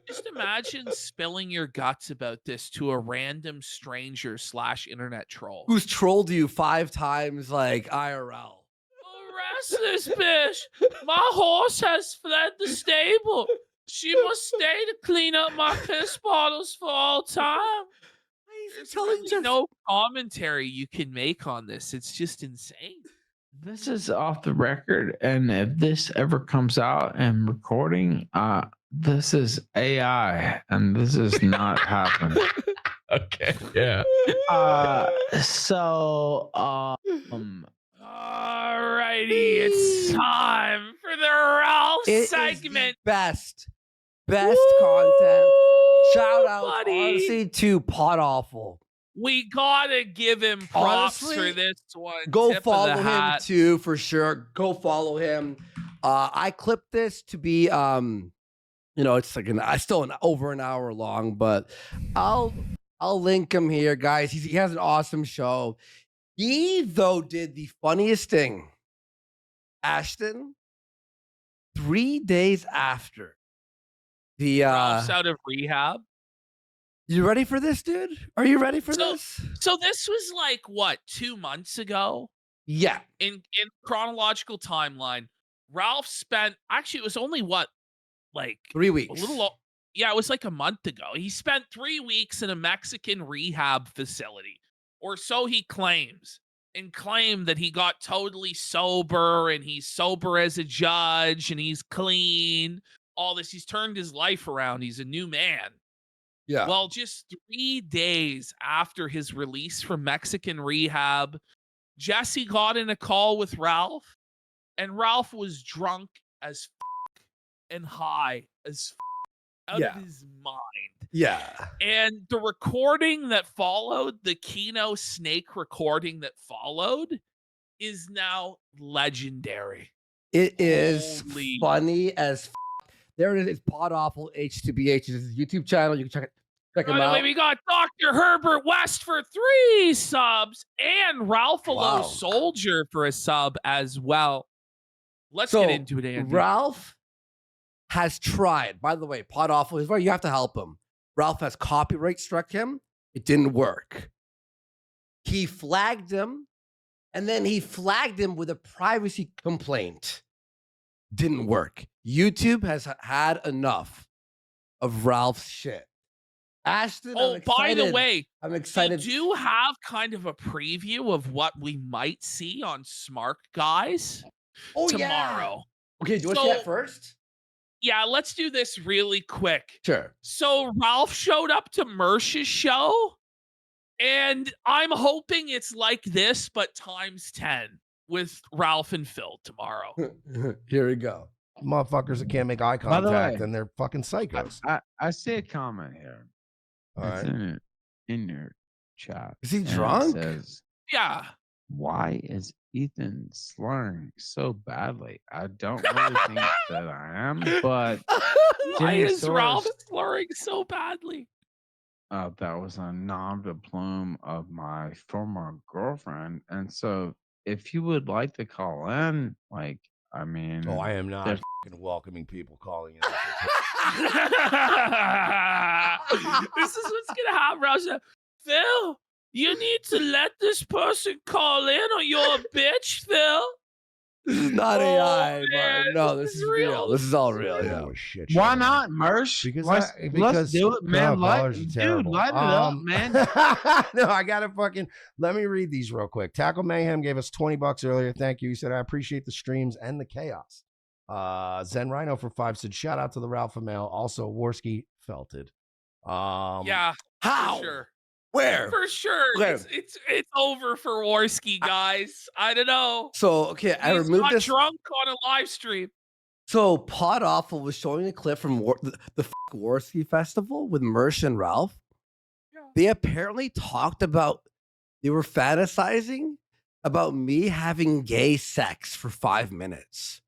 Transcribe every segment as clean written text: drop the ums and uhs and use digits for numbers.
Just imagine spilling your guts about this to a random stranger slash internet troll. Who's trolled you 5 times like IRL. Arrest this bitch. My horse has fled the stable. She must stay to clean up my piss bottles for all time. There's telling really just no commentary you can make on this. It's just insane. This is off the record, and if this ever comes out and recording, this is AI, and this is not happening. Okay. Yeah. So, Alrighty, it's time for the Ralph it is the segment. best content. Shout out, buddy. honestly, to Podawful. We gotta give him props Honestly, for this one. Go Tip of follow the him hat. too, for sure. Go follow him. I clipped this to be it's like over an hour long, but I'll link him here, guys. He has an awesome show. He though did the funniest thing. Ashton, 3 days after the Ralph's out of rehab. you ready for this, dude? Are you ready for this? So this was like what, 2 months ago? Yeah. In chronological timeline, Ralph spent actually it was only what, like 3 weeks. Yeah, it was like a month ago. He spent 3 weeks in a Mexican rehab facility, or so he claims, and claimed that he got totally sober and he's sober as a judge and he's clean. All this, he's turned his life around. He's a new man. Yeah. Well, just 3 days after his release from Mexican rehab, Jesse got in a call with Ralph, and Ralph was drunk as and high as out of his mind. Yeah. And the recording that followed, the Keno Snake recording that followed, is now legendary. It is Holy. funny as there it is. It's Podawful H2BH. It's his YouTube channel. You can check him By the out. way, we got Dr. Herbert West for 3 subs and Ralphalo Soldier for a sub as well. Let's get into it, Andy. Ralph has tried. By the way, Podawful is where you have to help him. Ralph has copyright struck him. It didn't work. He flagged him, and then he flagged him with a privacy complaint. Didn't work. YouTube has had enough of Ralph's shit. Ashton, oh, by the way, I'm excited. We do have kind of a preview of what we might see on Smart Guys tomorrow. Yeah. Okay, do you want to see that first? Yeah, let's do this really quick. Sure. So Ralph showed up to Mersh's show, and I'm hoping it's like this, but times 10 with Ralph and Phil tomorrow. Here we go. Motherfuckers that can't make eye By the contact way, and they're fucking psychos. I see a comment here. All It's right. in your chat. Is he and it drunk? says, Yeah. why is Ethan slurring so badly? I don't really think that I am, but Why is Soros- Ralph slurring so badly? that was a nom de plume of my former girlfriend. And so if you would like to call in, like, I mean, Oh, I am not there's- fucking welcoming people calling in. This is what's gonna happen, Ralph. Phil, you need to let this person call in, or you're a bitch, Phil. This is not Oh, AI, man, Martin. No, this this is is real. real. This is all This is real. real. Yeah. Oh, shit. why shut up. not, Mersh? Because let's do it, man. callers are Dude, terrible. light it up, man. No, I gotta fucking let me read these real quick. Tackle Mayhem gave us $20 earlier. Thank you. He said, I appreciate the streams and the chaos. Zen Rhino for 5 said, shout out to the Ralph Mail. Also, Worski felted. Yeah, How? for sure. Where? For sure. Where? It's over for Worski, guys. I don't know. So, okay, I He's removed got this. drunk on a live stream. So, Podawful was showing a clip from the Warski Festival with Mersh and Ralph. Yeah. They apparently talked about, they were fantasizing about me having gay sex for 5 minutes.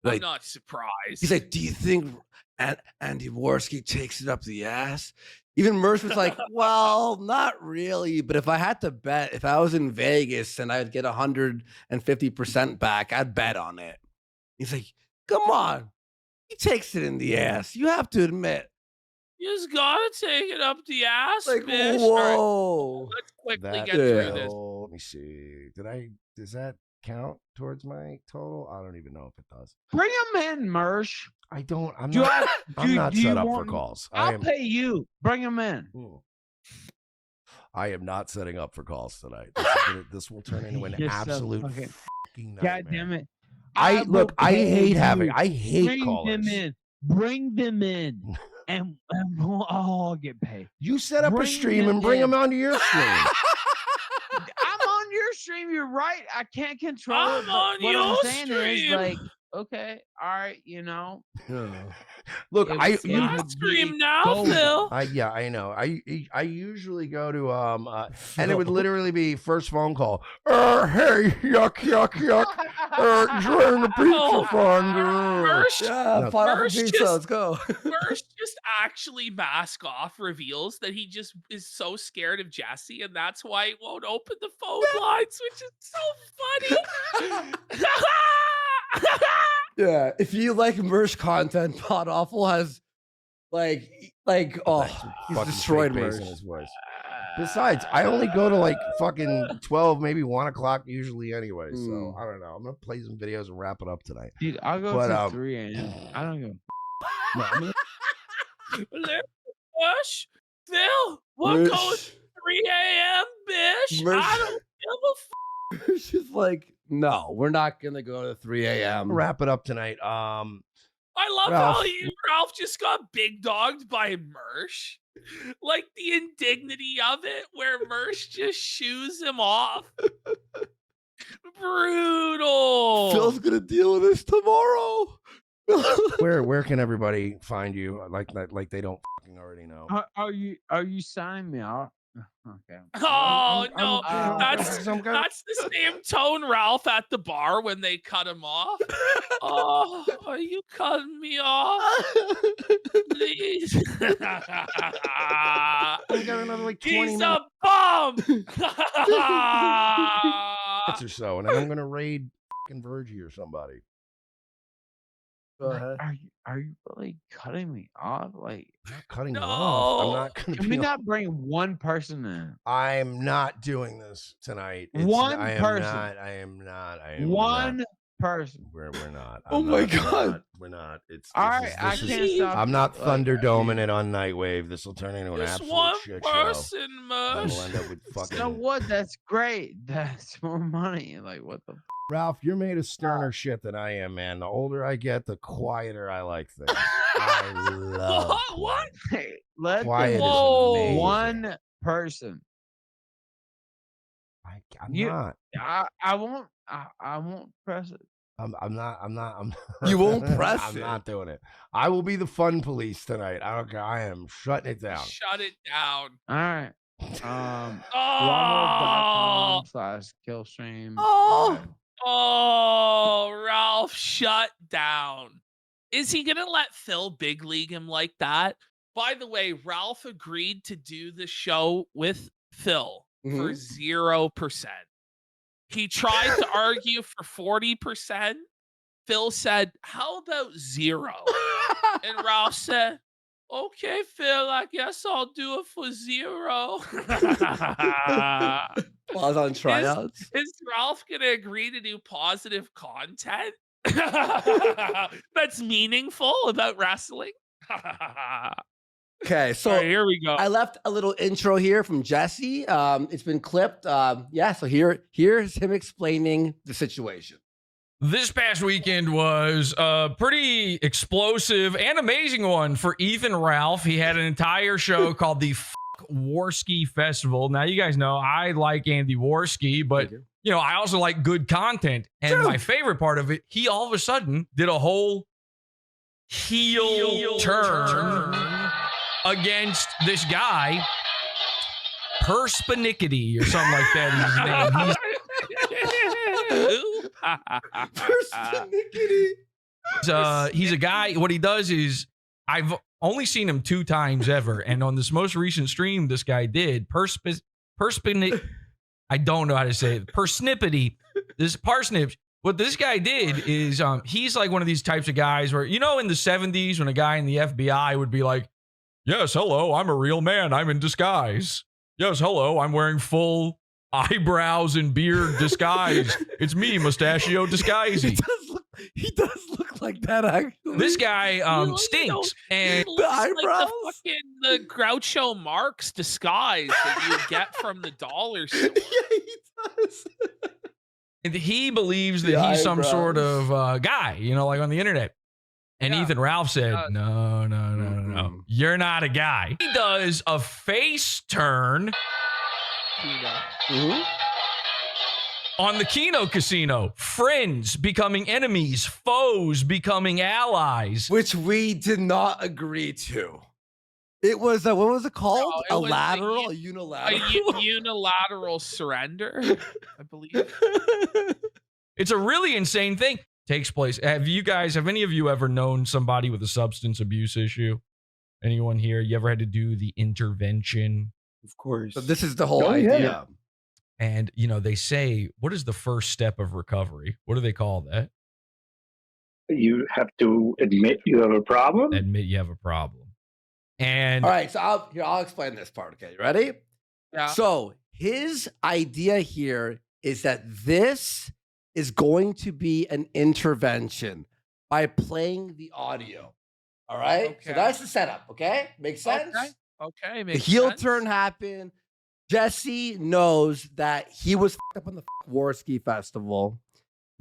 I'm not surprised. He's like, do you think Andy Warski takes it up the ass? Even Mersh was like, well, not really. But if I had to bet, if I was in Vegas and I'd get 150% back, I'd bet on it. He's like, come on. He takes it in the ass. You have to admit. You just gotta take it up the ass, Like, bitch. All right, whoa. let's quickly That get through Yeah. this. Let me see. Does that count towards my total? I don't even know if it does. Bring him in, Mersh. I don't. I'm Do not. I- I'm do- not do set you up for want- calls. I'll pay you. Bring him in. I am not setting up for calls tonight. This will turn into an You're so absolute fucking- fucking nightmare. God damn it. I will pay you. I hate Bring callers. them in. Bring them in. and we'll all get paid. You set up a Bring stream them and bring in. them onto your stream. I'm on your stream. You're right. I can't control it. I'm but on what your I'm saying is, stream. like, okay, all right, you know. Look, It I was- you, it I would stream be now, golden. Phil. yeah, I know. I usually go to and it would literally be first phone call. Hey, yuck, yuck, yuck. Join the pizza fund. Mersh, Yeah, No. Podawful Mersh pizza. just- Let's go. Mersh just actually mask off reveals that he just is so scared of Jesse, and that's why he won't open the phone lines, which is so funny. Yeah, if you like Mersh content, Podawful has oh, he's Fucking destroyed fake bass in Mersh. his voice. Besides, I only go to like fucking 12, maybe 1 o'clock usually anyway. So I don't know. I'm gonna play some videos and wrap it up tonight. Dude, I'll go But, to 3 a.m. I don't go. No, I'm gonna- Mersh, Phil, what Mersh. goes 3 a.m., bitch? Mersh. I don't give a Mersh is like, no, we're not gonna go to 3 a.m. wrap it up tonight. I love Ralph. how Ralph just got big dogged by Mersh. Like the indignity of it, where Mersh just shoos him off. Brutal. Phil's gonna deal with this tomorrow. where can everybody find you? Like they don't fucking already know. Are you signing me out? Okay. Oh no, that's- that's the same tone, Ralph, at the bar when they cut him off. Oh, are you cutting me off? Please. I got another like 20 He's minutes a bum. or so, and then I'm gonna raid fucking Virgie or somebody. Go ahead. Are you really cutting me off? Like, I'm not cutting you off. I'm No. not gonna can be we not bring one person in? I'm not doing this tonight. One I am person. Not, I am not. I am One Not. person. We're not. Oh my God. We're not. It's All this right, is- I this is- can't stop. I'm not like, Thunderdoming it on Nightwave. This will turn into an Just absolute one shit show. person, And we'll end Mersh. up with fucking So what? That's great. That's more money. Like, what the? Ralph. You're made of sterner shit than I am, man. The older I get, the quieter I like things. I love What? Hey, let Quiet is Whoa. amazing. one person. I'm You- not. I won't. I won't press it. I'm not. You won't press I'm it. not doing it. I will be the fun police tonight. I don't care. I am shutting it down. Shut it down. All right. Oh, Rumble.com/Killstream. Oh. oh, Ralph, shut down. Is he gonna let Phil big league him like that? By the way, Ralph agreed to do the show with Phil for 0%. He tried to argue for 40%. Phil said, "How about 0?" And Ralph said, "Okay, Phil, I guess I'll do it for 0." Pause on tryouts. Is Ralph gonna agree to do positive content that's meaningful about wrestling? Okay, so All right, here we go. I left a little intro here from Jesse. It's been clipped. Yeah, so here's him explaining the situation. This past weekend was a pretty explosive and amazing one for Ethan Ralph. He had an entire show called the Warski Festival. Now, you guys know I like Andy Warski, but Thank you. I also like good content. And True. my favorite part of it, he all of a sudden did a whole heel turn against this guy, Perspinickety or something like that is his name. He's a guy. What he does is, I've only seen him 2 times ever, and on this most recent stream, this guy did Perspinick. I don't know how to say it. Persnippety. This parsnips. What this guy did is, he's like one of these types of guys where, in the 70s when a guy in the FBI would be like, Yes, hello, I'm a real man. I'm in disguise. Yes, hello, I'm wearing full eyebrows and beard disguise. It's me, Mustachio Disguisey. He does look like that, actually. This guy You stinks. He And looks like eyebrows? the Groucho Marx disguise that you get from the dollar store. Yeah, he does. and he believes that The he's some eyebrows. sort of guy, like on the internet. And Yeah. Ethan Ralph said, no. Mm-mm. You're not a guy. He does a face turn Mhm. on the Keno Casino. Friends becoming enemies, foes becoming allies. Which we did not agree to. It was what was it called? it A was lateral, a a A unilateral. unilateral surrender, I believe. It's a really insane thing. Takes place. Have any of you ever known somebody with a substance abuse issue? Anyone here? You ever had to do the intervention? Of course. So this is the whole Oh, yeah. idea. And, they say, what is the first step of recovery? What do they call that? You have to admit you have a problem. Admit you have a problem. And All right, so I'll explain this part. Okay, you ready? Yeah. So his idea here is that this is going to be an intervention by playing the audio. All right, so Okay. that's the setup. Okay, makes sense. Okay, The makes heel sense. turn happened. Jesse knows that he was fucked up on the Warski Festival.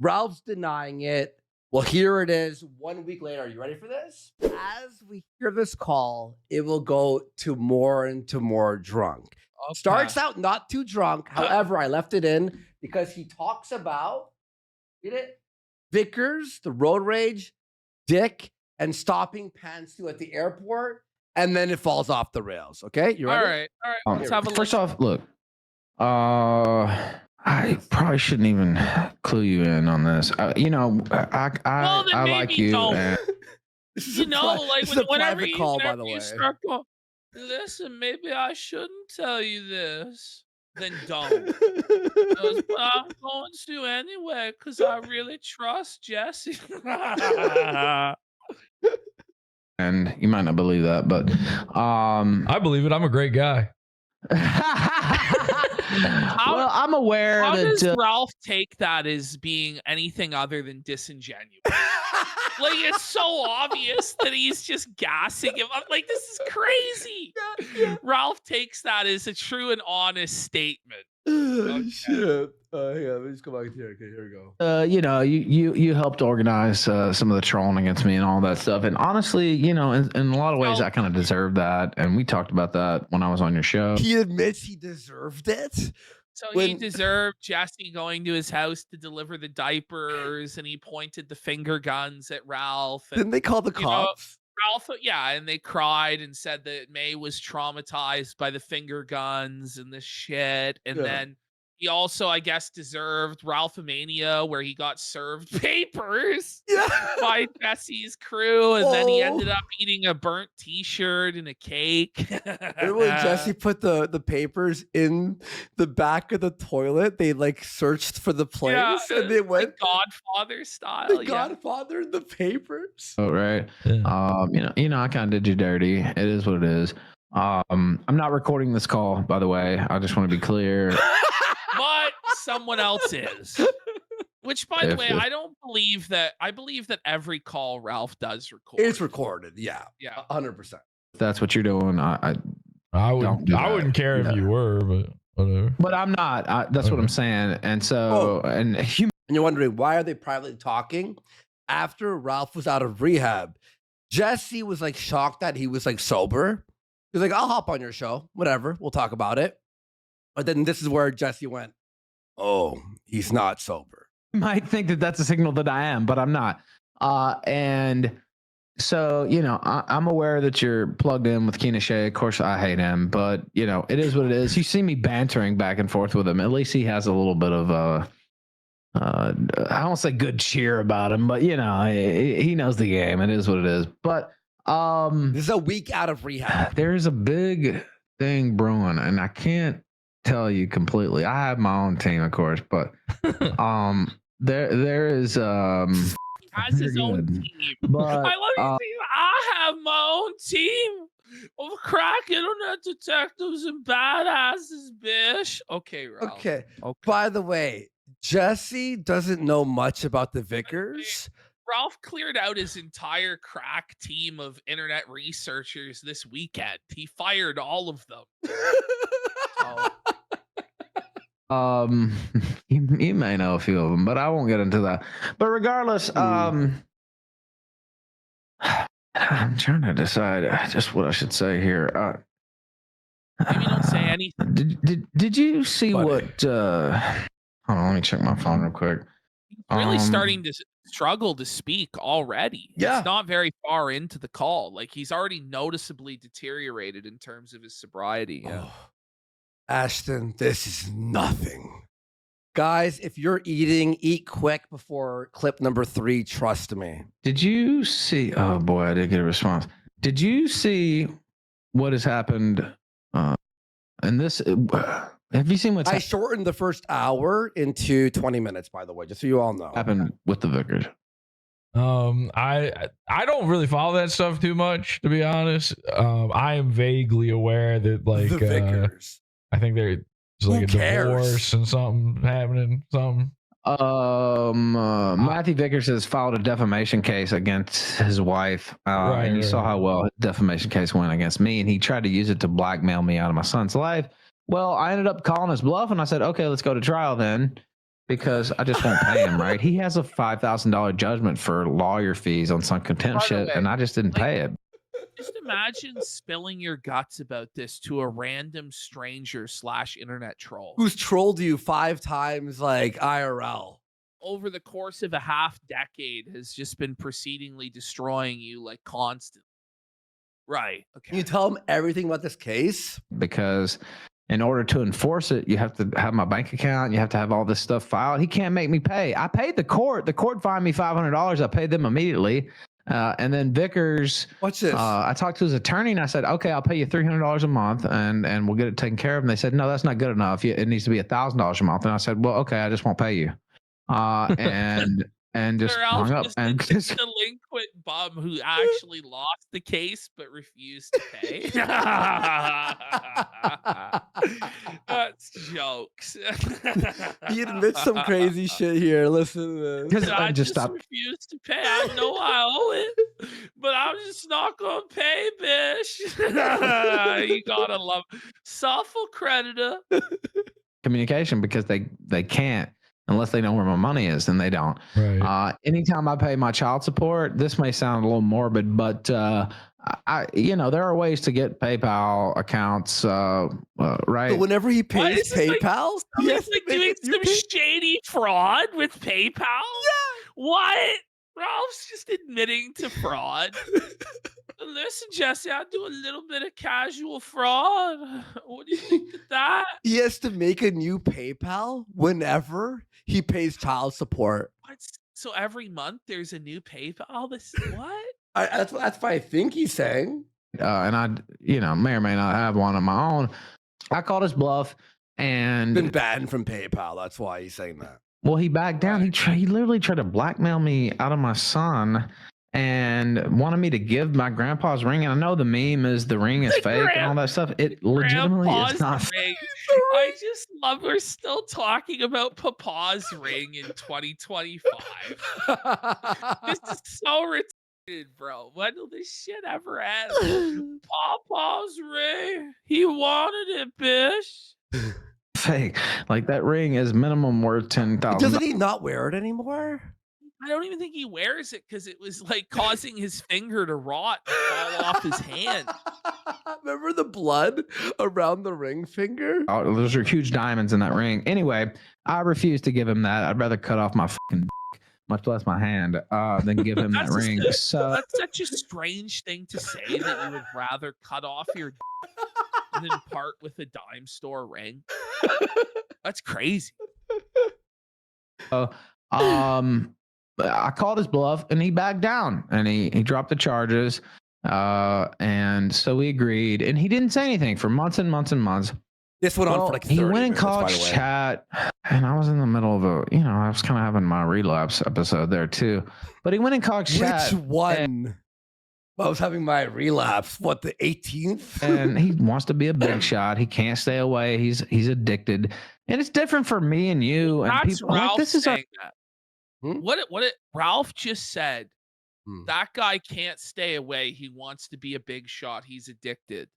Ralph's denying it. Well, here it is 1 week later. Are you ready for this? As we hear this call, it will go to more and to more drunk. Okay. Starts out not too drunk. However, I left it in because he talks about, read it, Vickers, the road rage, Dick, and stopping Pantsu at the airport. And then it falls off the rails. Okay, you All ready? right. Let's have a First listen. off, look, I probably shouldn't even clue you in on this. Well, then I maybe like you. don't. And This is You a know, like this is a whenever private you, call, by whenever the you way. start going, listen, maybe I shouldn't tell you this. Then don't. Goes, but I'm going to anyway because I really trust Jesse. and you might not believe that, but I believe it. I'm a great guy. well, I'm aware How that does Ralph take that as being anything other than disingenuous? Like, it's so obvious that he's just gassing him. I'm like, this is crazy. Ralph takes that as a true and honest statement. Shit. Hang on, let me just go back here. Okay, here we go. you helped organize some of the trolling against me and all that stuff. And honestly, in a lot of ways, I kind of deserve that. And we talked about that when I was on your show. He admits he deserved it. So he When- deserved Jesse going to his house to deliver the diapers, and he pointed the finger guns at Ralph. And Didn't they call the you know, cops? Ralph, yeah, and they cried and said that May was traumatized by the finger guns and this shit. And Yeah. then he also, I guess, deserved Ralphomania, where he got served papers Yeah. by Jesse's crew, and then he Oh. ended up eating a burnt T-shirt and a cake. Remember when Jesse put the papers in the back of the toilet? They like searched for the place and they went Godfather style. the yeah. Godfather in the papers. Oh, right. I kind of did you dirty. It is what it is. I'm not recording this call, by the way. I just want to be clear. But someone else is. Which, by the way, I don't believe that. I believe that every call Ralph does record. It's recorded. Yeah. Yeah. 100%. If that's what you're doing. I Don't do that. wouldn't care if you were, but whatever. But I'm not. That's what I'm saying. And so, and And you're wondering, why are they privately talking? After Ralph was out of rehab, Jesse was like shocked that he was like sober. He was like, I'll hop on your show. Whatever. We'll talk about it. But then this is where Jesse went, oh, he's not sober. you might think that that's a signal that I am, but I'm not. And so, I'm aware that you're plugged in with Keena Shea. Of course, I hate him, but it is what it is. You see me bantering back and forth with him. At least he has a little bit of I don't say good cheer about him, but he knows the game. It is what it is. But This is a week out of rehab. there's a big thing brewing, and I can't tell you completely. I have my own team, of course, but there is He has his very own good. team. But I love you. I have my own team. Oh, crack internet detectives and badasses, bish. Okay, Ralph. Okay. Okay. By the way, Jesse doesn't know much about the Vickers. Ralph cleared out his entire crack team of internet researchers this weekend. He fired all of them. You may know a few of them, but I won't get into that. But regardless, I'm trying to decide just what I should say here. Maybe don't say anything. Did you see Buddy. what? Hold on, let me check my phone real quick. He's really starting to struggle to speak already. Yeah. It's not very far into the call. Like he's already noticeably deteriorated in terms of his sobriety. Yeah. Oh, Ashton, this is nothing. Guys, if you're eating, eat quick before clip number 3. Trust me. Did you see? Oh boy, I did get a response. Did you see what has happened? And this, have you seen what's I shortened the first hour into 20 minutes, by the way, just so you all know. happened with the Vickers? I don't really follow that stuff too much, to be honest. I am vaguely aware that like the Vickers. I think there's like Who a cares? divorce and something happening. Something. Matthew Vickers has filed a defamation case against his wife, and you saw how well his defamation case went against me, and he tried to use it to blackmail me out of my son's life. Well, I ended up calling his bluff, and I said, okay, let's go to trial then, because I just won't pay him, right? He has a $5,000 judgment for lawyer fees on some contempt By the shit, way, and I just didn't pay it. Just imagine spilling your guts about this to a random stranger / internet troll Who's trolled you 5 times like IRL. over the course of a half decade has just been proceedingly destroying you like constantly. Right. Okay. Can you tell him everything about this case? Because in order to enforce it, you have to have my bank account. You have to have all this stuff filed. He can't make me pay. I paid the court. The court fined me $500. I paid them immediately. And then Vickers, Watch this. I talked to his attorney and I said, okay, I'll pay you $300 a month and we'll get it taken care of. And they said, no, that's not good enough. It needs to be $1,000 a month. And I said, well, okay, I just won't pay you. And just hung up. And a delinquent bum who actually lost the case but refused to pay. That's jokes. He admits some crazy shit here. Listen to this. because I I just stopped. refused to pay. I know I owe it, but I'm just not gonna pay, bitch. You gotta love Suffolk creditor. Communication because they can't unless they know where my money is, and they don't. Right. Anytime I pay my child support, this may sound a little morbid, but there are ways to get PayPal accounts, right? So whenever he What pays is this, like, PayPal, He's yes, like doing some shady fraud with PayPal. Yeah. What? Ralph's just admitting to fraud. Listen, Jesse, I do a little bit of casual fraud. What do you think of that? he has to make a new PayPal whenever he pays child support. What? So every month there's a new PayPal? This what? That's what I think he's saying. And I, may or may not have one of my own. I called his bluff, and Been banned from PayPal. That's why he's saying that. well, he backed down. He literally tried to blackmail me out of my son, and wanted me to give my grandpa's ring. And I know the meme is the ring is fake and all that stuff. It legitimately is not. Ring. I just love we're still talking about Papa's ring in 2025. This is so retarded, bro. When will this shit ever end? Papa's ring. He wanted it, bitch. Fake. Like that ring is minimum worth $10,000. Doesn't he not wear it anymore? I don't even think he wears it because it was like causing his finger to rot and fall off his hand. Remember the blood around the ring finger? Oh, those are huge diamonds in that ring. Anyway, I refuse to give him that. I'd rather cut off my fucking dick, much less my hand, than give him that That's ring. So That's such a strange thing to say that you would rather cut off your dick than part with a dime store ring. That's crazy. I called his bluff and he backed down and he dropped the charges. And so we agreed, and he didn't say anything for months and months and months. This went on for like 30 he went in minutes, by college the way. chat, and I was in the middle of I was kind of having my relapse episode there too. But he went in college chat. Which one? I was having my relapse. What, the 18th? and he wants to be a big shot. He can't stay away. He's addicted, and it's different for me and you and That's people. Like, Ralph this is our saying that. Hmm? What Ralph just said. Hmm. That guy can't stay away. He wants to be a big shot. He's addicted.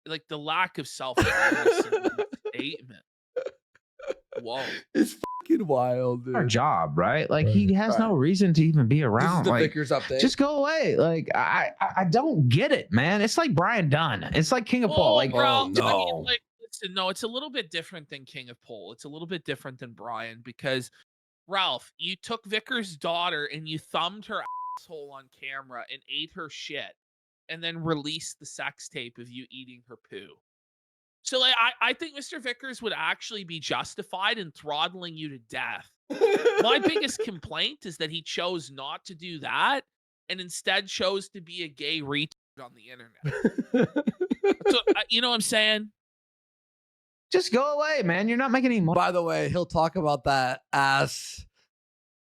Like the lack of self-awareness in that statement. Whoa. It's fucking wild, dude. our job, right? Like he has no reason to even be This is around. the Like, Vickers update. just go away. Like I don't get it, man. It's like Brian Dunn. It's like King of Paul. Like Ralph, I no. mean, like, listen, no, it's a little bit different than King of Pole. It's a little bit different than Brian because Ralph, you took Vickers' daughter and you thumbed her asshole on camera and ate her shit, and then released the sex tape of you eating her poo. So, like, I think Mr. Vickers would actually be justified in throttling you to death. My biggest complaint is that he chose not to do that and instead chose to be a gay retard on the internet. So, you know what I'm saying? just go away, man. You're not making any money. By the way, he'll talk about that ass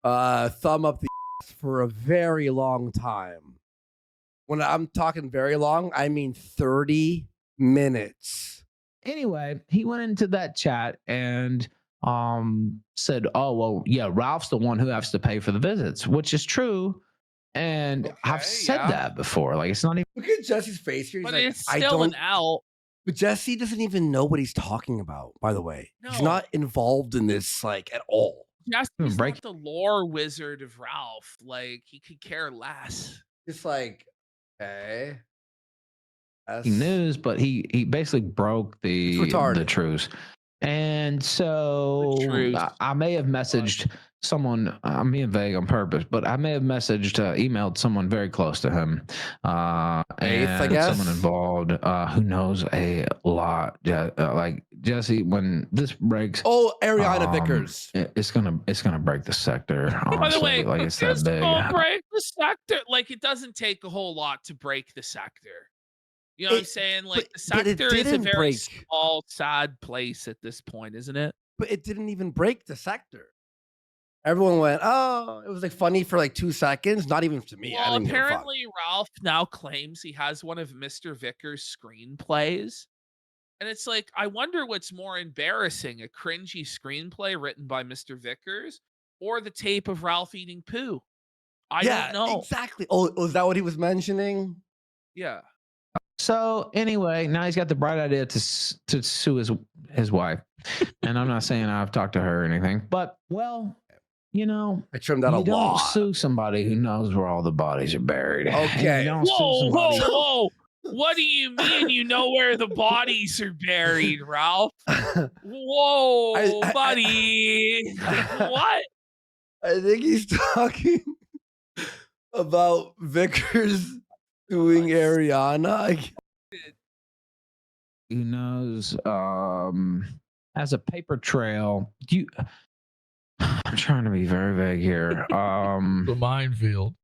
thumb up the ass for a very long time. When I'm talking very long, I mean 30 minutes. Anyway, he went into that chat and said, "Oh well, yeah, Ralph's the one who has to pay for the visits," which is true. And I've said that before. Like, it's not even. Look at Jesse's face here. He's But like, it's I still don't. an L. But Jesse doesn't even know what he's talking about, by the way. He's No. not involved in this, like, at all. Jesse's break- not the lore wizard of Ralph. Like, he could care less. It's like, okay. News, but he basically broke the It's retarded. truce. And so truce. I may have messaged someone. I'm being vague on purpose, but I may have emailed someone very close to him, Faith, I and guess? someone involved who knows a lot. Like Jesse, when this breaks, Oh, Ariana Vickers. it's gonna break the sector. Honestly. By the way, like it's that this big. won't break the sector. Like, it doesn't take a whole lot to break the sector. You know what I'm saying? Like, the but it sector is a didn't very break. small, sad place at this point, isn't it? But it didn't even break the sector. Everyone went, oh, it was like funny for like 2 seconds. Not even to me. I Well, didn't give a fuck. apparently Ralph now claims he has one of Mr. Vickers' screenplays. And it's like, I wonder what's more embarrassing, a cringy screenplay written by Mr. Vickers or the tape of Ralph eating poo. I don't know. Exactly. Oh, was that what he was mentioning? Yeah. So anyway, now he's got the bright idea to sue his wife, and I'm not saying I've talked to her or anything, but well, you know, I trimmed that you a don't lot. sue somebody who knows where all the bodies are buried. Okay. You don't sue Whoa, somebody- whoa. What do you mean you know where the bodies are buried, Ralph? Whoa, I- buddy. What? I think he's talking about Vickers suing Ariana. Who knows? As a paper trail, I'm trying to be very vague here. The minefield.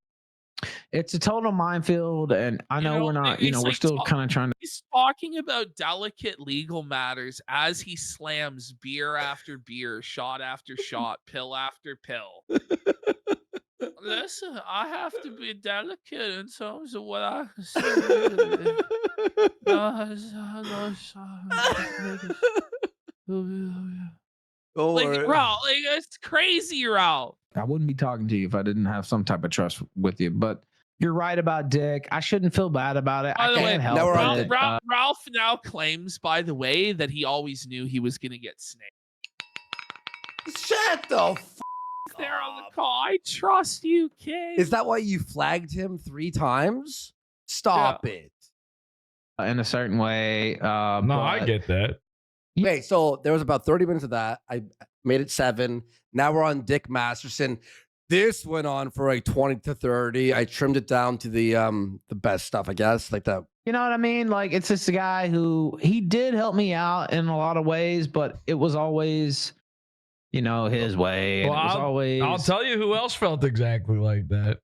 It's a total minefield, and I know, we're not. You he's know, we're like still kind of trying to. He's talking about delicate legal matters as he slams beer after beer, shot after shot, pill after pill. Listen, I have to be delicate in terms of what I say. Don't Like, worry. Ralph, like, it's crazy, Ralph. I wouldn't be talking to you if I didn't have some type of trust with you. But you're right about Dick. I shouldn't feel bad about it. By I the way, can't help now we're on it. Ralph now claims, by the way, that he always knew he was going to get snaked. Shut the f- There on up. the call. I trust you, kid. Is that why you flagged him 3 times? Stop it. In a certain way. No, I get that. Okay, so there was about 30 minutes of that. I made it 7. Now we're on Dick Masterson. This went on for like 20 to 30. I trimmed it down to the best stuff, I guess. Like the You know what I mean? Like, it's just a guy who he did help me out in a lot of ways, but it was always, you know, his way. And Well, it was always I'll tell you who else felt exactly like that.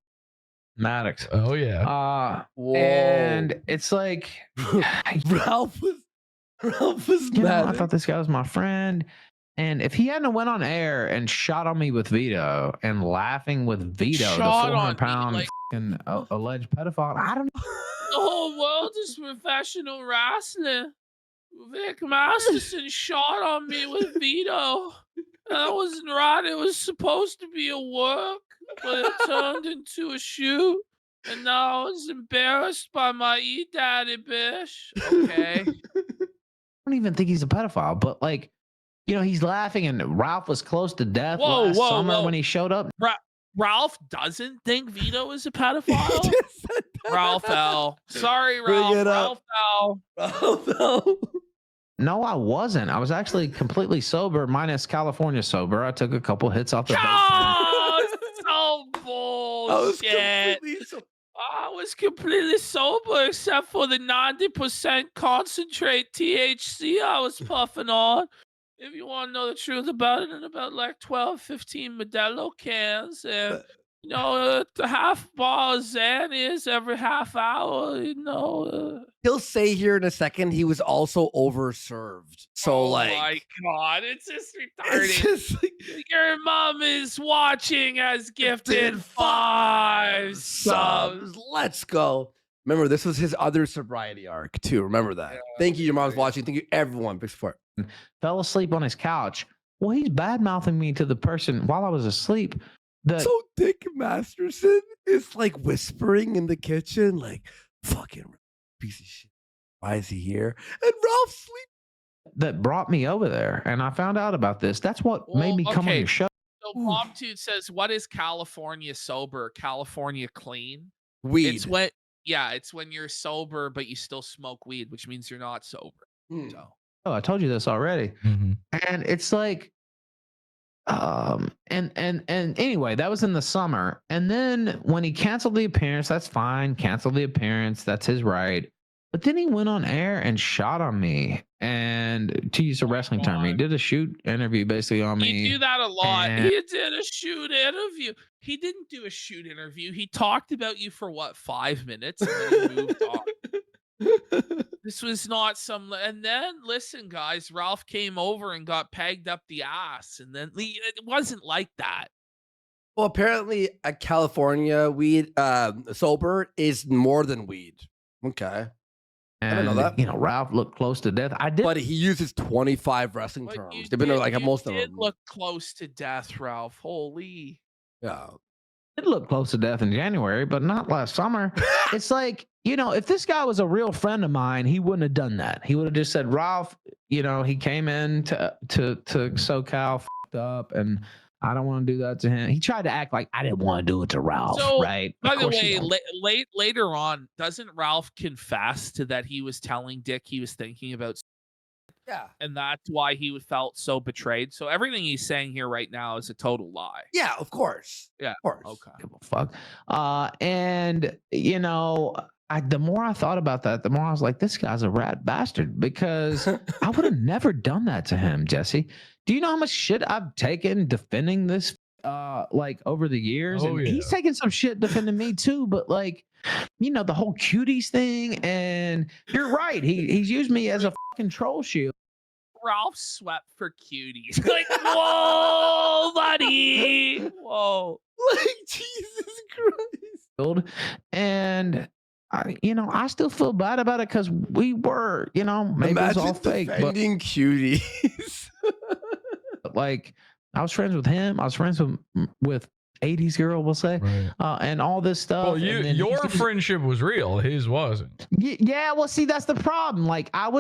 Maddox. Oh yeah. whoa. And it's like, Ralph was you know, I mad. thought this guy was my friend. And if he hadn't went on air and shot on me with Vito and laughing with Vito, the Shot on me, 400-pound like- alleged pedophile, I don't know. The whole world is professional wrestling. Vic Masterson shot on me with Vito. That wasn't right. It was supposed to be a work, but it turned into a shoot. And now I was embarrassed by my daddy bish. Okay. I don't even think he's a pedophile, but like, you know, he's laughing, and Ralph was close to death last summer when he showed up. Ralph doesn't think Vito is a pedophile. Just said that. Ralph L. Sorry, Bring Ralph. it up. Ralph L. No, I wasn't. I was actually completely sober, minus California sober. I took a couple hits off the baseline. Oh, so bullshit. I was completely sober except for the 90% concentrate THC I was puffing on. If you want to know the truth about it, in about like 12, 15 Modelo cans, and you know, the half bar of Zan is every half hour, you know. He'll say here in a second he was also overserved. So Oh like, my God, it's just retarded. it's just like Your mom is watching, has gifted 5 subs. Let's go. Remember, this was his other sobriety arc too. Remember that. Yeah, Thank you, your mom's yeah. watching. Thank you, everyone. Big support. Fell asleep on his couch. Well, he's bad mouthing me to the person while I was asleep. So Dick Masterson is like whispering in the kitchen, like, fucking piece of shit. Why is he here? And Ralph's sleep. That brought me over there, and I found out about this. That's what made me come on okay. your show. So Bombtude says, what is California sober? California clean? Weed. It's when you're sober, but you still smoke weed, which means you're not sober. Hmm. So Oh, I told you this already. Mhm. And it's like, and anyway, that was in the summer. And then when he canceled the appearance, that's fine. Canceled the appearance, that's his right. But then he went on air and shot on me. And to use a wrestling term, he did a shoot interview basically on me. he do that a lot. and- He did a shoot interview. He didn't do a shoot interview. He talked about you for what, 5 minutes, and then he moved on. This was not some. And then listen, guys, Ralph came over and got pegged up the ass, and then it wasn't like that. Well, apparently a California weed sober is more than weed. Okay. And, didn't know that. You know, Ralph looked close to death. I did. But he uses 25 wrestling But terms. you They've been there did- like you most of did them. look close to death, Ralph. Holy. Yeah. Did look close to death in January, but not last summer. It's like, you know, if this guy was a real friend of mine, he wouldn't have done that. He would have just said, Ralph, you know, he came in to SoCal, fucked up, and I don't want to do that to him. He tried to act like I didn't want to do it to Ralph, So, right? By Of the course you way, don't. later on, doesn't Ralph confess to that he was telling Dick he was thinking about, Yeah. and that's why he felt so betrayed? So everything he's saying here right now is a total lie. Yeah, of course. Yeah. Of course. Okay. Give a fuck. And you know, the more I thought about that, the more I was like, this guy's a rat bastard, because I would have never done that to him, Jesse. Do you know how much shit I've taken defending this like over the years? Oh, And he's yeah. taking some shit defending me too, but like, you know, the whole cuties thing, and you're right. He's used me as a fucking troll shield. Ralph swept for cuties. Like, whoa, buddy. Whoa. Like, Jesus Christ. And I still feel bad about it because we were, maybe it was all fake, but defending cuties. like I was friends with him. I was friends with 80s girl, we'll say, Right. and all this stuff. Well, and then your he's- friendship was real. His wasn't. yeah. Well, see, that's the problem. Like I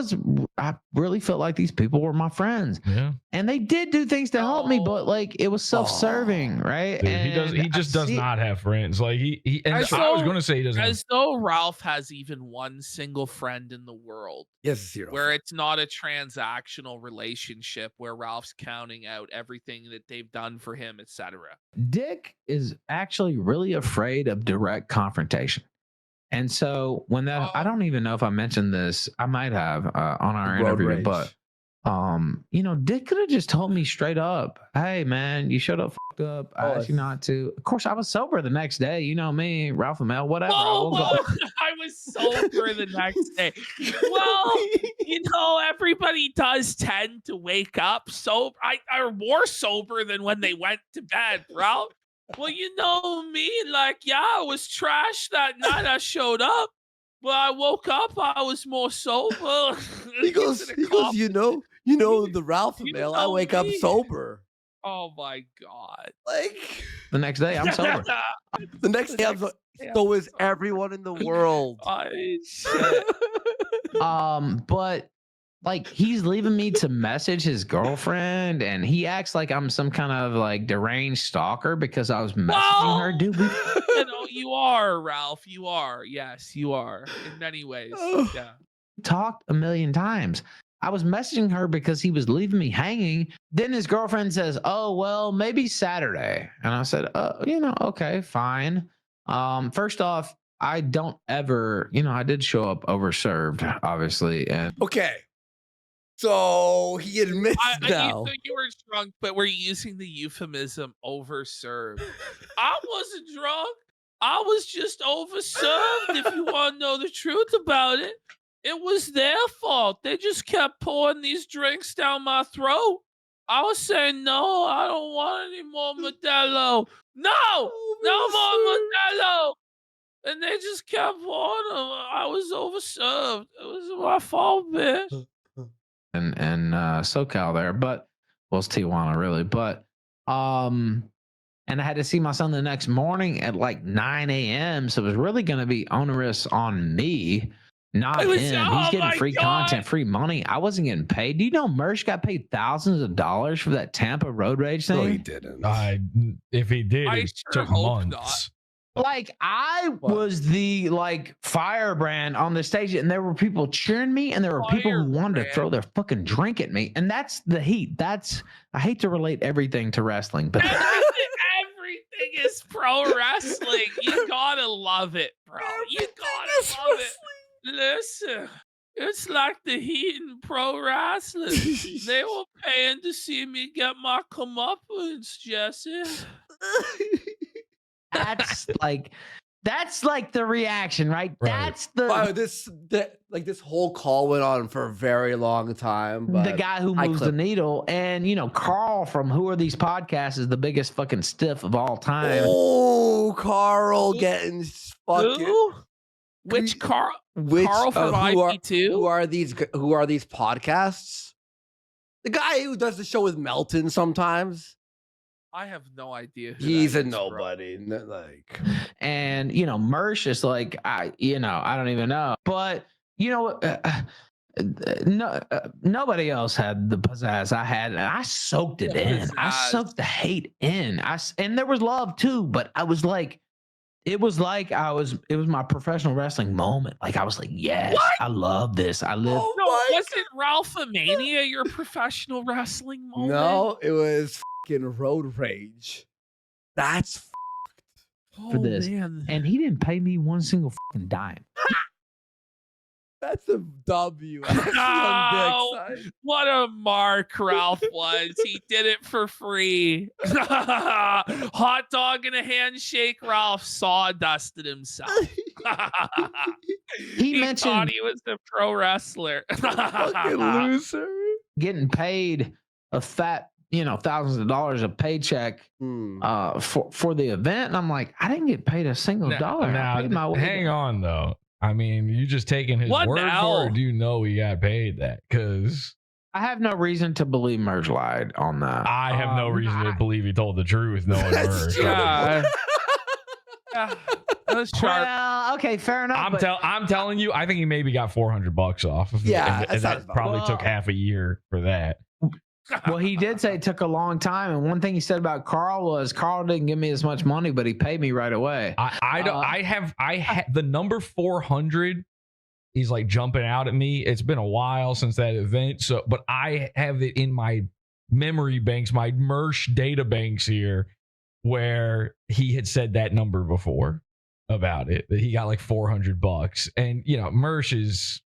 really felt like these people were my friends, Yeah. and they did do things to help me, Oh. but like it was self-serving, right? Dude, And he just I does see- not have friends. Like he and As I was though- going to say he doesn't. As though Ralph has even one single friend in the world, Yes, zero. where it's not a transactional relationship where Ralph's counting out everything that they've done for him, etc. Dick is actually really afraid of direct confrontation. And so when that, I don't even know if I mentioned this, I might have on our Road interview, rage. but Dick could have just told me straight up, hey man, you showed up fucked up. I Oh, asked you not to. Of course, I was sober the next day. You know me, Ralph and Mel, whatever. Whoa, We'll go- whoa. I was sober the next day. Well, everybody does tend to wake up sober. I are more sober than when they went to bed, bro. Well, you know me, like, yeah, I was trash that night I showed up. But I woke up, I was more sober. He goes, you know the Ralph You mail. I know wake up me. sober. Oh my god. Like The next day, I'm sober. the next day, so is everyone in the world. Shit. But like he's leaving me to message his girlfriend, and he acts like I'm some kind of like deranged stalker because I was messaging her. Dude, You are, Ralph. You are. Yes, you are. In many ways. Yeah. talked a million times. I was messaging her because he was leaving me hanging. Then his girlfriend says, "Oh, well, maybe Saturday." And I said, okay, fine. First off, I don't ever, I did show up overserved, obviously. And Okay. So he admits now. You think you were drunk, but we're using the euphemism overserved. I wasn't drunk. I was just overserved, if you want to know the truth about it. It was their fault. They just kept pouring these drinks down my throat. I was saying, no, I don't want any more Modelo. No, no more Modelo. And they just kept pouring them. I was overserved. It was my fault, bitch. and SoCal there, but well, it's Tijuana really, but and I had to see my son the next morning at like 9 a.m. So it was really going to be onerous on me, not him. He's getting free content, free money. I wasn't getting paid. Do you know Mersh got paid thousands of dollars for that Tampa road rage thing? No, he didn't. If he did, I it sure took hope months. Like I was the like firebrand on the stage, and there were people cheering me, and there were people who wanted to throw their fucking drink at me, and that's the heat. I hate to relate everything to wrestling, but everything is pro wrestling. You gotta love it, bro. You gotta love it. Listen, it's like the heat in pro wrestling. They were paying to see me get my comeuppance, Jesse. that's like the reaction, right? That's the Wow, this whole call went on for a very long time. But the guy who moves the needle, and Carl from Who Are These Podcasts is the biggest fucking stiff of all time. Oh, Carl getting fucking. Who? Which Carl? Carl from IP2? Who are these podcasts? The guy who does the show with Melton sometimes. I have no idea. He's a nobody. And Mersh is like, I don't even know. But nobody else had the pizzazz I had, and I soaked it in. I soaked the hate in. And there was love too, but I was like, it was my professional wrestling moment. Like I was like, yes, what? I love this. I live. Wasn't Ralph-a-mania your professional wrestling moment? No, it was road rage. That's for this. Man. And he didn't pay me one single fucking dime. That's a W. No, what a mark Ralph was. He did it for free. Hot dog and a handshake. Ralph sawdusted himself. He mentioned thought he was a pro wrestler. Fucking loser. Getting paid a fat, thousands of dollars a paycheck for the event, and I'm like, I didn't get paid a single dollar. Now, hang on though. I mean, you just taking his word for it, or do you know he got paid that? Because I have no reason to believe Merge lied on that. I have no reason to believe he told the truth. Knowing Merge. Yeah. That's sharp. Well, okay, fair enough. I'm telling you, I think he maybe got $400 off of it. Yeah, and that probably took half a year for that. Well, he did say it took a long time, and one thing he said about Carl was Carl didn't give me as much money, but he paid me right away. I have the number 400. He's like jumping out at me. It's been a while since that event, but I have it in my memory banks, my Mersh data banks here, where he had said that number before about it, that he got like $400, and Mersh is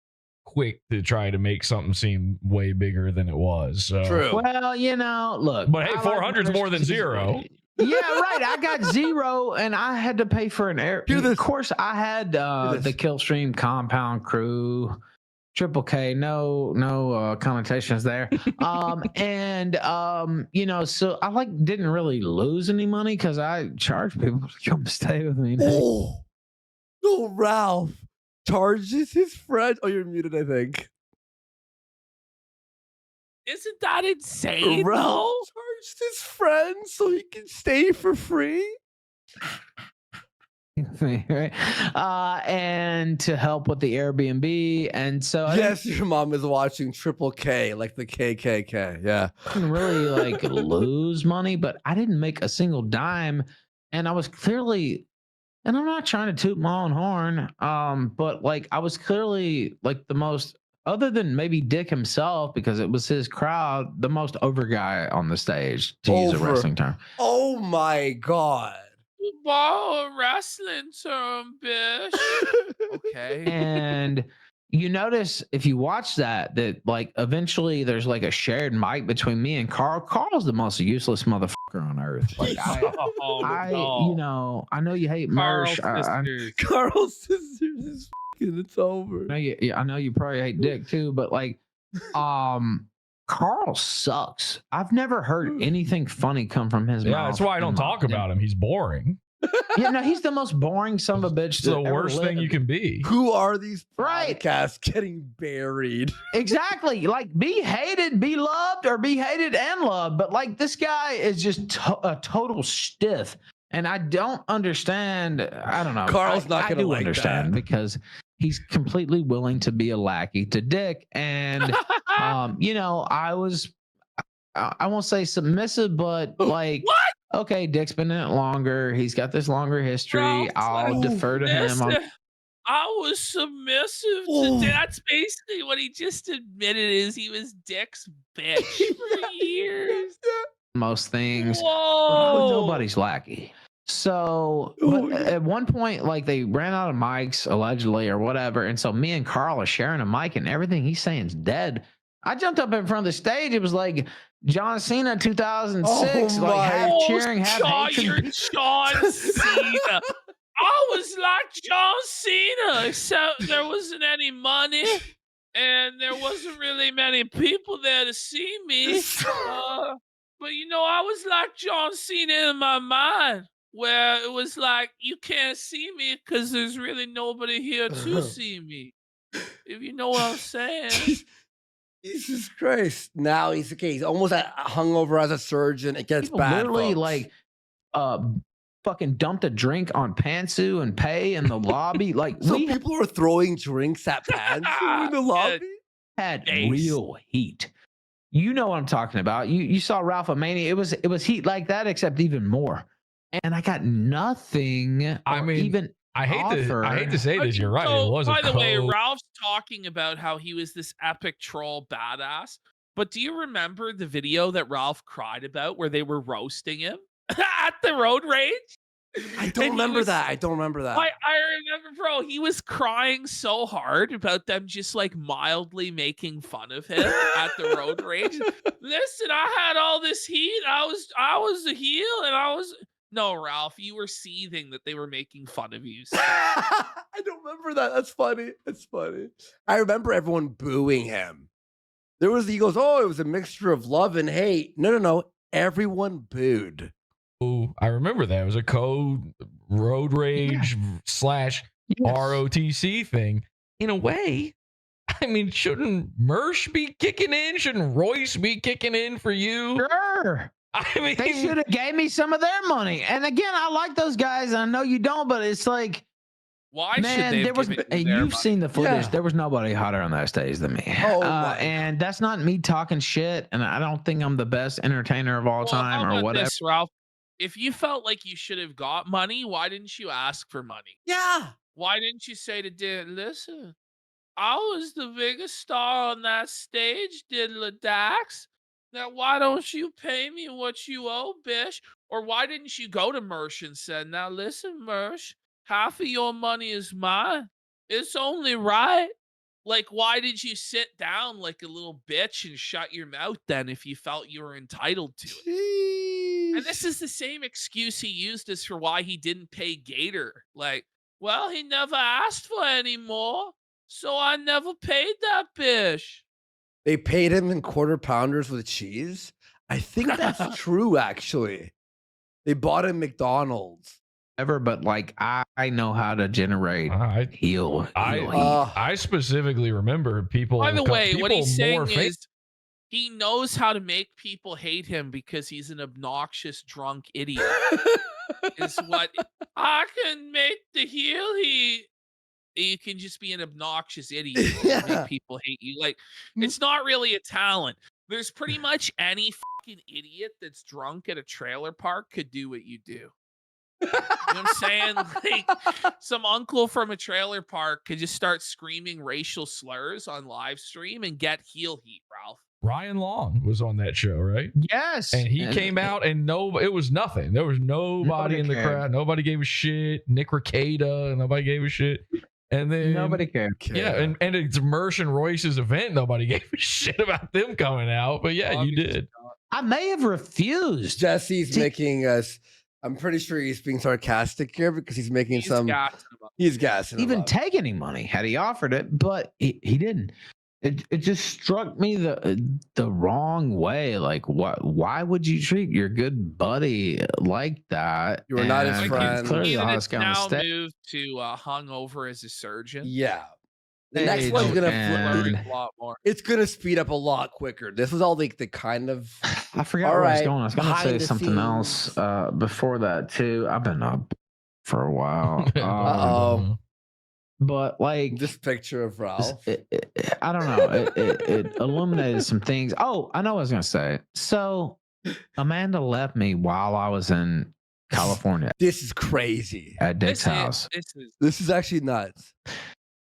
quick to try to make something seem way bigger than it was. So. True. Well, look. But hey, 400 is more than zero. Yeah, right. I got 0 and I had to pay for an air. Hear this. Of course, I had this. the Killstream compound crew, Triple K, no connotations there. You know, so I like didn't really lose any money because I charged people to come stay with me. Oh, no, Ralph charges his friend. Oh, you're muted, I think. Isn't that insane? Ralph though? charged his friend so he can stay for free. Right? And to help with the Airbnb. And so I Yes, your mom is watching Triple K, like the KKK. Yeah. didn't really like lose money, but I didn't make a single dime. And I was clearly, and I'm not trying to toot my own horn, but like I was clearly like the most, other than maybe Dick himself, because it was his crowd, the most over guy on the stage, to use a Over. wrestling term. Oh my God. You borrow a wrestling term, bitch. Okay. And you notice if you watch that like eventually there's like a shared mic between me and Carl. Carl's the most useless motherfucker on earth. Like you know, I know you hate Mersh. Carl's sisters is fucking, it's over. I know you probably hate Dick too, but like, Carl sucks. I've never heard anything funny come from his mouth. Yeah, that's why I don't talk about him. He's boring. Yeah, no, he's the most boring son of a bitch. It's the worst thing you can be. Who are these Right. podcasts getting buried? Exactly. Like, be hated, be loved, or be hated and loved. But like, this guy is just a total stiff, and I don't understand. I don't know. Carl's not gonna I do like understand that. because he's completely willing to be a lackey to Dick, and you know, I won't say submissive, but like, What? okay, Dick's been in it longer. He's got this longer history. Ralph's I'll like, defer to him. I was submissive Oh. to that's basically what he just admitted is he was Dick's bitch for years. Most things. Whoa. Nobody's lackey. So Oh, but at one point, like they ran out of mics allegedly or whatever. And so me and Carl are sharing a mic and everything he's saying is dead. I jumped up in front of the stage. It was like John Cena 2006, Oh like my- half cheering, half You're hatred. John Cena. I was like John Cena, except there wasn't any money and there wasn't really many people there to see me. But you know, I was like John Cena in my mind, where it was like, you can't see me because there's really nobody here to see me. If you know what I'm saying. Jesus Christ. Now he's okay. He's almost hungover as a surgeon. It gets People bad. literally Folks. like fucking dumped a drink on Pantsu and Pay in the lobby. Like So we people are throwing drinks at Pantsu in the lobby? had Ace. real heat. You know what I'm talking about. You saw Ralph Mania. It was heat like that, except even more. And I got nothing. I or mean, even I hate offer. to say this. You're right. So, It was by a the way, code. Ralph's talking about how he was this epic troll badass. But do you remember the video that Ralph cried about where they were roasting him at the road rage? I And don't he remember was- that. I don't remember that. I remember, bro, he was crying so hard about them just like mildly making fun of him at the road rage. Listen, I had all this heat. I was a heel and I was no, Ralph, you were seething that they were making fun of you. I don't remember that. That's funny. That's funny. I remember everyone booing him. He goes, oh, it was a mixture of love and hate. No. Everyone booed. Ooh, I remember that. It was a code road rage / Yes. ROTC thing. In a way, I mean, shouldn't Mersh be kicking in? Shouldn't Royce be kicking in for you? Sure. I mean, They should have gave me some of their money. And again, I like those guys. And I know you don't, but it's like, Why should man, they there was. You've seen the footage. Yeah. There was nobody hotter on that stage than me. Oh, my. And that's not me talking shit. And I don't think I'm the best entertainer of all time or whatever. This, Ralph? If you felt like you should have got money, why didn't you ask for money? Yeah. Why didn't you say to Dan, listen, I was the biggest star on that stage, Diddler Dax. Now, why don't you pay me what you owe, bitch? Or why didn't you go to Mersh and say, now listen, Mersh, half of your money is mine. It's only right. Like, why did you sit down like a little bitch and shut your mouth then if you felt you were entitled to it? And this is the same excuse he used as for why he didn't pay Gator. Like, well, he never asked for any more, so I never paid that bitch. They paid him in quarter pounders with cheese. I think that's true, actually. They bought him McDonald's. Ever, but like I know how to generate heal. I specifically remember people. By the way, what he's saying more is he knows how to make people hate him because he's an obnoxious drunk idiot. Is what I can make the heel heat. You can just be an obnoxious idiot and make people hate you. Like, it's not really a talent. There's pretty much any fucking idiot that's drunk at a trailer park could do what you do. You know what I'm saying? Like, some uncle from a trailer park could just start screaming racial slurs on live stream and get heel heat, Ralph. Ryan Long was on that show, right? Yes. And he came out and it was nothing. There was nobody in the crowd. Nobody gave a shit. Nick Rekieta, nobody gave a shit. And then nobody cared. Yeah, and it's Mersh and Royce's event. Nobody gave a shit about them coming out. But yeah, you did. I may have refused. Jesse's making us. I'm pretty sure he's being sarcastic here because he's making he's gassing. Even take any money had he offered it, but he didn't. It just struck me the wrong way. Like, why would you treat your good buddy like that? You were not his friend. Clearly, it's now moved to hungover as a surgeon. Yeah. The next one's gonna a lot more. It's gonna speed up a lot quicker. This was all the kind of. I forgot where I was going. I was gonna say something else before that too. I've been up for a while. But like this picture of Ralph, I don't know. It illuminated some things. Oh, I know what I was gonna say. So Amanda left me while I was in California. This is crazy. At Dick's house. This is actually nuts.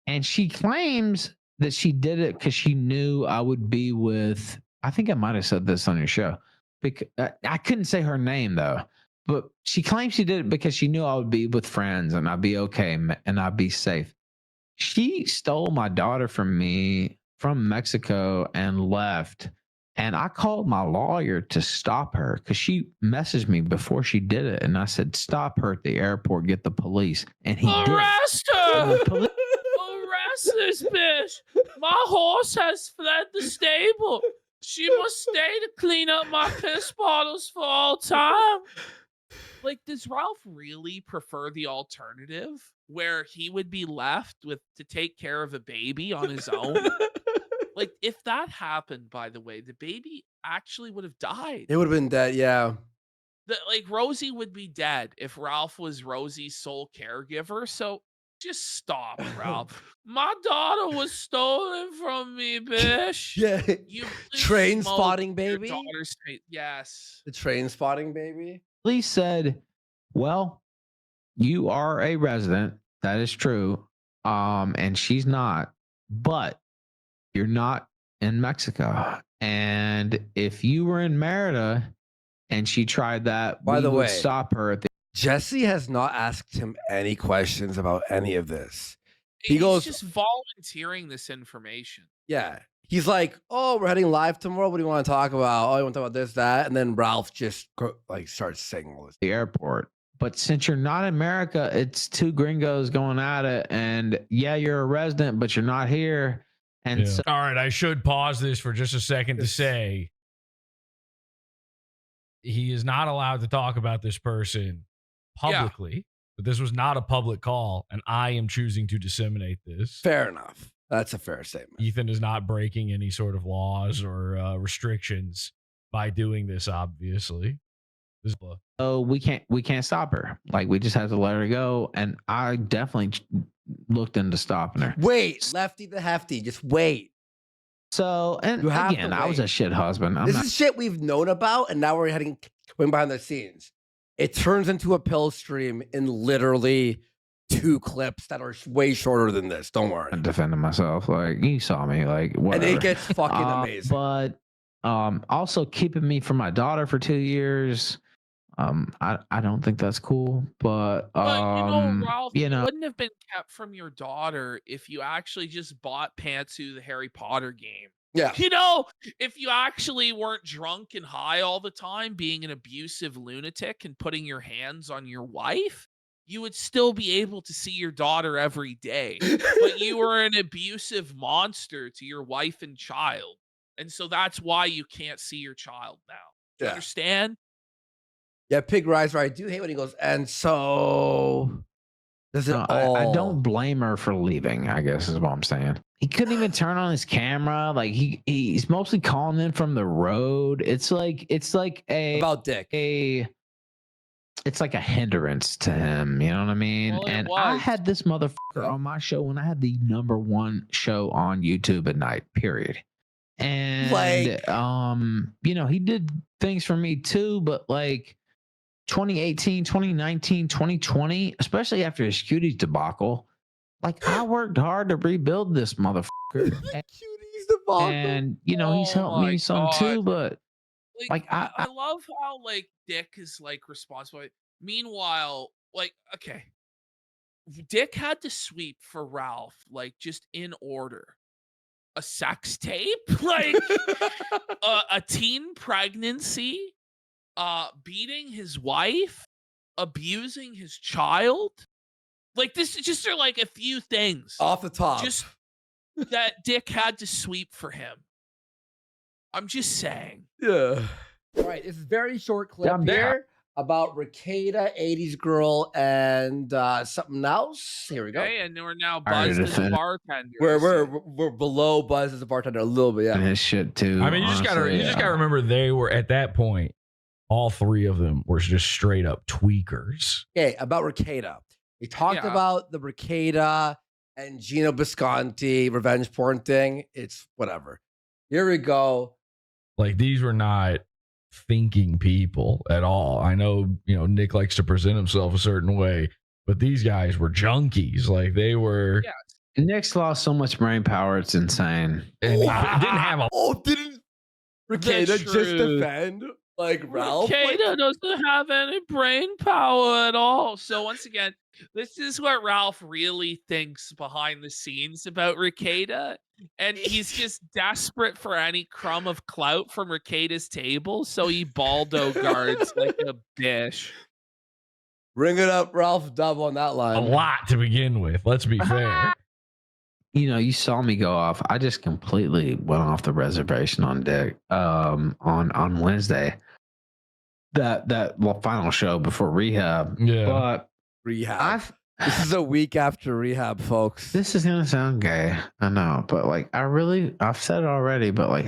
And she claims that she did it because she knew I would be with. I think I might have said this on your show. Because I couldn't say her name though. But she claims she did it because she knew I would be with friends and I'd be okay and I'd be safe. She stole my daughter from me from Mexico and left. And I called my lawyer to stop her because she messaged me before she did it. And I said, stop her at the airport, get the police. And he arrest her! Arrest this bitch! My horse has fled the stable. She must stay to clean up my piss bottles for all time. Like, does Ralph really prefer the alternative where he would be left to take care of a baby on his own? Like, if that happened, by the way, the baby actually would have died. It would have been dead, yeah. Like, Rosie would be dead if Ralph was Rosie's sole caregiver. So just stop, Ralph. My daughter was stolen from me, bitch. Yeah. You train spotting baby? Yes. The train spotting baby? Police said, well, you are a resident. That is true. And she's not, but you're not in Mexico. And if you were in Merida and she tried that, by the way, stop her at the. Jesse has not asked him any questions about any of this. He's just volunteering this information. Yeah. He's like, oh, we're heading live tomorrow. What do you want to talk about? Oh, you want to talk about this, that? And then Ralph just starts saying all this. The airport. But since you're not in America, it's two gringos going at it. And yeah, you're a resident, but you're not here. And so- all right, I should pause this for just a second to say he is not allowed to talk about this person publicly. Yeah. But this was not a public call, and I am choosing to disseminate this. Fair enough. That's a fair statement. Ethan is not breaking any sort of laws or restrictions by doing this, obviously. So we can't stop her. Like, we just have to let her go. And I definitely looked into stopping her. Wait, Lefty the Hefty, just wait. So, and again, I was a shit husband. This is shit we've known about, and now we're going behind the scenes. It turns into a pill stream in literally 2 clips that are way shorter than this. Don't worry. I'm defending myself. Like, you saw me. Like, whatever. And it gets fucking amazing. But also keeping me from my daughter for 2 years. I don't think that's cool. But Ralph, it wouldn't have been kept from your daughter if you actually just bought Pantsu the Harry Potter game Yeah. You know, if you actually weren't drunk and high all the time, being an abusive lunatic and putting your hands on your wife, you would still be able to see your daughter every day. But you were an abusive monster to your wife and child. And so that's why you can't see your child now. Do you Yeah. understand? Yeah, Pig Riser. I do hate when he goes, and so does it No, all? I don't blame her for leaving, I guess is what I'm saying. He couldn't even turn on his camera. Like he's mostly calling in from the road. It's like about Dick. it's like a hindrance to him, you know what I mean? Well, it And I was. had this motherfucker on my show when I had the #1 show on YouTube at night, period. And Like- you know, he did things for me too, but like 2018, 2019, 2020, especially after his cuties debacle, like I worked hard to rebuild this motherfucker. Cuties debacle. And you know, he's Oh helped my me some God. too, but Like, Like, I love how like Dick is like responsible. Meanwhile, like, okay, Dick had to sweep for Ralph, like just in order. A sex tape, like a teen pregnancy, beating his wife, abusing his child. Like this is just are like a few things Off the top. just that Dick had to sweep for him. I'm just saying. Yeah. All right, it's a very short clip I'm down. here about Ricada, 80s girl, and something else. Here we go. Okay, and we're now Alright, buzzed as a defend- bartender. We're below Buzz as a bartender a little bit, and yeah. his shit too. I mean, you just gotta honestly. remember they were at that point. All three of them were just straight up tweakers. Okay, about Ricada. We talked Yeah. about the Ricada and Gino Bisconti revenge porn thing. It's whatever. Here we go. Like these were not thinking people at all. I know, you know, Nick likes to present himself a certain way, but these guys were junkies. Like they were, Yeah. Nick's lost so much brain power, it's insane. and he didn't have a. Oh, didn't Ricada That's just true. defend like Ralph? Like, Ricada doesn't have any brain power at all. So once again, this is what Ralph really thinks behind the scenes about Ricada. And he's just desperate for any crumb of clout from Ricada's table. So he Baldo guards like a bitch. Ring it up, Ralph Dub on that A line. lot to begin with. Let's be fair. You know, you saw me go off. I just completely went off the reservation on Dick on Wednesday. That final show before rehab. Yeah. But Rehab. This is a week after rehab, folks. this is gonna sound gay, I know, but like I've said it already, but like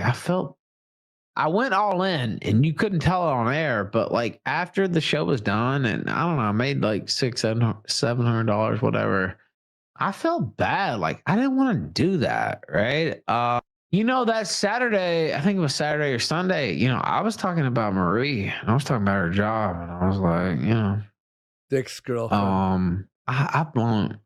I went all in, and you couldn't tell it on air, but like after the show was done, and I don't know, I made like $700, whatever. I felt bad, like I didn't want to do that, right? You know, that Saturday, I think it was Saturday or Sunday, you know, I was talking about Marie, and I was talking about her job, and I was like, you know, Dick's girlfriend. I've blown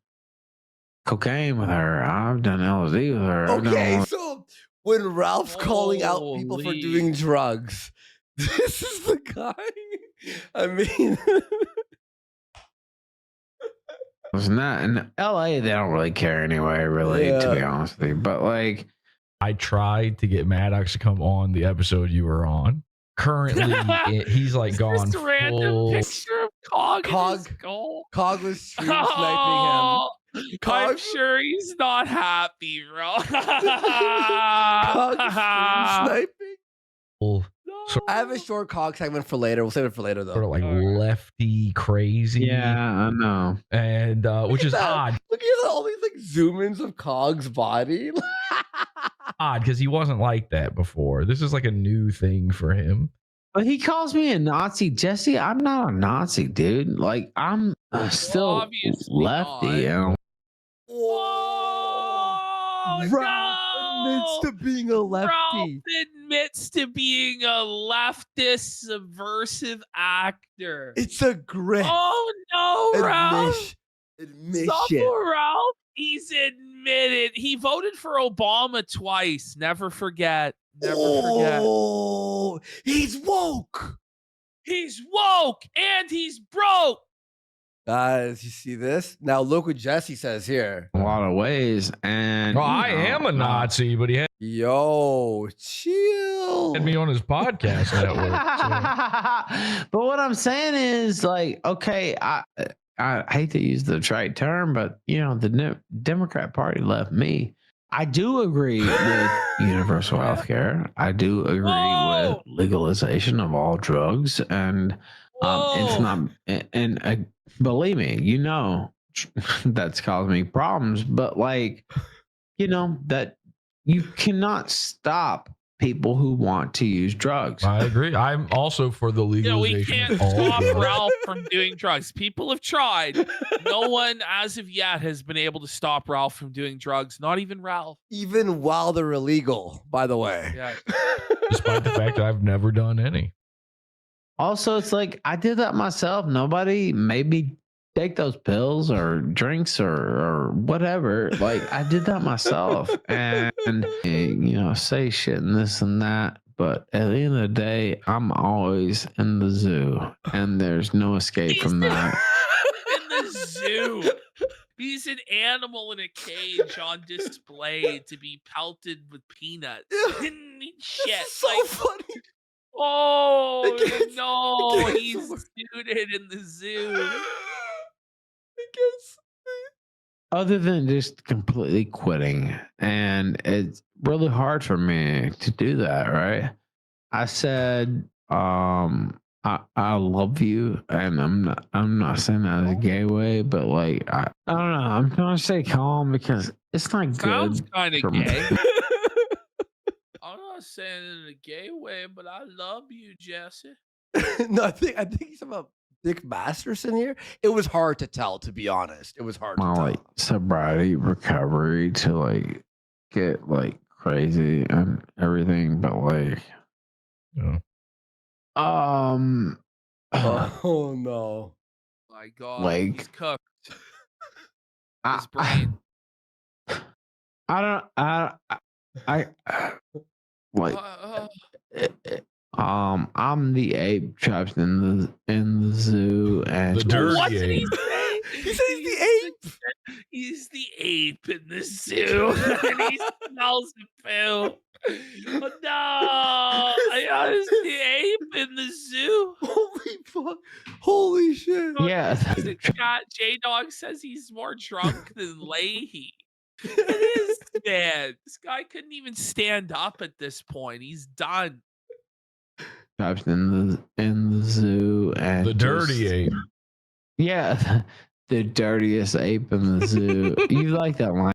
cocaine with her. I've done LSD with her. I've Okay, done- so when Ralph's calling out people for Holy. doing drugs, this is the guy. I mean, It's not in LA. They don't really care anyway, really, to be Yeah. honest with you. But like, I tried to get Maddox to come on the episode you were on. Currently, he's like gone This random full. picture of Cog, in his Cog. goal. Cog was stream sniping him. Oh, I'm Cog- sure he's not happy, bro. Cog stream sniping. full No. I have a short Cog segment for later. We'll save it for later, though. sort of like Alright. lefty crazy. yeah, I know. And which is Look at that. odd Look at all these like zoom ins of Cog's body. because he wasn't like that before. This is like a new thing for him. But he calls me a Nazi, Jesse. I'm not a Nazi, dude. Like, I'm still obviously lefty. not. You know? Oh, Ralph admits no! to being a Ralph lefty. admits to being a leftist subversive actor. It's a great Oh no, Ralph! admission. Stop for Ralph. He's admitted he voted for Obama twice. Never forget. Never forget. Oh, he's woke. He's woke and he's broke. Guys, you see this? Now look what Jesse says here. A lot of ways. And Well, you I know, am a Nazi, but he had Yo, chill. Had me on his podcast network. But what I'm saying is, like, okay, I hate to use the trite term, but the Democrat Party left me. I do agree with universal health care. I do agree with legalization of all drugs, and it's not. And believe me, that's caused me problems. But like, that you cannot stop people who want to use drugs. I agree. I'm also for the legalization. We can't of all stop drugs. Ralph from doing drugs. People have tried. No one, as of yet, has been able to stop Ralph from doing drugs. Not even Ralph. Even while they're illegal, by the way. Yeah. Despite the fact that I've never done any. Also, it's like I did that myself. Nobody made me take those pills or drinks or whatever. Like I did that myself, and say shit and this and that. But at the end of the day, I'm always in the zoo, and there's no escape from that. In the zoo. He's an animal in a cage on display to be pelted with peanuts. Didn't eat shit. So funny. Oh no, can't he's suited in the zoo. Other than just completely quitting, and it's really hard for me to do that, right? I said, I love you, and I'm not saying that as a gay way, but like I don't know, I'm trying to stay calm because it's not Sounds good. kind of for me. gay. I'm not saying it in a gay way, but I love you, Jesse. No, I think he's about Dick Masterson here. It was hard to tell, to be honest. It was hard My to like tell. sobriety recovery to like get like crazy and everything, but like Yeah. Oh no. My God, Like- he's cooked. I, His brain. I like I'm the ape trapped in the zoo, and The dirty What did he ape. say? He said he's the ape. He's the ape in the zoo, and he smells the poo. Oh, no, I was the ape in the zoo. Holy fuck. Holy shit. yeah, The cat J Dog says he's more drunk than Leahy. It is, man. This guy couldn't even stand up at this point. He's done. trapped in the zoo, and The dirty just- ape. Yeah, the dirtiest ape in the zoo. You like that line?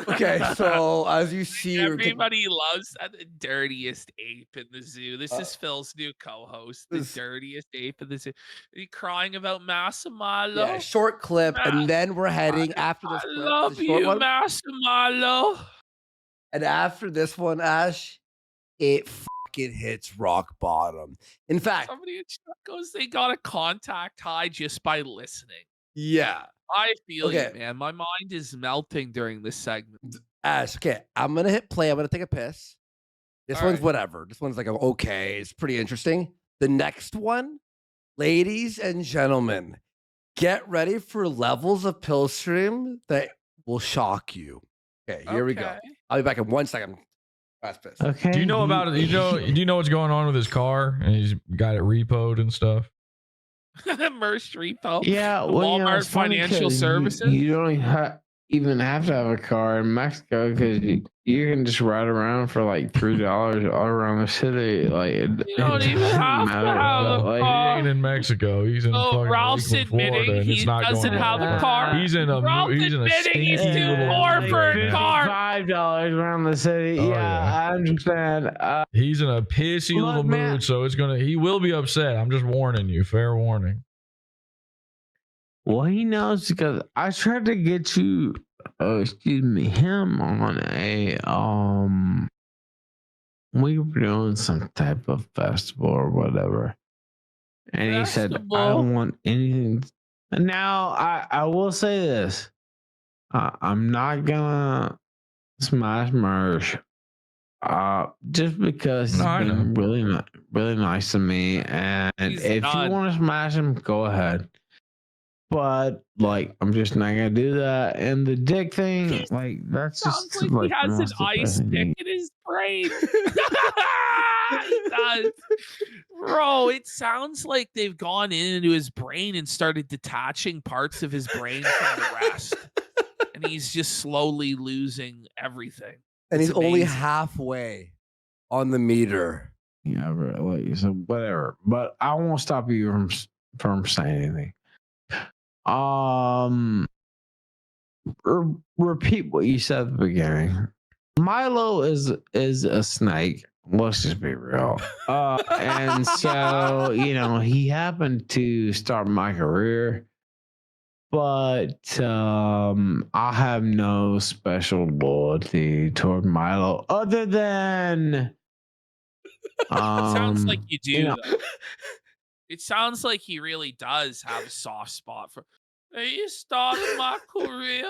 Okay, so as you see, we're getting- Everybody loves the dirtiest ape in the zoo. This is Phil's new co-host, the this- dirtiest ape in the zoo. Are you crying about Massimalo? yeah, short clip, and then we're heading after this I clip. love the short you, one, Massimalo. and after this one, Ash, it fucking hits rock bottom. In fact, Somebody in chat goes, they got a contact high just by listening. yeah, I feel Okay. you, man. My mind is melting during this segment. Ash. Okay, I'm gonna hit play. I'm gonna take a piss. This All one's right. whatever. This one's like okay. It's pretty interesting. The next one, ladies and gentlemen, get ready for levels of Pillstream that will shock you. Okay, here we go. Okay. I'll be back in 1 second. Fast piss. Okay. Do you know about it? Do you know what's going on with his car? And he's got it repoed and stuff. Merch repo. Yeah, The well, Walmart it's funny Financial 'cause Services? You don't even have to have a car in Mexico because you can just ride around for like $3 all around the city. Like You don't even have to have a Like, He car. ain't in Mexico. He's in Oh, fucking Ralph's Lakeland, Florida, admitting and he it's not doesn't going have a on. car. He's in Ralph's a admitting stinky he's too little poor mood for a right now. car. $5 around the city. Oh, yeah, yeah. I understand. He's in a pissy Look, little man. mood, so he will be upset. I'm just warning you. Fair warning. Well, he knows because I tried to get him on we were doing some type of festival or whatever. And he said, I Festival? don't want anything. And now I will say this. I'm not gonna smash merch. Just because No, I he's been really nice to me. And He's if done. you want to smash him, go ahead. but like I'm just not gonna do that. And the dick thing, like that's Sounds just like he the has an most ice depressing pick thing. in his brain. He does. Bro, it sounds like they've gone into his brain and started detaching parts of his brain from the rest. And he's just slowly losing everything. And It's he's only amazing. halfway on the meter. Yeah, like so whatever. But I won't stop you from saying anything. Repeat what you said at the beginning. Milo is a snake. Let's just be real. And so he happened to start my career, but I have no special loyalty toward Milo other than Sounds like you do, know, though. It sounds like he really does have a soft spot for. He started my career.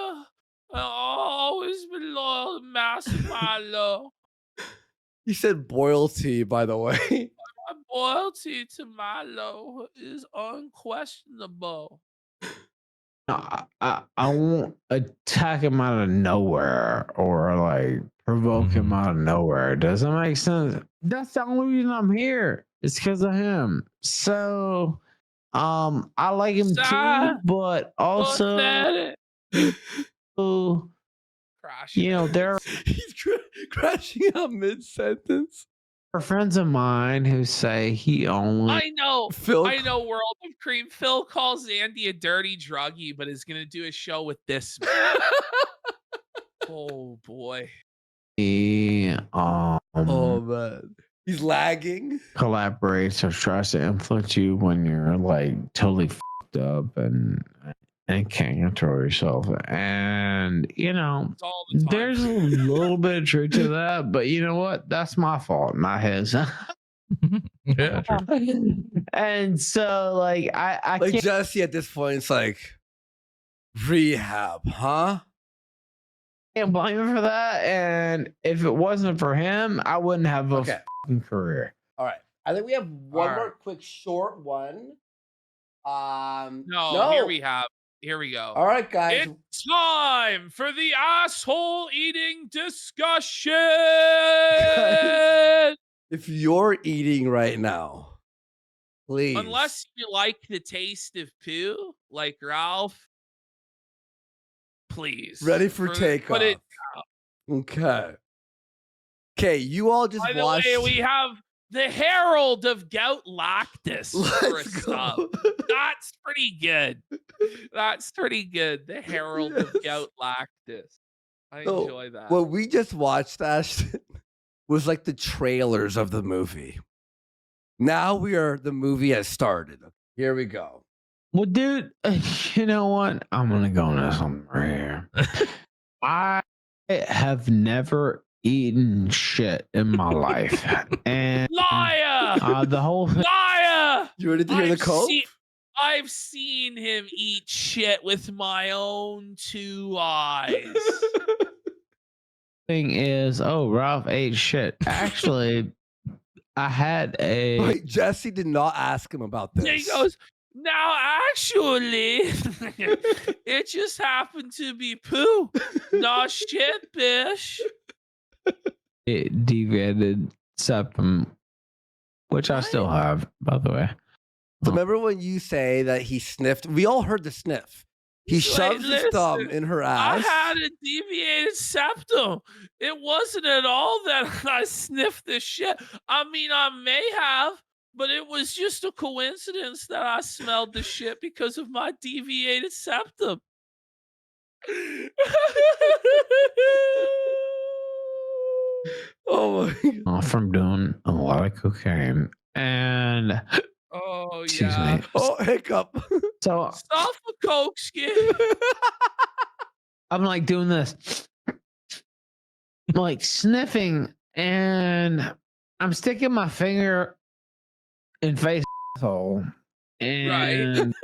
I've always been loyal to Master Milo. He said boilty, by the way. My loyalty to Milo is unquestionable. I won't attack him out of nowhere or like provoke him out of nowhere. Does that make sense? That's the only reason I'm here. It's because of him. So I like him too, but also there He's crashing out mid-sentence. are friends of mine who say he only I know. Phil, I know. World of Cream. Phil calls Andy a dirty druggie, but is gonna do a show with this man. Oh boy. oh man, he's lagging. collaborates or tries to influence you when you're like totally fucked up and can't control yourself. And It's all the time. there's a little bit of truth to that, but you know what? That's my fault, not his. Yeah, true. And so like I Like can't Jesse at this point, it's like rehab, huh? blame him for that. And if it wasn't for him, I wouldn't have a Okay. fucking career. All right. I think we have one All more right. quick short one. No, here we go. All right, guys. It's time for the asshole eating discussion. If you're eating right now, please. Unless you like the taste of poo, like Ralph, please. Ready for takeoff. Put it. Okay. Okay, you all just By the watched. way, we have the Herald of Gout Lactus for a Let's sub. go. That's pretty good. That's pretty good. The Herald of Yes. Gout Lactus. I So, enjoy that. What we just watched, Ashton, was like the trailers of the movie. Now the movie has started. Here we go. Well, dude, you know what? I'm gonna go into something right here. I have never eaten shit in my life, and Liar! the whole thing. Liar! You ready to hear the code? I've seen him eat shit with my own two eyes. Thing is, Ralph ate shit. Actually, I had a. Wait, Jesse did not ask him about this. And he goes, now actually, it just happened to be poo. Nah, shit, bish. It deviated septum, which I still have, by the way. So remember when you say that he sniffed? We all heard the sniff. He shoves his thumb listen, in her I ass. had a deviated septum. It wasn't at all that I sniffed the shit. I mean, I may have, but it was just a coincidence that I smelled the shit because of my deviated septum. Oh my God. From doing a lot of cocaine. And Oh, excuse yeah. me. Oh, hiccup. So Stop a coke skin. I'm like doing this. I'm like sniffing, and I'm sticking my finger in face hole. And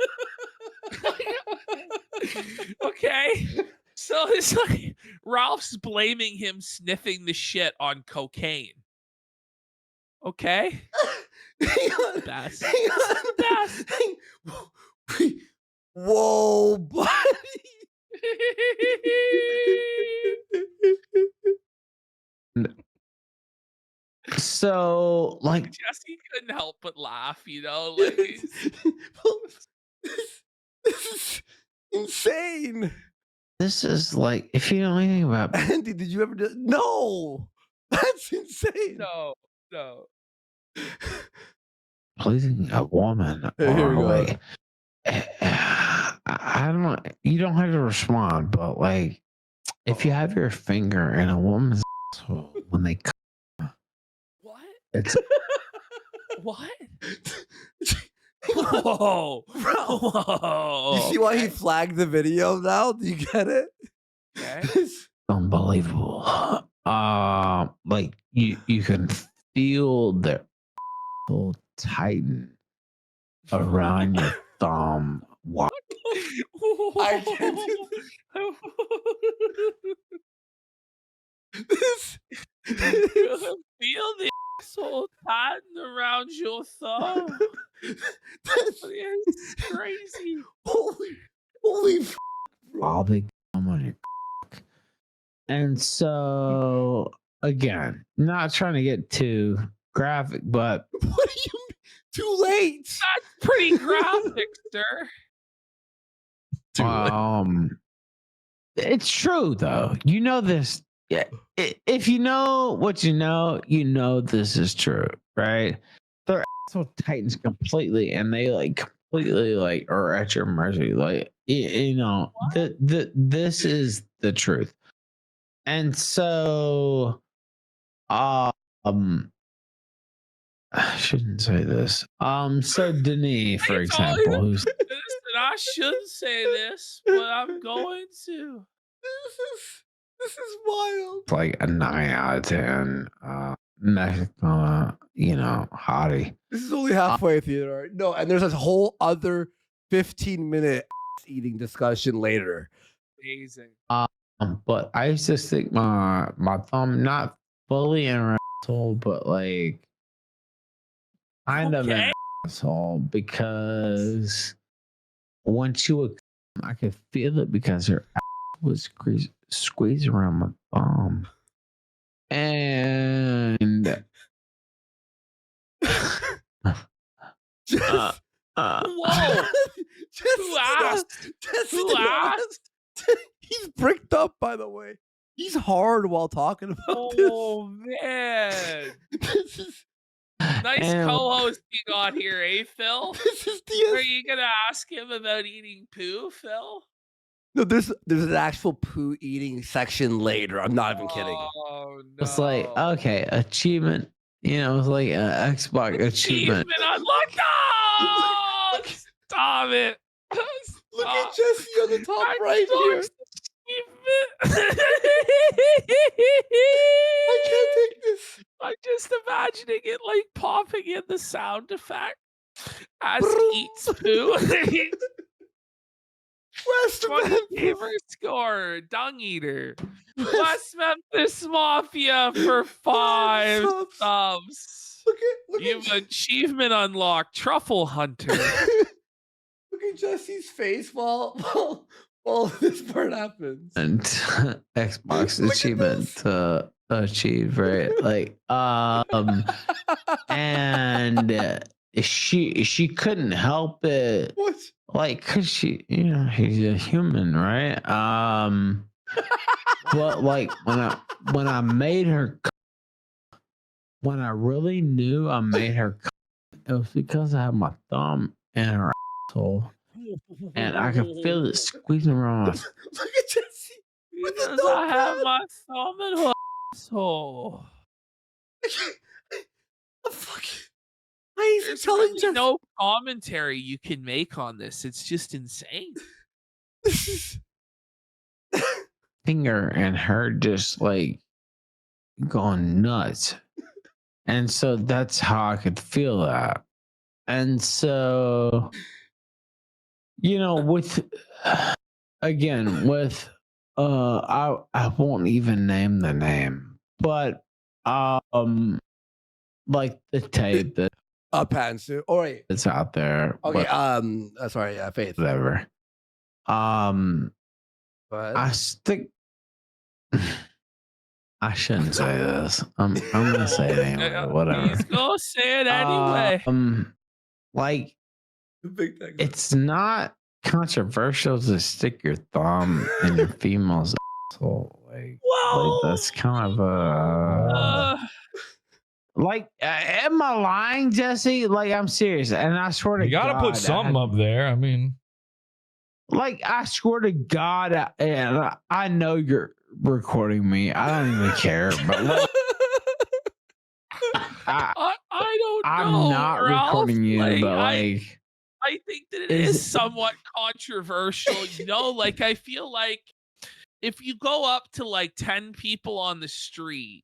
Okay. So it's like Ralph's blaming him sniffing the shit on cocaine. Okay. Hang on. Best. Hang on. Best. Hang- Whoa, buddy. So, like, Jesse couldn't help but laugh, you know, like This is insane. this is like, if you know anything about Andy, did you ever do? No, that's insane. no, no. pleasing a woman, Here we or go. like, I don't know. You don't have to respond, but like, if you have your finger in a woman's asshole when they come, What? it's What? Whoa. Bro, Whoa. you see why he flagged the video now? Do you get it? Okay. unbelievable. Like you can feel the asshole tighten around your thumb. Wow. I can't do this. Feel the asshole tighten around your thumb. That's It's crazy. holy f- bro. All big thumb on your cock. And so again, not trying to get too graphic, but What do you mean? Too late. That's pretty graphic, sir. it's true though. You know this. Yeah, if you know what you know this is true, right? Their asshole tightens completely, and they like completely like are at your mercy. Like you know, this is the truth. And so, I shouldn't say this. So Denis, for I told you example, who's Listen, I shouldn't say this, but I'm going to. This is wild. like a 9 out of 10 Mexican, you know, hottie. This is only halfway through. All right? No, and there's a whole other 15-minute eating discussion later. Amazing. But I used to stick my thumb not fully in her asshole, but like kind of in Okay. her asshole, because when she would, I could feel it because her ass would squeeze around my thumb, and Just, Whoa. just Who asked? Just Who asked? He's bricked up, by the way. He's hard while talking about this. Oh man. This is Nice And- co-host you got here, eh, Phil? this is Are the you gonna ask him about eating poo, Phil? no. There's an actual poo eating section later. I'm not even kidding. Oh no. It's like, okay, achievement. You know, it's like an Xbox achievement. Unlocked. No! Stop it. Look Stop. at Jesse on the top I right don't here. achievement. I can't take this. I'm just imagining it like popping in the sound effect as he eats poo. West 20 Memphis. gamer score, dung eater. West Memphis Mafia for 5 subs. subs. Look You've at achievement unlocked, Truffle Hunter. look at Jesse's face while this part happens. And Xbox Look at achievement this. to achieve, right? Like, and she couldn't help it, What? like, cause she, you know, she's a human, right? But like when I made her, when I really knew I made her, it was because I had my thumb in her asshole, and I could feel it squeezing around. Look at Jesse. With the Because I have notepad. my thumb in her asshole. I'm fucking. Why is he There's telling really Jesse? no commentary you can make on this. It's just insane. This is. Finger and her just like going nuts. And so that's how I could feel that. And so, you know, with again, with I won't even name the name, but like the tape Pantsu. All right. that's out there. Okay. but Sorry. Faith. whatever. But I stick. I shouldn't say this. I'm gonna say it anyway. Whatever. He's gonna say it anyway. Like big thing. it's not controversial to stick your thumb in your female's asshole. Like that's kind of a. Like, am I lying, Jesse? Like, I'm serious, and I swear to God, You gotta put something up there. I mean, like, I swear to God, and I know you're recording me. I don't even care, but like, I don't know. I'm not Ralph. recording you, Like, but like, I think that it is somewhat controversial. You know, like I feel like if you go up to like 10 people on the street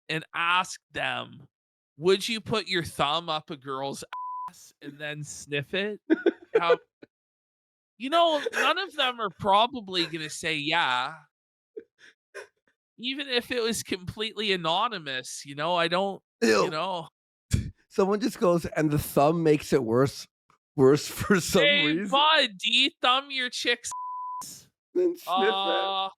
and ask them, would you put your thumb up a girl's ass and then sniff it? You know, none of them are probably going to say yeah. Even if it was completely anonymous, you know, I don't, you know. Someone just goes, and the thumb makes it worse for some reason. Bud, do you thumb your chick's ass? Then sniff it.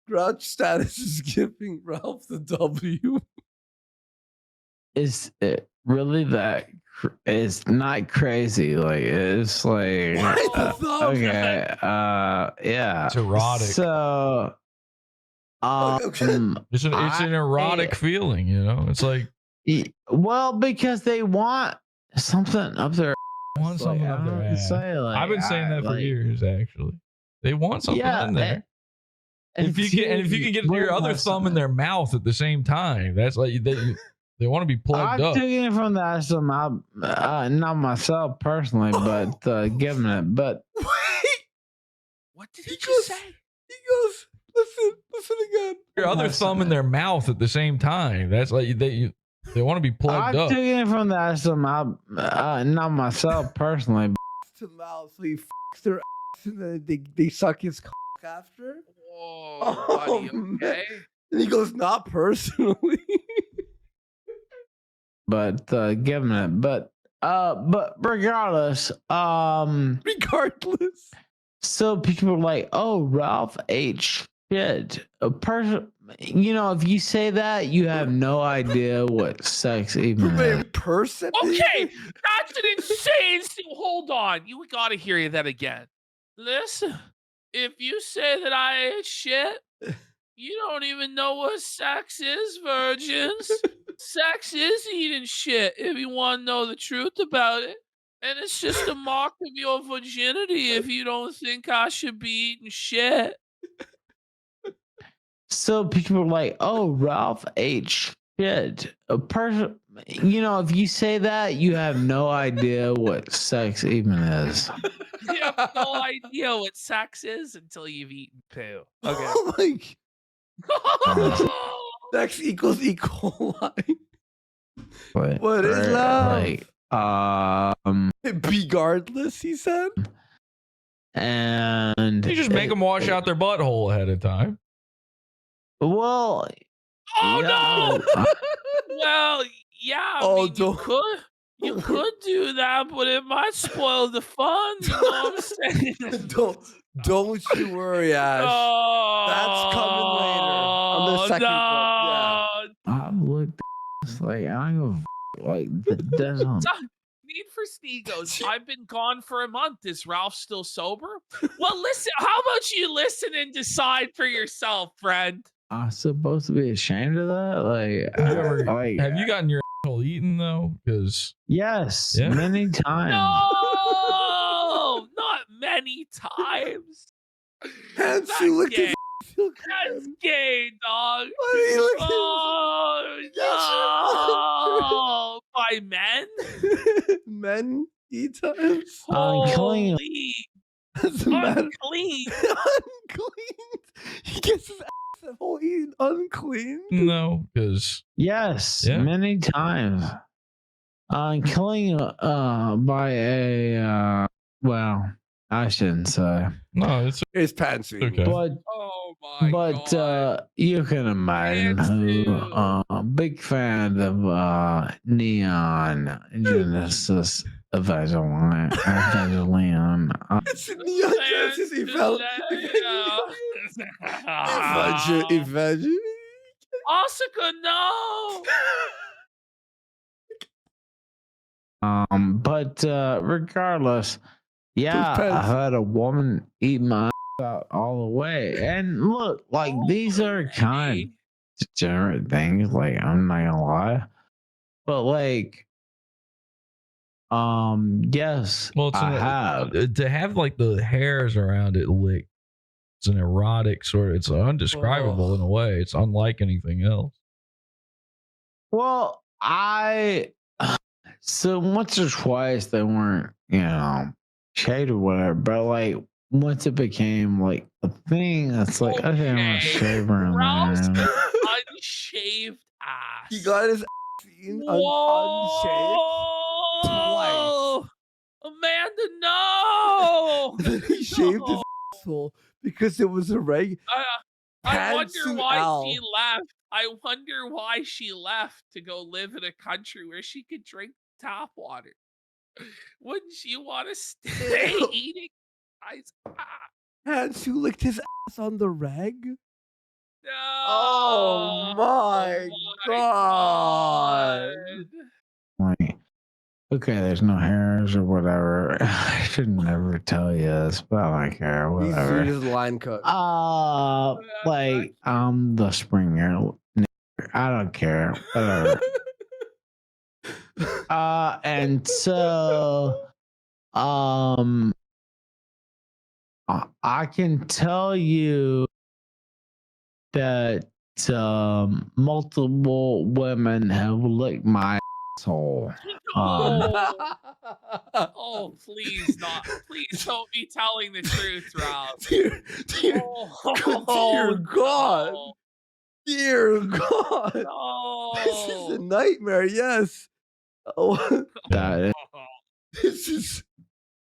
Grouch status is giving Ralph the W. is it really that? It's not crazy. Like, it's like okay, yeah, it's erotic. So, it's an erotic feeling, you know. It's like, well, because they want something up their. Want something up their ass. I've been saying that for years. Actually, they want something in there. If you can get your other thumb in their mouth at the same time, that's like they want to be plugged up. I'm taking it from that. So not myself personally, but giving it. But what did he just say? He goes, listen again. Your other thumb in their mouth at the same time. That's like they want to be plugged up. I'm taking it from that. So not myself personally. To mouth, so he fucks their ass and then they suck his cock after. Whoa, buddy, okay. And he goes, not personally. But giving it, but regardless, so people are like, oh, Ralph ate shit. A person, you know, if you say that, you have no idea what sex even is. Person? Okay, that's an insane. Hold on, you gotta hear that again. Listen, if you say that I ate shit, you don't even know what sex is, virgins. Sex is eating shit, if you want to know the truth about it. And it's just a mock of your virginity if you don't think I should be eating shit. So people are like, oh, Ralph ate shit. A person, you know, if you say that, you have no idea what sex even is. You have no idea what sex is until you've eaten poo. Okay. Oh my. Sex equals E. coli. What is love? Like, regardless, he said. And you just make them wash out their butthole ahead of time. Well, no. Well, yeah. I mean, you could do that, but it might spoil the fun. You know what I'm saying? Don't you worry, Ash. That's coming later on the second book. Yeah. I looked like I go like the desert. Need for Sneegos. I've been gone for a month. Is Ralph still sober? Well, listen. How about you listen and decide for yourself, friend? I'm supposed to be ashamed of that. Have you gotten your asshole eaten though? Because yes, many times. No, not many times. That's gay. That's gay, dog. What are you looking? Oh no! By men? Men eat times? Unclean. Unclean. Unclean. He gets his ass whole eaten unclean. No, because many times. Unclean by a well, I shouldn't say. No, it's pants. Okay. But oh my But God. you can imagine who big fan of Neon Genesis Evangeline. It's Neon Genesis Evangeline. Asuka, no. But regardless, yeah, I Depends. had a woman eat my ass out all the way. And look, like these are kind of degenerate things, like I'm not gonna lie. But like, yes, Well, I have. to have like the hairs around it licked. It's an erotic sort of. It's undescribable in a way. It's unlike anything else. Well, so once or twice they weren't, shade or whatever, but like once it became like a thing, it's like, okay, I'm gonna shave her in Ralph's there. unshaved ass. He got his unshaved Whoa! Amanda, no! twice. He shaved his asshole because it was a regular. I wonder Pantsuit why Al. she left. I wonder why she left to go live in a country where she could drink tap water. Wouldn't you want to stay eating? Pantsuit licked his ass on the rag. No. Oh my God. Like, okay, there's no hairs or whatever. I should never tell you this, but I don't care. Whatever. He's line cut. Like I'm the Springer. I don't care. Whatever. And so, I can tell you that multiple women have licked my asshole. Oh, please not. Please don't be telling the truth, Ralph. Dear God. No. Dear God. No. This is a nightmare, yes. Oh, That this is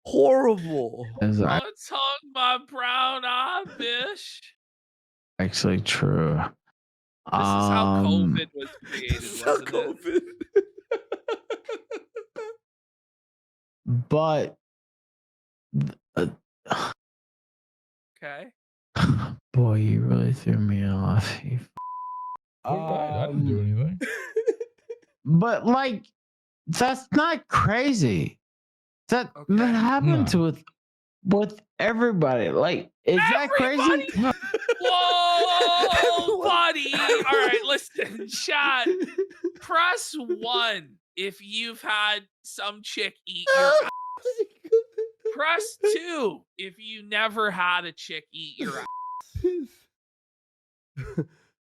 horrible. is Let's hug my brown eye, bish. actually true. This is how COVID was created, This is how wasn't it? COVID. But Okay. boy, you really threw me off. I didn't do anything. But like, that's not crazy. That Okay. happens with everybody. Like, is that Everybody? crazy? Whoa, buddy. All right, listen, chat. Press 1 if you've had some chick eat your ass. Press 2 if you never had a chick eat your ass.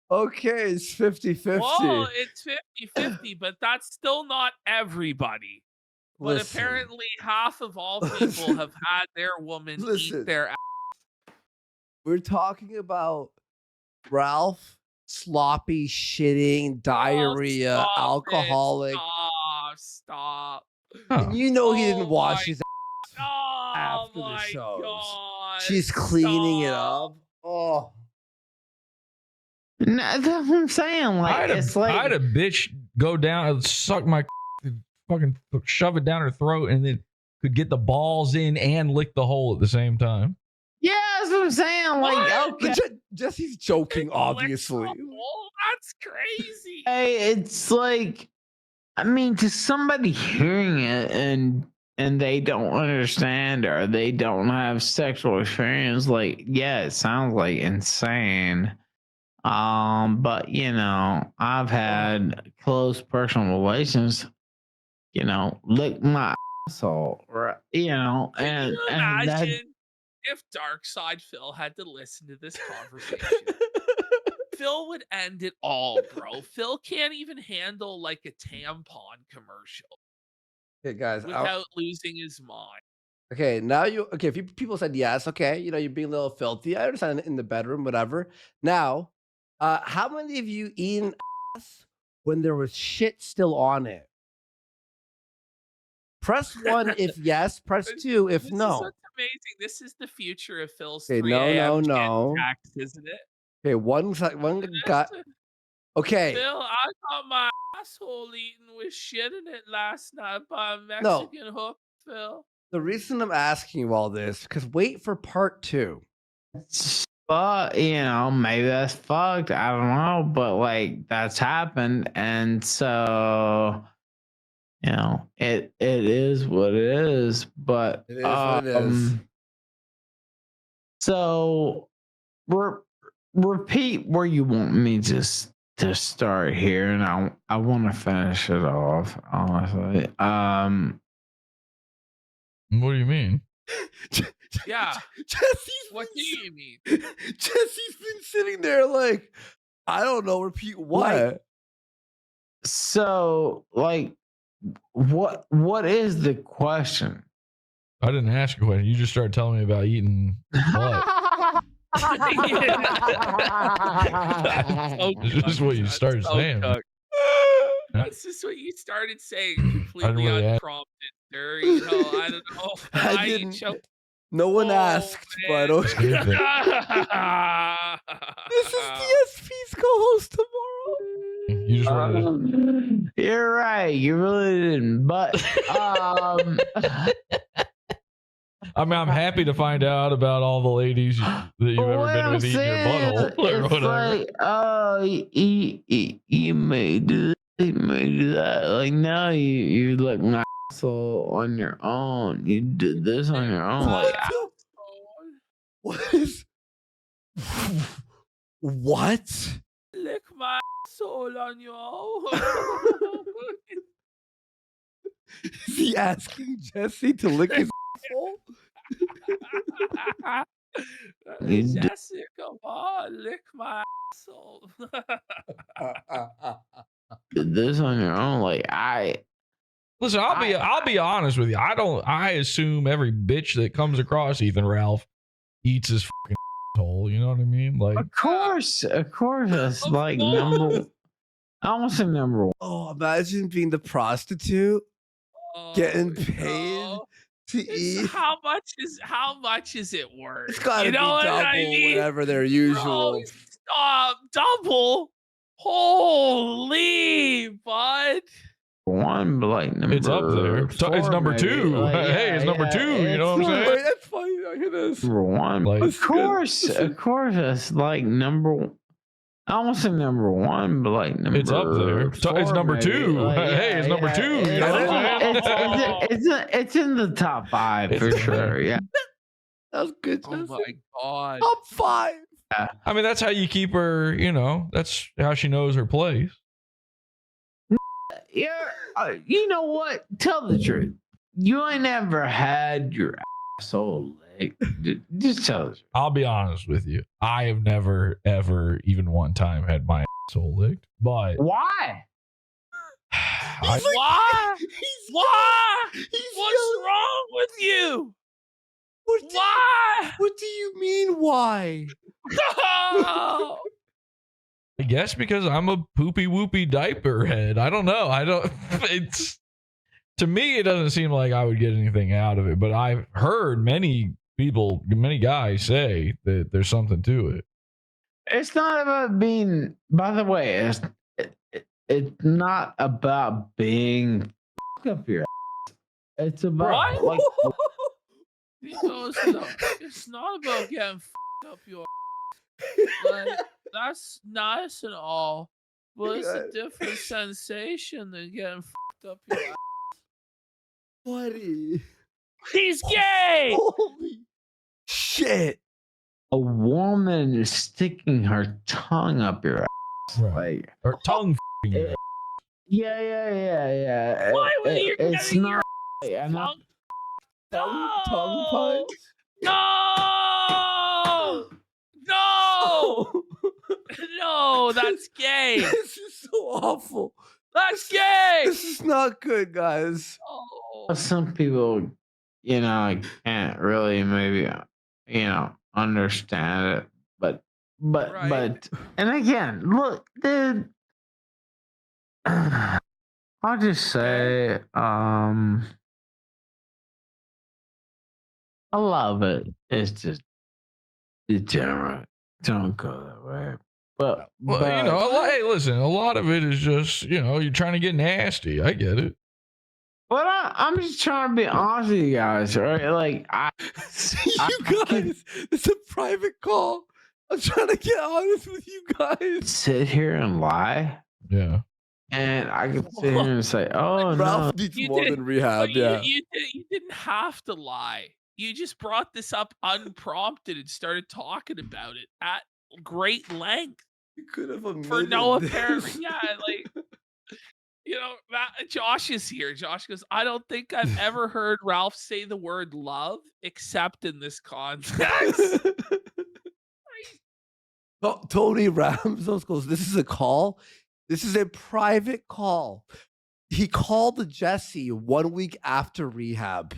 Okay, it's 50-50. Well, it's 50-50, but that's still not everybody. But Listen. apparently half of all people have had their woman Listen. eat their ass. We're talking about Ralph, sloppy, shitting, diarrhea, Stop it. alcoholic. Stop. And you know he didn't Oh wash my his Oh after the my shows. God. She's cleaning it Stop. up. Oh. No, that's what I'm saying. Like, I had a bitch go down, suck my fucking shove it down her throat, and then could get the balls in and lick the hole at the same time. yeah, that's what I'm saying. Like, What? okay, Jesse's joking, Lick obviously. the hole? That's crazy. hey, it's like, I mean, to somebody hearing it and they don't understand or they don't have sexual experience, like, yeah, it sounds like insane. But I've had close personal relations, lick my asshole, right? Can And you and that, imagine if Darkside Phil had to listen to this conversation? Phil would end it all, bro. Phil can't even handle like a tampon commercial Okay, guys. without losing his mind. Okay, now if people said yes, okay, you're being a little filthy. I understand in the bedroom, whatever. Now, how many of you eaten ass when there was shit still on it? Press 1 if yes, press 2 if This no. is a amazing. This is the future of Phil's Okay, 3 no, a.m. no. tax, isn't it? Okay, one guy. This- Okay, Phil, I got my asshole eaten with shit in it last night by a No. Mexican hook, Phil. the reason I'm asking you all this because wait for part 2. But maybe that's fucked. I don't know, but like that's happened, and so it is what it is. But It is what it is. So repeat where you want me to start here, and I want to finish it off. Honestly, What do you mean? Yeah. Jesse's What do been, you mean? Jesse's been sitting there like, I don't know. Repeat what? Like- so like, what is the question? I didn't ask a question. You just started telling me about eating butt. It's just what you started saying. That's just what you started saying, completely really ask. unprompted, sir. I don't know I why you didn't. choked. No one Oh, asked, man. but okay. Good thing. This is DSP's co-host tomorrow. You just wanted to, You're right. You really didn't. But I mean, I'm happy to find out about all the ladies that you've ever been with eating your butthole or it's whatever. like, oh, you may do that, you may do that. Like now you look my asshole on your own. You did this on your own. Like What is? What? Lick my soul on your own. Is he asking Jesse to lick his asshole? Jesse, come on, lick my asshole. did this on your own. Like Listen, I'll be honest with you. I assume every bitch that comes across Ethan Ralph eats his fucking asshole. You know what I mean? Like, of course, that's Of like course. number. I want to say number one. Oh, imagine being the prostitute getting paid no. to eat. How much is it worth? It's gotta You know be what double I mean? whatever their Bro, usual. stop. Double? Holy, bud. One, but like number it's up there. It's number maybe. two. Like, Hey, it's number two. You know what I'm it's saying? Wait, that's funny. I hear this. Number one. Like- Of course, it's like number. I won't say number one, but like number. It's up there. It's four, number maybe. two. Like, Hey, it's number two. You know what I'm saying? It's in the top 5 for It's- sure. Yeah. That was good. Oh Jesse. my god. Top 5. I mean, that's how you keep her. That's how she knows her place. Yeah. You know what? Tell the truth. You ain't ever had your asshole licked. Just tell the truth. I'll be honest with you. I have never, ever, even one time had my asshole licked. But Why? I, Why? Why? He's What's yelling. wrong with you? What do Why? What do you mean? Why? No. I guess because I'm a poopy whoopy diaper head. I don't know. It's to me, it doesn't seem like I would get anything out of it. But I've heard many guys say that there's something to it. It's not about being. By the way, it's not about being up your ass. It's about What? like He goes, "No, it's not about getting up your like, that's nice and all, but it's a different sensation than getting up your ass. Buddy. He's gay! Holy shit. a woman is sticking her tongue up your ass. Right. Like, Or tongue. yeah. Why would you It's getting not. your I'm not Tongue punch. No! No! No, that's gay. This is so awful. That's gay. This is not good, guys. Oh. some people, can't really maybe, understand it. But, Right. and again, look, dude, I'll just say, I love it. It's just degenerate. Don't go that way. But, Well, you know, hey, listen, a lot of it is just, you know, you're trying to get nasty. I get it. but I'm just trying to be honest with you guys, right? Like, You guys, it's a private call. I'm trying to get honest with you guys. sit here and lie, Yeah. and I can sit here and say, "Oh no, Ralph needs You more did- than rehab. But Yeah. you didn't have to lie. You just brought this up unprompted and started talking about it at great length You could have for omitted no apparent. this. Yeah, like you know, Josh is here. Josh goes, I don't think I've ever heard Ralph say the word love except in this context. Tony Ramsos goes, this is a call. This is a private call. He called Jesse 1 week after rehab,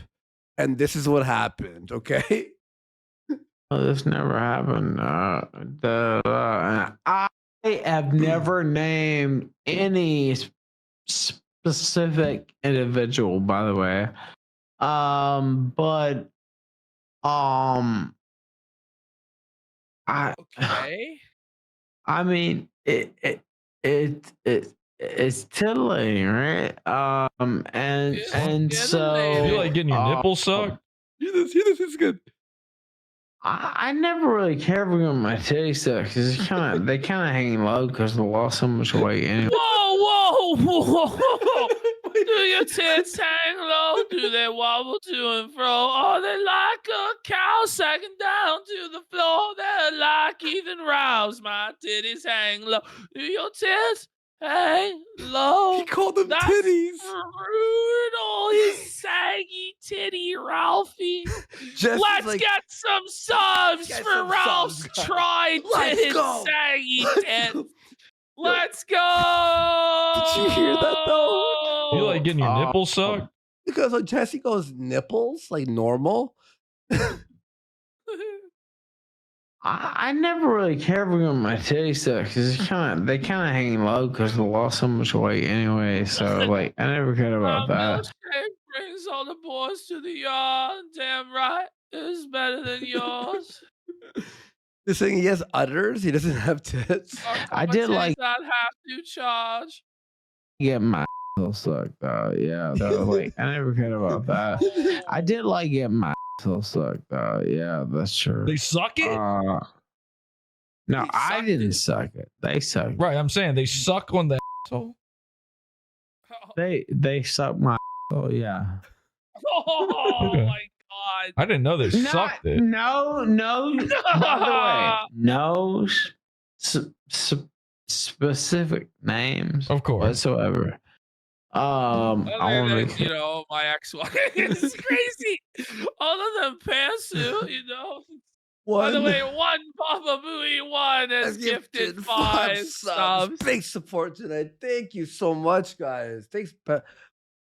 and this is what happened. Okay. this never happened." I have never named any specific individual, by the way. But Okay. I mean, it's titillating, right? And It's and You titillating. so like getting your nipples sucked? Hear this. It's good. I never really cared for my titty sucks. It's they kind of hang low because they lost so much weight. Anyway. Whoa. Do your tits hang low? Do they wobble to and fro? Are they like a cow sagging down to the floor? They're like Ethan Rouse. My titties hang low. Do your tits hang low? He called them That's titties. brutal. His saggy titty Ralphie. Jesse's Let's like, get some subs Get for some Ralph's subs, guys. tried Let's tits, go. saggy Let's tits. go. Let's go. Did you hear that, though? You like getting your nipples sucked? Because when Jesse goes nipples, like normal. I never really cared for my titty sucks. It's they kind of hang low because they lost so much weight anyway. So like, I never cared about My that. milkshake brings all the boys to the yard. Damn right, it's better than yours. This thing, he has udders. He doesn't have tits. I did like not have to charge. get my sucked. Yeah, though, like I never cared about that. I did like get my sucked. Yeah, that's true. They suck it? No, He I sucked didn't it. suck it. They sucked. Right, I'm saying they suck on the asshole. They suck my. Oh yeah. Oh Okay. my god. I didn't know they sucked it. No. By the way, no specific names Of course. whatsoever. I want Other to than, you know, my ex-wife. It's crazy. All of them pantsuit, you know. By the way, one Papa Booey one has gifted 5 subs. Big support tonight. Thank you so much, guys. Thanks,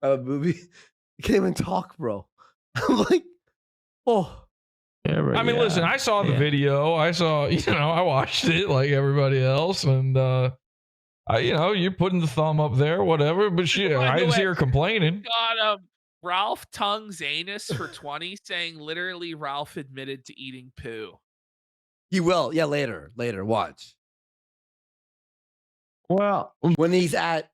movie. You can't even talk, bro. I'm like, oh. Yeah, right, I mean, yeah. listen, I saw the Yeah. video. I saw, you know, I watched it like everybody else. And, you know, you're putting the thumb up there, whatever. But shit, By I the didn't see way, her complaining. Got Ralph tongues anus for 20, saying literally Ralph admitted to eating poo. He will. Yeah, later. Watch. Well, When he's at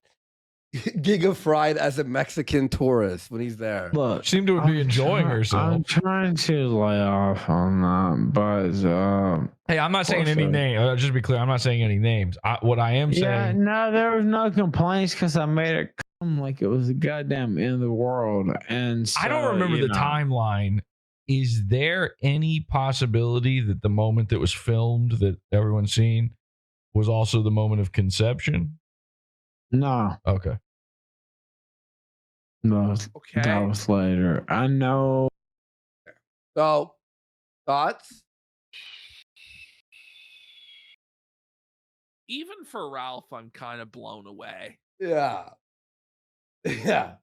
Giga Fried as a Mexican tourist, when he's there. look, Seemed to be enjoying I'm herself. trying to lay off on that, but Hey, I'm not saying any Also- name. Just to be clear, I'm not saying any names. What I am yeah, saying, no, there was no complaints because I made it come like it was the goddamn end of the world, and so, I don't remember you the know, timeline. Is there any possibility that the moment that was filmed that everyone's seen was also the moment of conception? No, Okay. no, Okay. that was later. I know. So, thoughts? Even for Ralph, I'm kind of blown away. Yeah. Yeah.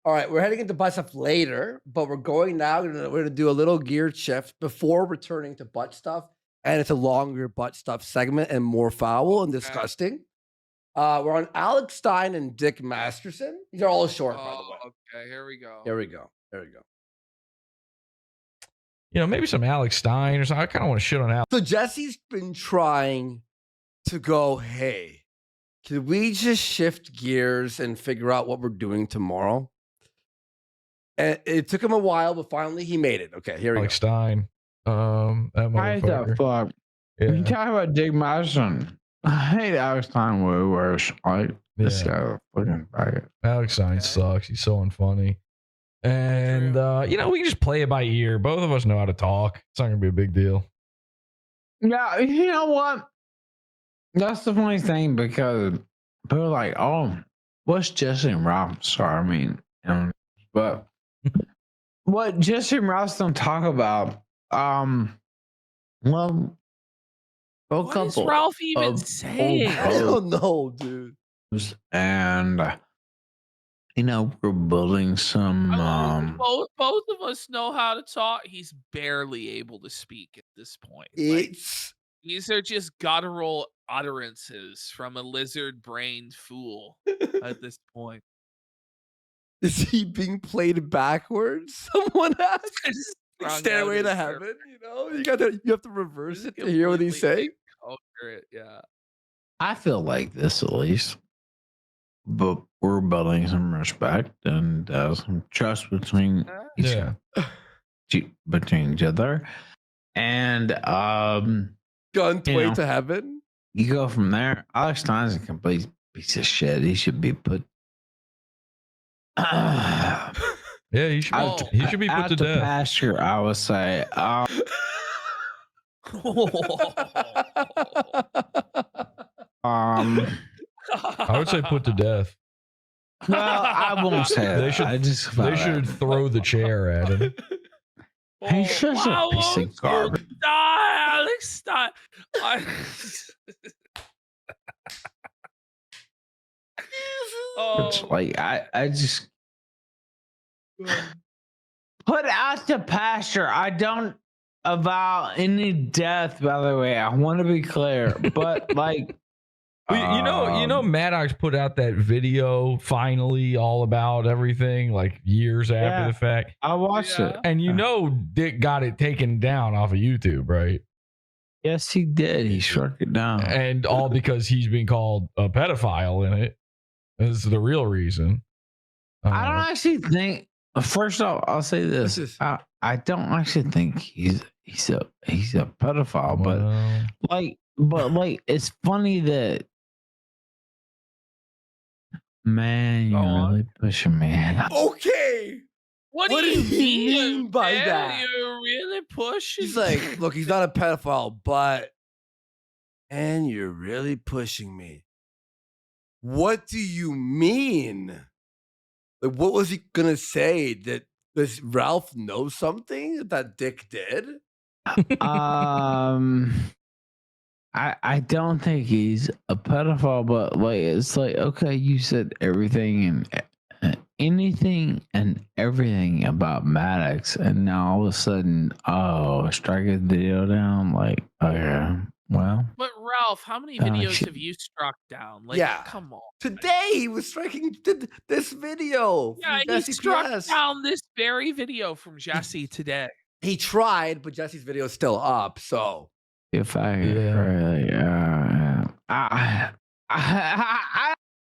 All right, we're heading into butt stuff later, but we're going now. We're gonna do a little gear shift before returning to butt stuff, and it's a longer butt stuff segment and more foul and disgusting. We're on Alex Stein and Dick Masterson. These are all short, by the way. Okay, here we go. Here we go. maybe some Alex Stein or something. I kind of want to shit on Alex. So Jesse's been trying to go, hey, could we just shift gears and figure out what we're doing tomorrow? And it took him a while, but finally he made it. Okay, here we Alex go. Stein. That Why the motherfucker. fuck? Yeah. You talk about Dick Madison. I hate Alex Stein way worse. Like, this guy fucking faggot. Alex Stein sucks. He's so unfunny. And, we can just play it by ear. Both of us know how to talk. It's not going to be a big deal. Yeah, you know what? That's the funny thing because people are like, oh, what's Jesse and Ralph? Sorry, I mean, but what Jesse and Ralph don't talk about, well, a What is couple Ralph even of saying? I don't know, dude. and we're building some Both of us know how to talk. He's barely able to speak at this point. These are just guttural utterances from a lizard-brained fool at this point. Is he being played backwards? Someone asked. Strung Stairway out to his Heaven, nerve. you have to reverse it to hear what he's saying. Completely incoherent, yeah. I feel like this at least, but we're building some respect and some trust between between each other, and Gunplay to Heaven. You go from there. Alex Stein's a complete piece of shit. He should be put. Yeah, he should be put out to death. Pasture, I would say. I would say put to death. Well, I won't say that. They should throw the chair at him. He's just a piece of garbage. Alex Stein. It's like I just put out to pasture. I don't avow any death, by the way. I want to be clear, but like, Maddox put out that video finally all about everything, like years after the fact. I watched it, and Dick got it taken down off of YouTube, right? Yes, he did. He struck it down, and all because he's being called a pedophile in it. This is the real reason. I don't actually think. First off, I'll say this: I don't actually think he's a pedophile, but it's funny that, man, you're really pushing me. Okay. What do you mean by that? You're really pushing. He's like, look, he's not a pedophile, but and you're really pushing me. What do you mean? Like, what was he gonna say? Does Ralph know something that Dick did? I don't think he's a pedophile, but like it's like, okay, you said everything and anything and everything about Maddox, and now all of a sudden, strike his video down. Like, okay, well. But Ralph, how many videos have you struck down? Like, come on. Today he was striking this video. Yeah, he struck down this very video from Jesse today. He tried, but Jesse's video is still up. So if I really, I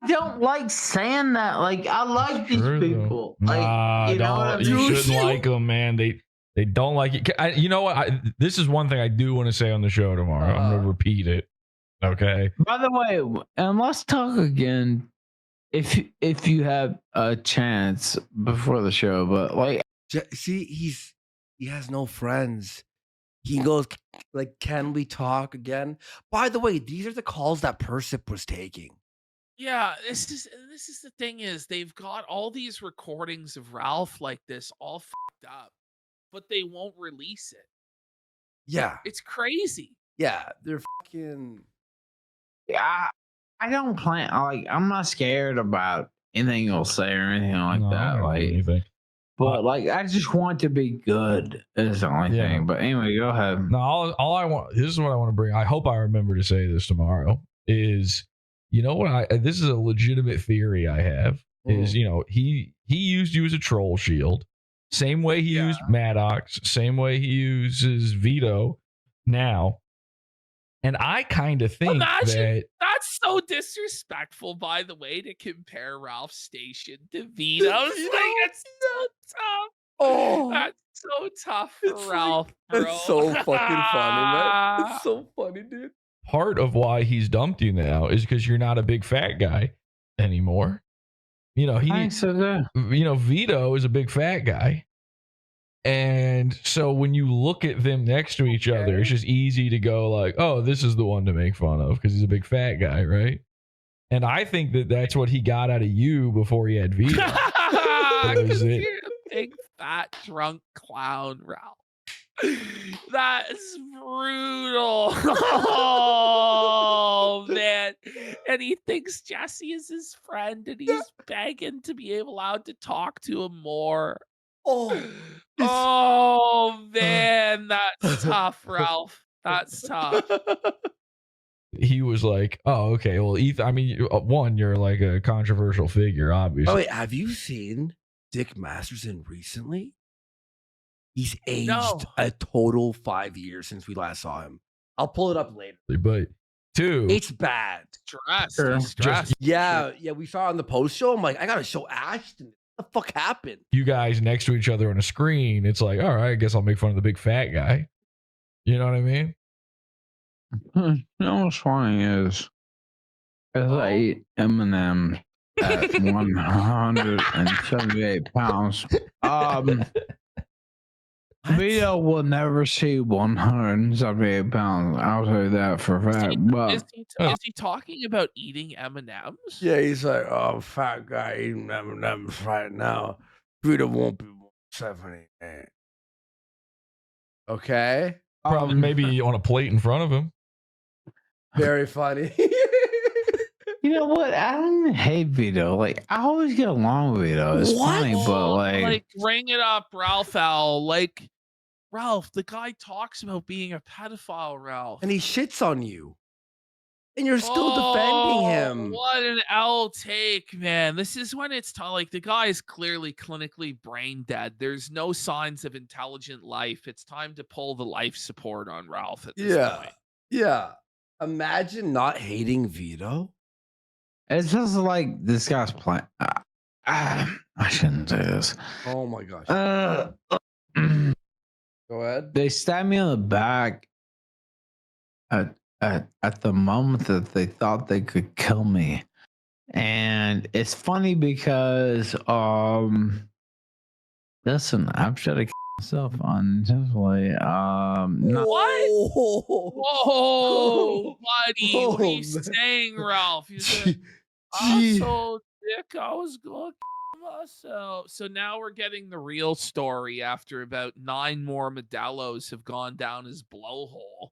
don't like saying that. Like, I like these people. Like, you know what I mean? You shouldn't like them, man. They don't like it. You know what? This is one thing I do want to say on the show tomorrow. I'm going to repeat it. Okay. By the way, and let's talk again if you have a chance before the show. But like, see, he has no friends. He goes like, "Can we talk again?" By the way, these are the calls that Persip was taking. Yeah, this is the thing is they've got all these recordings of Ralph like this all fucked up, but they won't release it. Yeah, it's crazy. Yeah, they're fucking. Yeah, I don't plan. Like, I'm not scared about anything you'll say or anything like that. Like anything. But like, I just want to be good. Is the only thing. But anyway, go ahead. No, all I want. This is what I want to bring. I hope I remember to say this tomorrow. Is what this is a legitimate theory I have. Is he used you as a troll shield, Same way he used Maddox, same way he uses Vito now. And I kind of think Imagine that's so disrespectful, by the way, to compare Ralph's station to Vito's. Like, it's so tough. Oh, That's so tough for it's Ralph, bro. It's so fucking funny, man. It's so funny, dude. part of why he's dumped you now is because you're not a big fat guy anymore. You know, Vito is a big fat guy. And so when you look at them next to each other, it's just easy to go like, oh, this is the one to make fun of because he's a big fat guy, right? And I think that that's what he got out of you before he had Vito. Because you're a big, fat, drunk clown, Ralph. That is brutal. Oh, man. And he thinks Jesse is his friend and he's begging to be allowed to talk to him more. Oh, man. That's tough, Ralph. That's tough. He was like, oh, okay. Well, Ethan, I mean, one, you're like a controversial figure, obviously. Oh, wait, have you seen Dick Masterson recently? He's aged a total 5 years since we last saw him. I'll pull it up later. But two, it's bad. Stress. Yeah, we saw it on the post show. I'm like, I gotta show Ashton. What the fuck happened? You guys next to each other on a screen. It's like, all right, I guess I'll make fun of the big fat guy. You know what I mean? You know what's funny is, as I eat M&M at 178 pounds, Vito will never see 178 pounds. I'll tell you that for a fact. Is he talking about eating M&Ms? Yeah, he's like, oh, fat guy eating M&Ms right now. Vito won't be 178. Okay. Probably maybe on a plate in front of him. Very funny. You know what? I don't even hate Vito. Like, I always get along with Vito. It's funny, but like, bring it up, Ralph L. Like, Ralph, the guy talks about being a pedophile, Ralph. And he shits on you. And you're still defending him. What an L take, man. This is when it's like the guy is clearly clinically brain dead. There's no signs of intelligent life. It's time to pull the life support on Ralph at this point. Yeah. Imagine not hating Vito. It's just like this guy's playing. I shouldn't say this. Oh my gosh. Go ahead. They stabbed me on the back at the moment that they thought they could kill me. And it's funny because listen, I've tried to kill myself unintentionally. What? Whoa, buddy. What are you saying, Ralph? You said, I'm so sick, I was going to kill myself. So now we're getting the real story after about 9 more Modelo's have gone down his blowhole.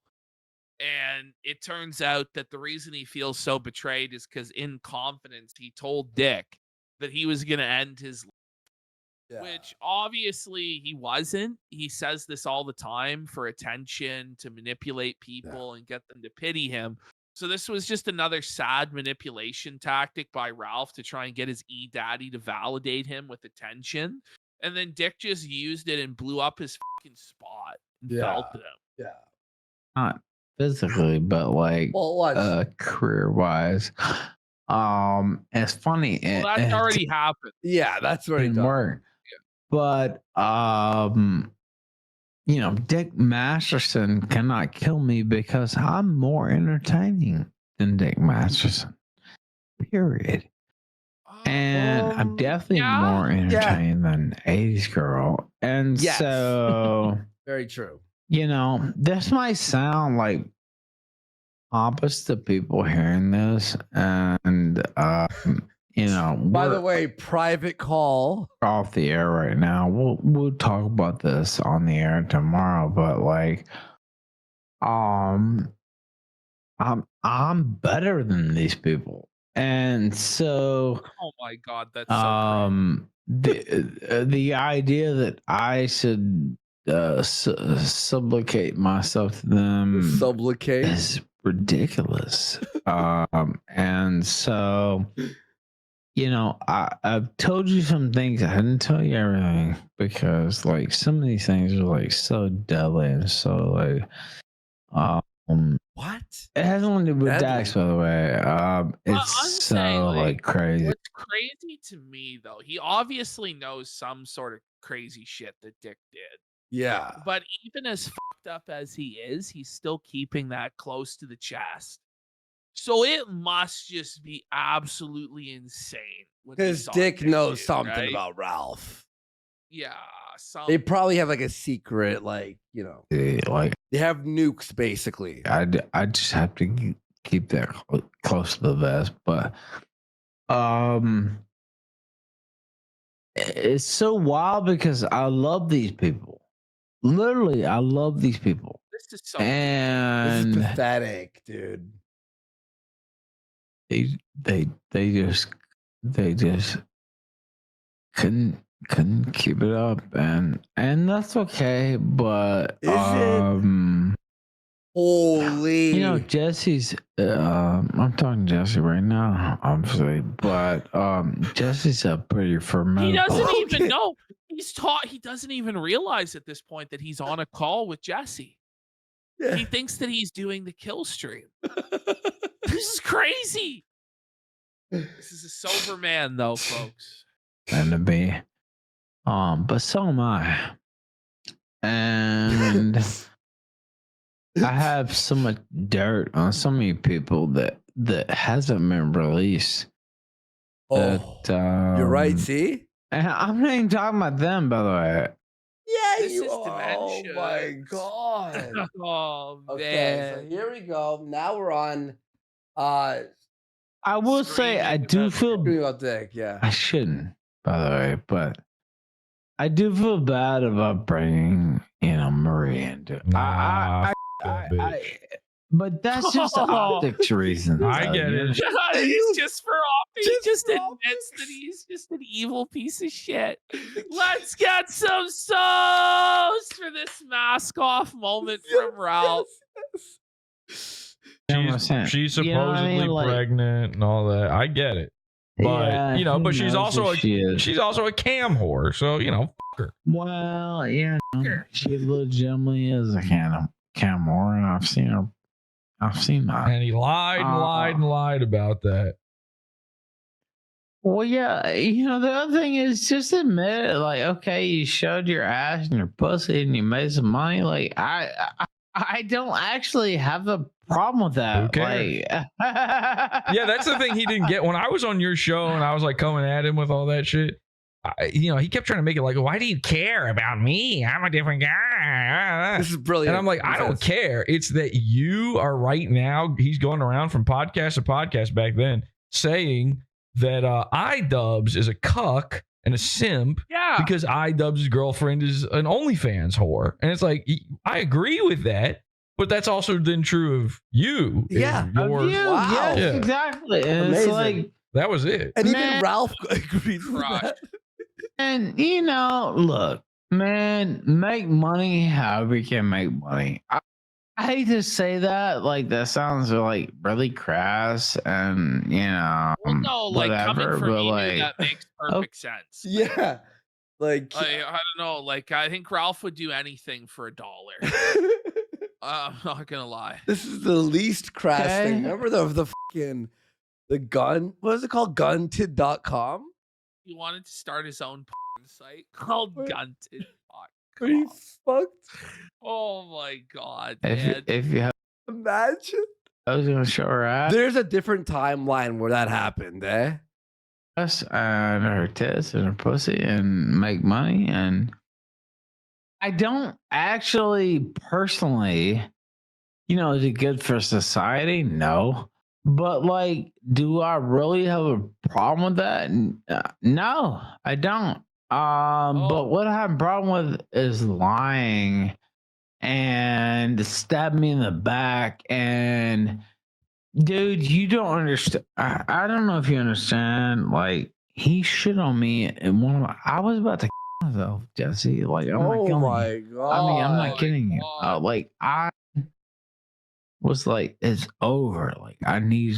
And it turns out that the reason he feels so betrayed is because in confidence, he told Dick that he was going to end his life. Yeah. Which obviously he wasn't. He says this all the time for attention, to manipulate people and get them to pity him. So this was just another sad manipulation tactic by Ralph to try and get his E-Daddy to validate him with attention. And then Dick just used it and blew up his fucking spot and belted him. Yeah. Not physically, but like career wise. It's funny. Well, that's already happened. Yeah, that's already done. Work. But you know, Dick Masterson cannot kill me because I'm more entertaining than Dick Masterson. Period. And I'm definitely more entertaining than 80s Girl. And so very true. You know, this might sound like pompous to people hearing this, and you know, by the way, private call off the air right now. We'll talk about this on the air tomorrow, but like, I'm better than these people, and so oh my god, that's so the idea that I should supplicate myself to them is ridiculous. And so, I've told you some things. I didn't tell you everything because like some of these things are like so deadly and so like What? it has nothing to do with Dax, by the way. I'm It's so saying, like crazy. What's crazy to me though, he obviously knows some sort of crazy shit that Dick did. Yeah. But even as fucked up as he is, he's still keeping that close to the chest. So it must just be absolutely insane. Because Dick knows something about Ralph. Yeah. They probably have like a secret, like, Like they have nukes basically. I just have to keep that close to the vest, but it's so wild because I love these people. Literally, I love these people. This is so and this is pathetic, dude. They just couldn't keep it up, and that's okay. But holy, Jesse's. I'm talking to Jesse right now, obviously, but Jesse's a pretty formidable. He doesn't even know. He doesn't even realize at this point that he's on a call with Jesse. Yeah. He thinks that he's doing the kill stream. This is crazy. This is a sober man, though, folks. And to be, but so am I, and I have so much dirt on so many people that hasn't been released. You're right. See, and I'm not even talking about them, by the way. Yeah, this is dementia. Oh my god. Oh man. Okay, so here we go. Now we're on. I will say I do feel about Dick. Yeah, I shouldn't, by the way, but I do feel bad about bringing Marie into it. But that's just optics reasons. I get it. He's just for optics. He just admits that he's just an evil piece of shit. Let's get some sauce for this mask off moment from Ralph. She's supposedly pregnant and all that. I get it. But but she's also a cam whore. So, fuck her. Well, she legitimately is a cam whore, and I've seen her. I've seen that. And he lied and lied and lied about that. Well, yeah, the other thing is just admit it. Like, okay, you showed your ass and your pussy and you made some money. Like, I don't actually have a problem with that. Okay. Yeah, that's the thing he didn't get. When I was on your show and I was like coming at him with all that shit, he kept trying to make it like, why do you care about me? I'm a different guy. This is brilliant. And I'm like, I don't care. It's that you are right now. He's going around from podcast to podcast back then saying that iDubbbz is a cuck and a simp because iDubbbz's girlfriend is an OnlyFans whore. And it's like, I agree with that. But that's also then true of you. Yeah. Wow. Yes, exactly. And it's like, that was it. And even Ralph agreed with that. And look, man, make money however you can make money. I hate to say that, like that sounds like really crass, and well, no, like whatever, coming from but you, like, that makes perfect sense. Yeah, like I don't know, like I think Ralph would do anything for $1. I'm not gonna lie. This is the least crass thing. Remember the fucking the gun? What is it called? Gunted.com? He wanted to start his own site called Gunted.com. Are you fucked? Oh my god, man. If you have, imagine. I was gonna show her ass. There's a different timeline where that happened, eh? Us and her tits and her pussy and make money, and I don't actually personally, is it good for society? No. But like, do I really have a problem with that? No, I don't. But what I have a problem with is lying and stab me in the back. And dude, you don't understand. I don't know if you understand. Like, he shit on me, and I was about to myself, Jesse. Like, I'm not kidding you. God! I mean, I'm not kidding you. Like, I was like, it's over. Like, I need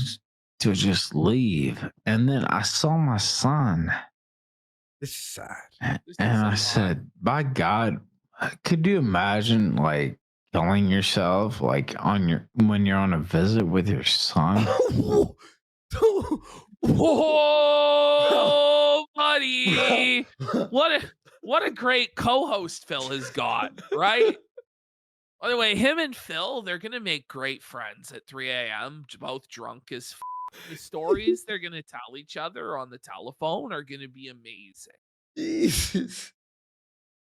to just leave. And then I saw my son This is sad. and This is I a lot. said, by God, could you imagine like killing yourself like when you're on a visit with your son? Oh, buddy. What a great co-host Phil has got, right? By the way, him and Phil, they're gonna make great friends at 3 a.m. Both drunk as the stories they're gonna tell each other on the telephone are gonna be amazing. Jesus.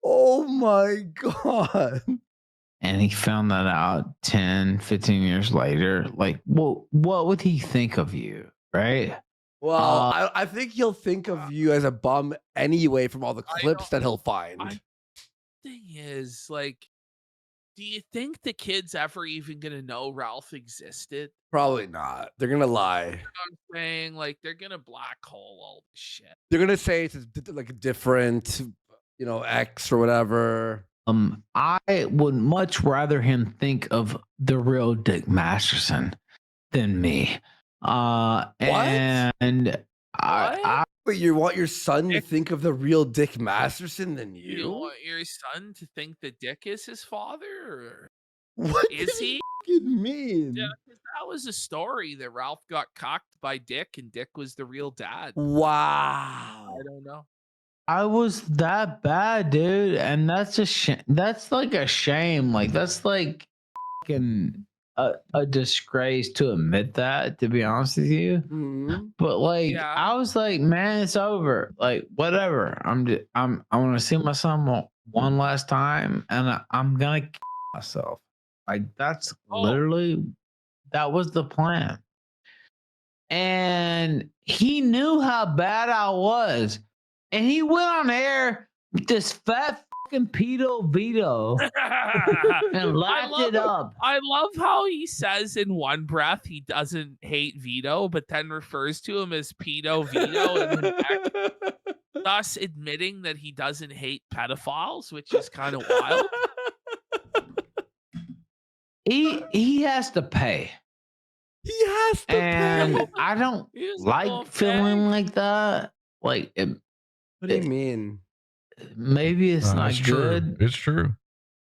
Oh my God. And he found that out 10, 15 years later. Like, well, what would he think of you? Right? Well, I think he'll think of you as a bum anyway from all the clips that he'll find. Thing is, like, do you think the kid's ever even gonna know Ralph existed? Probably not. They're gonna lie. You know what I'm saying? Like, they're gonna black hole all this shit. They're gonna say it's like a different, X or whatever. I would much rather him think of the real Dick Masterson than me. And I But you want your son to think of the real Dick Masterson than You you? want your son to think that Dick is his father? Or What is does he? fucking mean? Yeah, 'cause that was a story that Ralph got cocked by Dick and Dick was the real dad. Wow. I don't know. I was that bad, dude, and that's that's like a shame. Like that's like fucking a disgrace to admit that. To be honest with you, Mhm. but like Yeah. I was like, man, it's over. Like whatever. I want to see my son one last time, and I'm gonna kill myself. Like that's literally that was the plan. And he knew how bad I was. And he went on air with this fat fucking pedo Vito and lapped it up. I love how he says in one breath he doesn't hate Vito, but then refers to him as pedo Vito, and then thus admitting that he doesn't hate pedophiles, which is kind of wild. He has to pay. He has to And pay. I don't He's like gonna feeling pay. like that. Like What do you mean? maybe it's not It's good. true. It's true.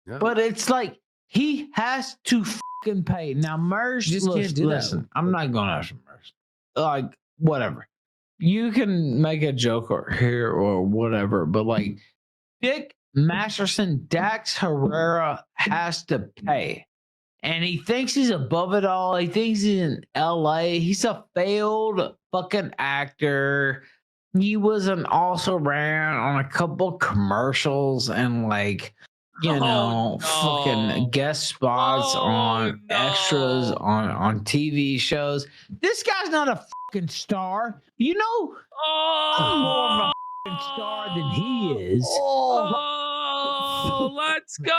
Yeah. But it's like he has to fucking pay. Now, Mersh, You just can't do that. listen, I'm not going after Mersh. Like, whatever. You can make a joke or here or whatever, but like Dick Masterson, Dax Herrera has to pay. And he thinks he's above it all. He thinks he's in LA. He's a failed fucking actor. He was an also ran on a couple commercials and like no. fucking guest spots on extras on TV shows. This guy's not a fucking star. You know, I'm more of a fucking star than he is. Oh, let's go!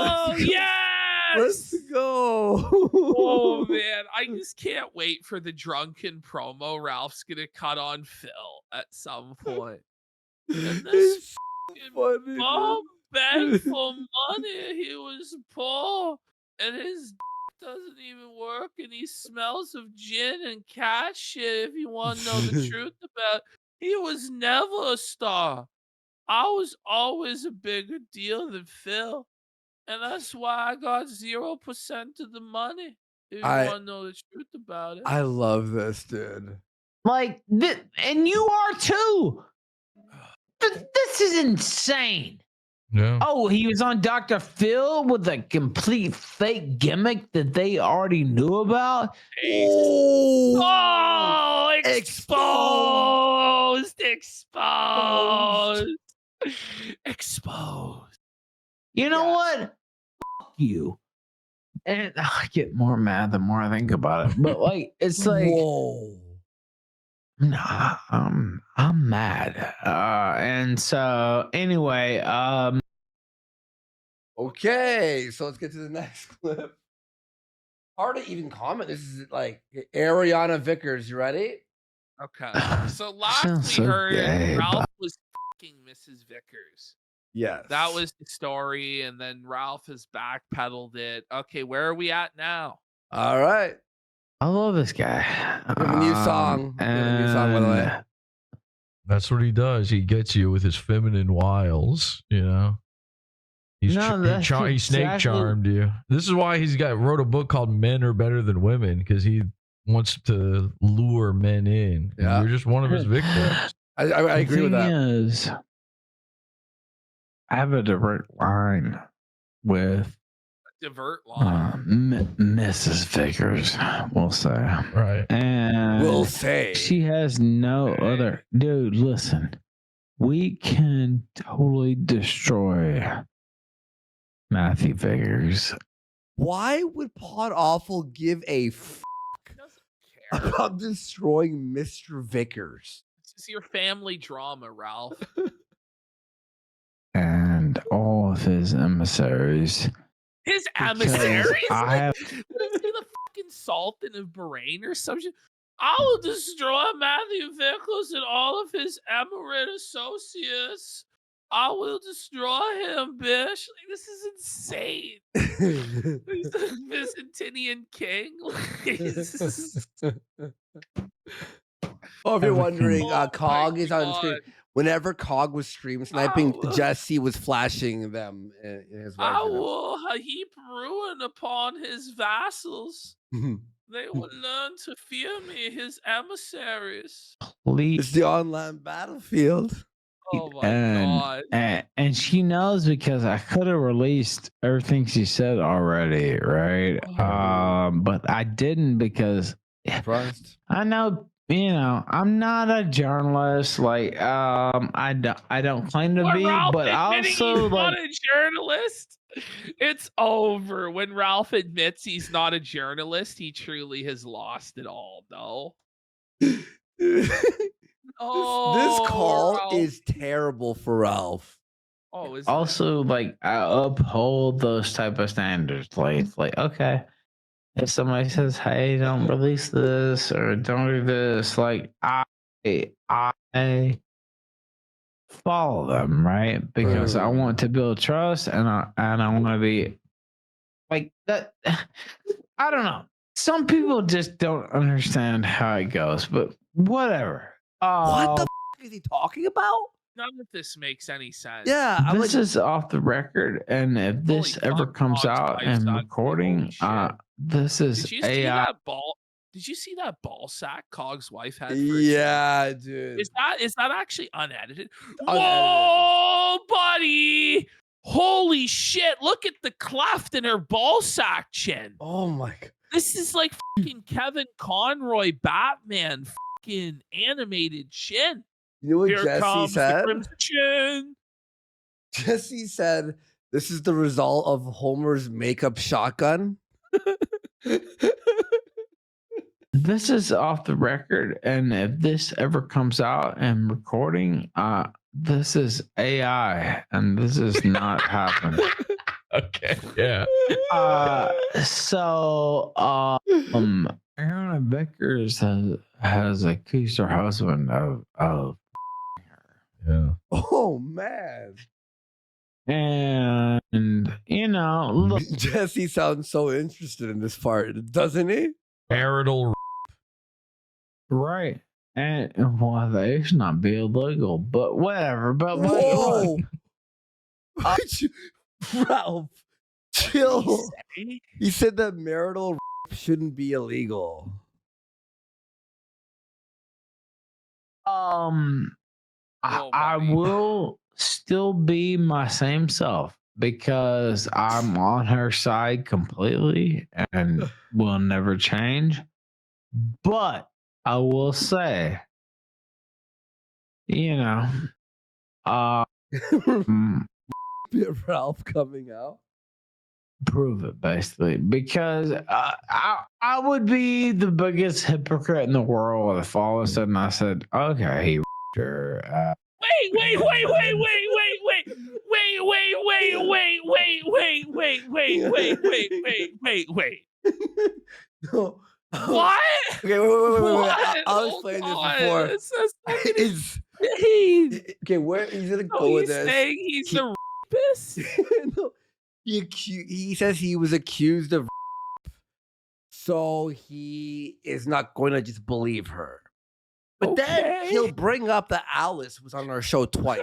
Let's Yes! go. Oh man, I just can't wait for the drunken promo Ralph's gonna cut on Phil at some point. And this It's funny. bum dude. begged for money. He was poor, and his doesn't even work, and he smells of gin and cat shit. If you want to know the truth about it. He was never a star. I was always a bigger deal than Phil. And that's why I got 0% of the money. If you want to know the truth about it. I love this, dude. Like, and you are too. This is insane. Yeah. Oh, he was on Dr. Phil with a complete fake gimmick that they already knew about. Oh, exposed. Exposed. You know what? Fuck you. And I get more mad the more I think about it. But like, it's like, Whoa. nah, I'm mad. And so anyway, Okay, so let's get to the next clip. Hard to even comment. This is like Ariana Vickers. You ready? Okay. So last Sounds we so heard gay, Ralph was fucking Mrs. Vickers. Yes. That was the story, and then Ralph has backpedaled it. Okay, where are we at now? all right. I love this guy. We have a new song. We have a new song, by the way. That's what he does. He gets you with his feminine wiles, you know. He's he snake charmed you. This is why he's wrote a book called "Men Are Better Than Women" because he wants to lure men in. Yeah. You're just one of his victims. I agree with that. Is, I have a direct line with Divert line. Mrs. Vickers, we'll say. Right. And We'll say. She has no other. Dude, listen. We can totally destroy Matthew Vickers. Why would Podawful give a f Doesn't care. about destroying Mr. Vickers? This is your family drama, Ralph. And all of his emissaries. His Because emissaries? I have- What is he, the fucking Sultan of Bahrain or some shit? I will destroy Matthew Vickers and all of his emirate associates. I will destroy him, bitch. Like, this is insane. He's the Byzantinian king. Oh, if you're wondering, Oh Cog my is on screen. God. Whenever Cog was stream sniping, Oh. Jesse was flashing them in his I residence. will heap ruin upon his vassals. They will learn to fear me, his emissaries. Please. It's the online battlefield. Oh my God. And she knows because I could have released everything she said already, right? Oh. But I didn't because Surprised? I know, I'm not a journalist. Like, I don't claim to When be, Ralph but admitting also he's not like, a journalist. It's over. When Ralph admits he's not a journalist, he truly has lost it all, though. This call Ralph. is terrible for Ralph. Oh, is also like I uphold those type of standards. Like, okay, if somebody says, "Hey, don't release this" or "Don't do this," like I follow them, right? Because I want to build trust, and I want to be like that. I don't know. Some people just don't understand how it goes, but whatever. What the f is he talking about? None of this makes any sense. Yeah, I'm This like, is off the record, and if this Holy ever fuck, comes Bob's out life and sucks. recording, Holy shit. this is Did you see AI. that ball? Did you see that ball sack Cog's wife had? For yeah, dude. Is that actually unedited? Unedited. Whoa, buddy! Holy shit! Look at the cleft in her ball sack chin. Oh my god. This is like fucking Kevin Conroy Batman fucking animated chin. You know what Here Jesse comes the said? crimson chin. Jesse said, "This is the result of Homer's makeup shotgun." This is off the record, and if this ever comes out and recording, this is AI, and this is not happening. Okay. Yeah. So, Aaron Vickers has accused her husband of Yeah. Oh man. and look, Jesse sounds so interested in this part, doesn't he? Marital. right, and well, they should not be illegal, but whatever. But Whoa. Ralph, chill. He said that marital shouldn't be illegal. I buddy. will still be my same self because I'm on her side completely and will never change. But I will say, Ralph coming out. prove it basically because I would be the biggest hypocrite in the world if all of a sudden I said, okay, sure. Wait. No. What? Okay, wait. I'll explain this before. This is fucking It's, insane. okay, where he's gonna So go with he's this? saying he's the rapist? No, he says he was accused of. So he is not going to just believe her. But then he'll bring up that Alice was on our show twice.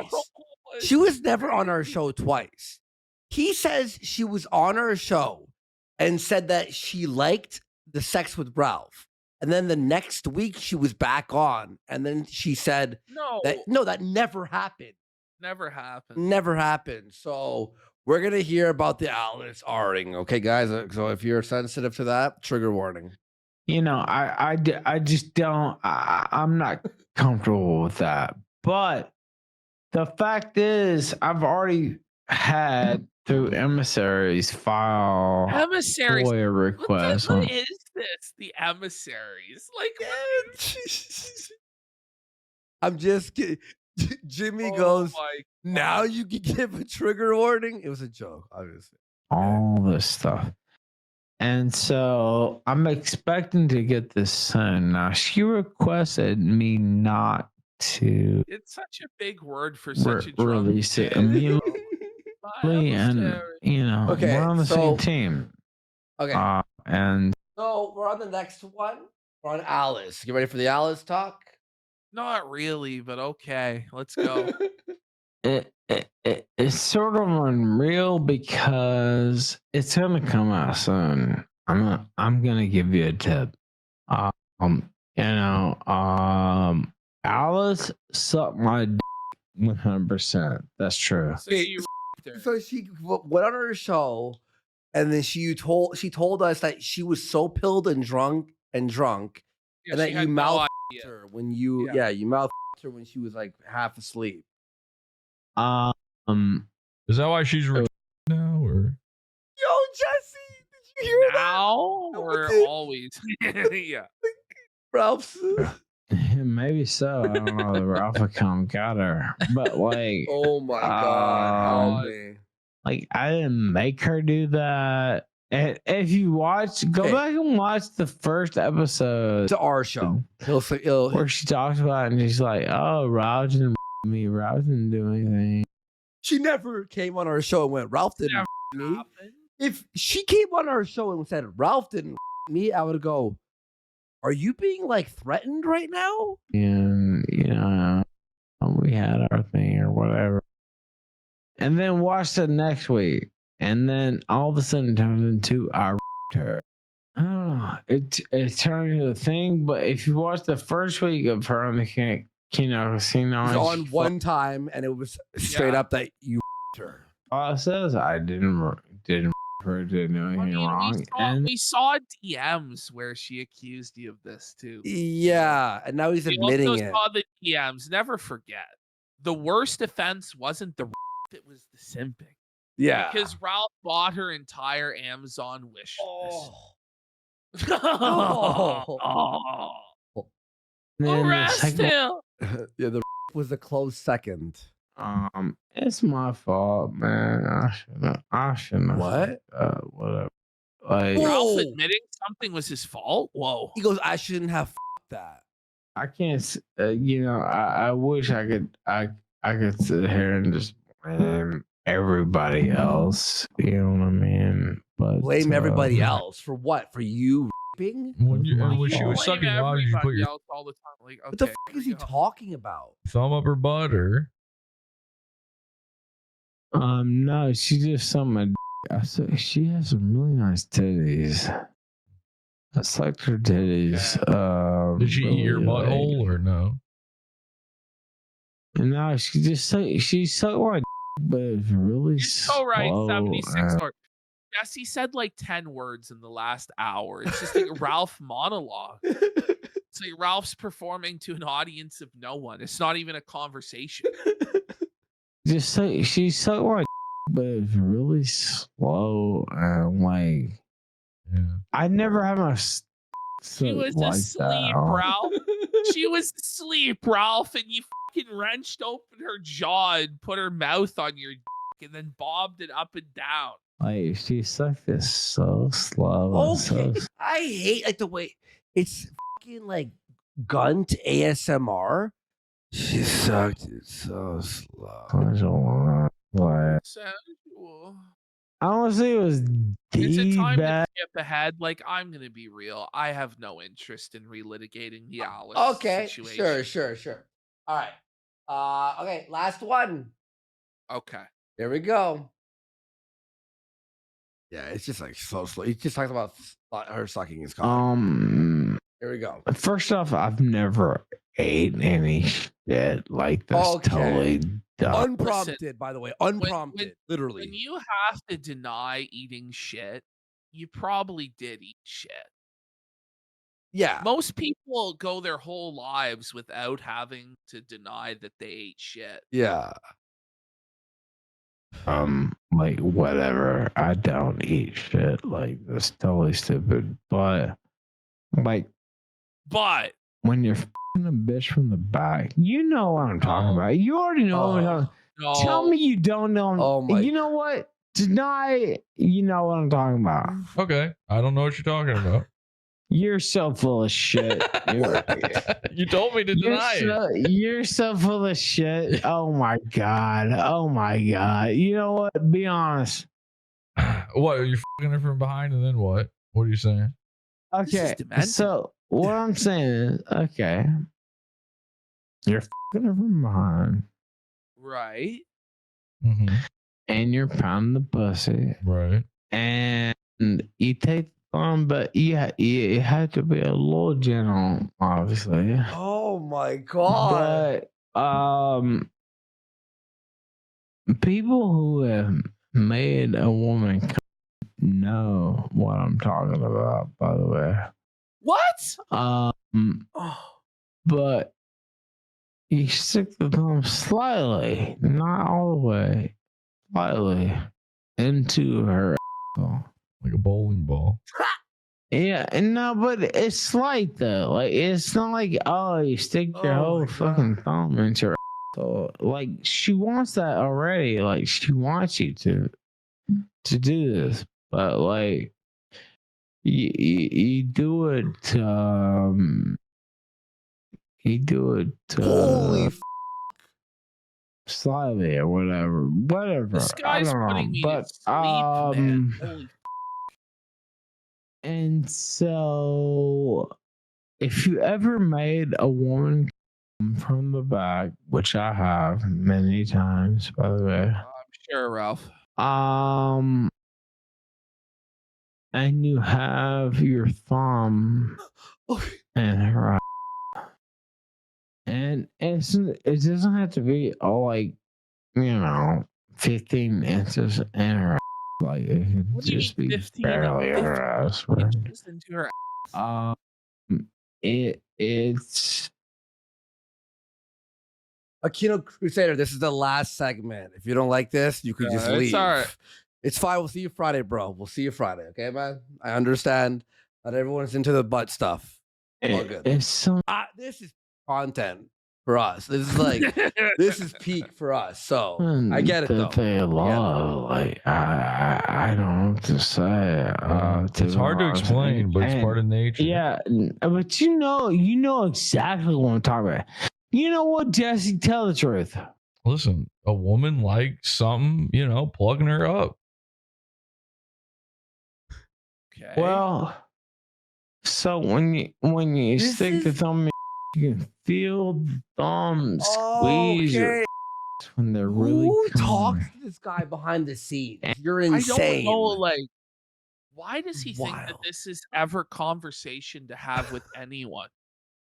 She was never on our show twice. He says she was on our show and said that she liked the sex with Ralph. And then the next week she was back on. And then she said that never happened. Never happened. Never happened. So we're going to hear about the Alice R-ing. Okay, guys? So if you're sensitive to that, trigger warning. You know, I just don't, I'm not comfortable with that. But the fact is, I've already had through emissaries file Emissaries. FOIA requests. What is this? The emissaries. Like, I'm just kidding. Jimmy oh goes, my now you can give a trigger warning. It was a joke, obviously. All this stuff. And so I'm expecting to get this soon. Now, she requested me not to It's such a big word for such a drunk release it man. immediately. And, you know, Okay, we're on the so- same team. Okay. And So we're on the next one. We're on Alice. You ready for the Alice talk? Not really, but okay. Let's go. it's sort of unreal because it's gonna come out soon. I'm gonna give you a tip. Alice sucked my dick 100%. That's true. So you her. So she went on her show, and then she told us that she was so pilled and drunk, Yeah, and that she you had no mouthed idea. her when you you mouthed her when she was like half asleep. Is that why she's now, or Yo, Jesse, did you hear that? Now No, or dude. always? Yeah. Ralph's. Maybe so. I don't know. The Ralphicom got her, but like, Oh my God, help me. like I didn't make her do that. And if you watch, go Okay. back and watch the first episode To our show. He'll where she talks about it and she's like, "Oh, Ralph didn't me. Ralph didn't do anything." She never came on our show and went, Ralph didn't me. Happened. If she came on our show and said, Ralph didn't me, I would go, are you being like threatened right now? And we had our thing or whatever, and then watch the next week, and then all of a sudden it turns into I her. I don't know. It turned into a thing, but if you watch the first week of her on the Casino, It was on she one time and it was straight up that you her. all it says I didn't her do anything wrong, and we saw DMs where she accused you of this too. Yeah, and now he's We admitting also it. saw the DMs. Never forget. The worst offense wasn't the it was the simping. Yeah. Because Ralph bought her entire Amazon wish list. Oh. then the Arrest second him! Yeah, the was a close second. it's my fault, man. I shouldn't have What? whatever. Like, Whoa. Ralph admitting something was his fault? Whoa. He goes, I shouldn't have that. I can't. I wish I could sit here and just blame everybody else. You know what I mean? But Blame everybody else for what? For you raping? when she You was blame sucking why would you put everybody your else all the time. Like, What the okay, fuck here is we he go. talking about? thumb up her butt, or No, she just sucked my. I said she has some really nice titties. I sucked her titties. did she eat your really, butthole, or no? No, she sucked my, but it was really You're so right, slow, 76 or Jesse said like 10 words in the last hour. It's just like Ralph monologue. It's like Ralph's performing to an audience of no one. It's not even a conversation. Just say she sucked my, but it was really slow and like Yeah. I never had my. She was asleep, Ralph. She was asleep, Ralph, and you fucking wrenched open her jaw and put her mouth on your dick and then bobbed it up and down. Like she sucked it so slow. and Okay. I hate like the way it's fucking like gun to ASMR. She sucked it so slow. So, like, Sensual. Honestly, it was Is it time bad. to skip ahead? Like, I'm gonna be real. I have no interest in relitigating the Alice Okay, situation. sure. All right. Okay, last one. Okay. Here we go. Yeah, it's just like so slow. He just talks about her sucking his cock. Here we go. First off, I've never ate any shit like this. Okay. Totally dumb. Unprompted, by the way. Unprompted, literally. When you have to deny eating shit, you probably did eat shit. Yeah. Most people go their whole lives without having to deny that they ate shit. Yeah. Like whatever. I don't eat shit. Like that's totally stupid. But like, when you're f***ing a bitch from the back, you know what I'm talking about. You already know what I'm talking about. No. Tell me you don't know. Oh my. You know what? Deny. You know what I'm talking about. Okay. I don't know what you're talking about. You're so full of shit. You told me to deny it. You're so full of shit. Oh my god. Oh my god. You know what? Be honest. What? Are you fucking her from behind and then what? What are you saying? Okay. So what I'm saying is, okay, you're fucking her from behind. Right. Mm-hmm. And you're pounding the pussy. Right. And you take but you had to be a little gentle, obviously. Oh my god. But people who have made a woman know what I'm talking about, by the way. What? But you stick the thumb slightly, not all the way, slightly into her asshole. Like a bowling ball. Yeah, and no, but it's slight though. Like it's not like you stick your whole fucking thumb into her asshole. Like she wants that already. Like she wants you to do this, but like you do it. You do it. Holy slightly or whatever. This guy's I don't putting know, me but to sleep, man. Holy and so if you ever made a woman come from the back, which I have many times, by the way. I'm sure, Ralph. And you have your thumb and her eye. And it doesn't have to be all like, 15 inches in her ass. Like it could just be 15 barely her ass. Right? inches into her ass? It's Aquino Crusader, this is the last segment. If you don't like this, you could just leave. It's all right. It's fine. We'll see you Friday, bro. We'll see you Friday. Okay, man? I understand. Not everyone's into the butt stuff. All good. It's so this is content for us. This is like this is peak for us. So I get it though. They love, like I don't know what to say. It's hard to explain, but it's part of nature. Yeah, but you know exactly what I'm talking about. You know what, Jesse? Tell the truth. Listen, a woman likes something, plugging her up. Okay. Well, so when you stick the thumb, you can feel the thumb squeeze your when they're really. Who coming. talks to this guy behind the scenes? You're insane. I don't know, like, why does he think that this is ever conversation to have with anyone?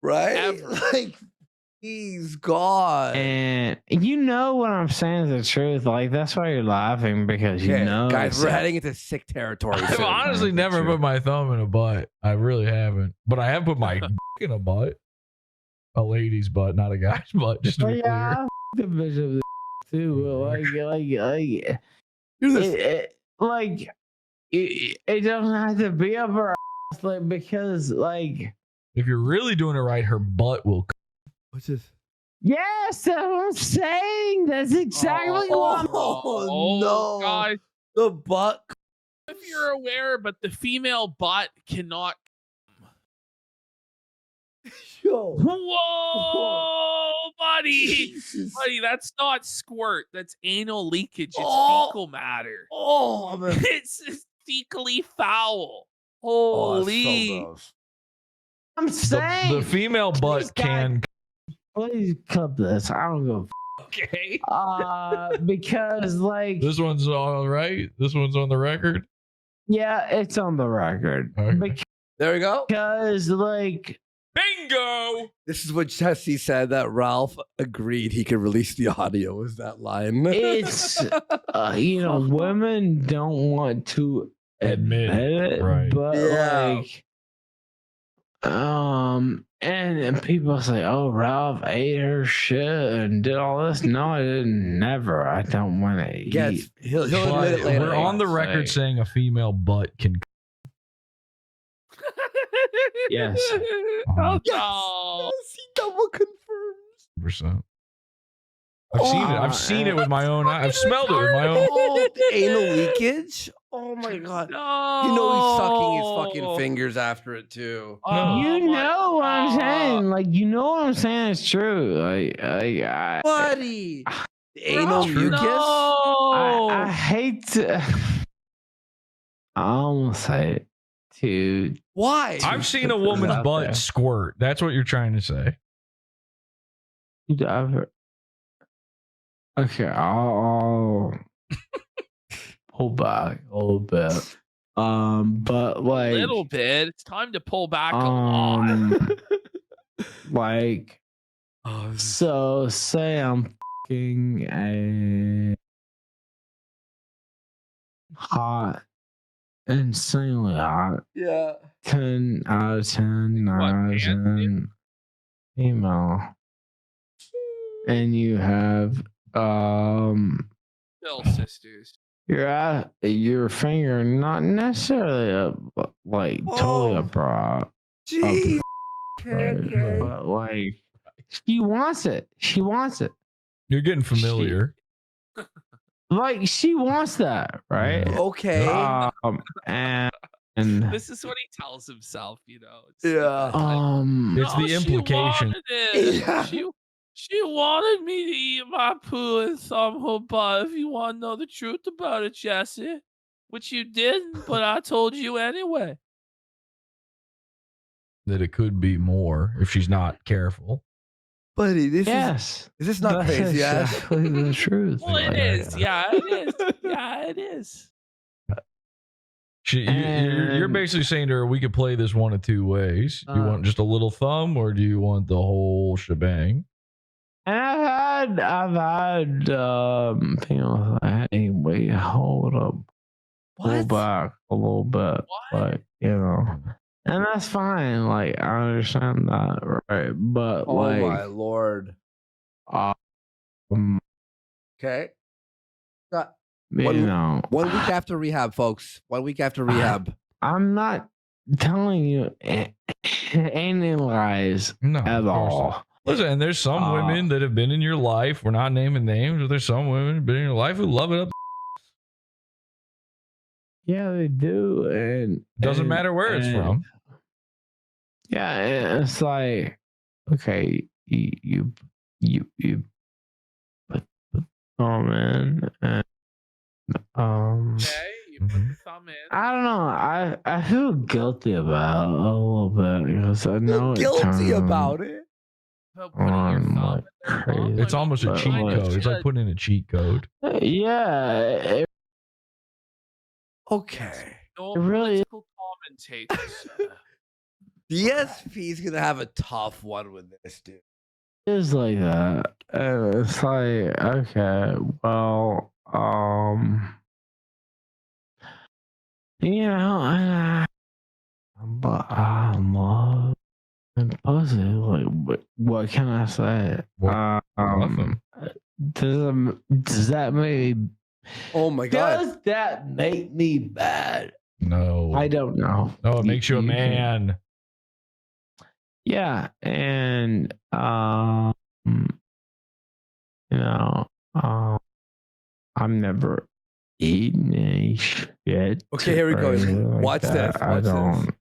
Right? Ever. Like, he's gone. And you know what I'm saying is the truth. Like that's why you're laughing because you know. Guys, we're heading into sick territory. I've soon. honestly never put my thumb in a butt. I really haven't. But I have put my in a butt. A lady's butt, not a guy's butt. Just to be clear. The bitch of the too. It doesn't have to be up her ass, like because like if you're really doing it right, her butt will. What's this? Yes, that's what I'm saying. That's exactly what I'm. Oh no, guys, the butt. If you're aware, but the female butt cannot. Yo. Whoa, buddy. buddy, Jesus. buddy, that's not squirt. That's anal leakage. It's Oh. fecal matter. Oh, man. It's fecally foul. Oh, that's so Holy. gross. I'm saying The female butt can. please cut this. I don't go. Okay. Because like This one's all right. This one's on the record. yeah, it's on the record. Okay. There we go. Because like Bingo. This is what Jesse said that Ralph agreed he could release the audio. Was that line? it's women don't want to Admit admit it, right. but Yeah. like and people say, oh, Ralph ate her shit and did all this. No, I didn't. Never. I don't want to eat. Yes, he'll But admit it later. we're on the record saying a female butt can. Yes. Oh, Yes. no. Yes, he double confirms. Percent. I've seen it. I've seen it with my own eyes. I've smelled it with my own. Oh, anal leakage. Oh my god. No. You know he's sucking his fucking fingers after it too. Oh You my know what I'm saying? God. Like, you know what I'm saying? It's true. I Buddy. The anal Ralph, mucus. I hate to. I almost say it to. Why? I've seen a woman's out butt there. squirt. That's what you're trying to say. Okay, I'll pull back a little bit. But A like little bit. It's time to pull back a lot. like Oh, so say I'm fucking a hot, insanely hot, yeah. 10 out of 10, What, 9 out of man? 10 female, and you have Bill sisters. your finger not necessarily like totally a bra, Jeez. right? But like she wants it. She wants it. You're getting familiar. Like she wants that, right? Okay. And This is what he tells himself, you know. It's Yeah. It's the she implication. wanted it. Yeah. She wanted me to eat my poo and thumb her butt. If you want to know the truth about it, Jesse, which you didn't, but I told you anyway. That it could be more if she's not careful. Buddy, this yes, is this not that's crazy ass? exactly the truth. Well, it Like, is. Yeah, it is. Yeah, it is. You're And- basically saying to her, we could play this one of two ways. You want just a little thumb, or do you want the whole shebang? And I've had people say, hey, wait, hold up, pull What? back a little bit, What? like, you know, and that's fine. Like, I understand that, right? But Oh like, my lord. Okay. Got you One- know, 1 week after rehab, folks. 1 week after rehab. I'm not telling you any lies No, at of course all. not. Listen, and there's some women that have been in your life. We're not naming names, but there's some women who've been in your life who love it up. Yeah, they do, and Doesn't matter where it's from. Yeah, and it's like, okay, you put the thumb in, and Okay, you put Mhm. the thumb in. I don't know. I feel guilty about it a little bit because I know it Guilty turns about it. About putting your on thumb like in there, crazy. Mom. It's almost a But, cheat like, code. It's like putting in a cheat code. Yeah, it Okay. No It really is. political commentators. The SP is gonna have a tough one with this, dude. is like that, and it's like, okay, well, you know, but I love and pussy. Like, what can I say? Nothing. Does that make me? Oh my god. Does that make me bad? No. I don't know. No, it makes you a can- man. Yeah, and you know, I'm never eating any shit. Okay, here we or go. anything like Watch that. this. I Watch this. don't.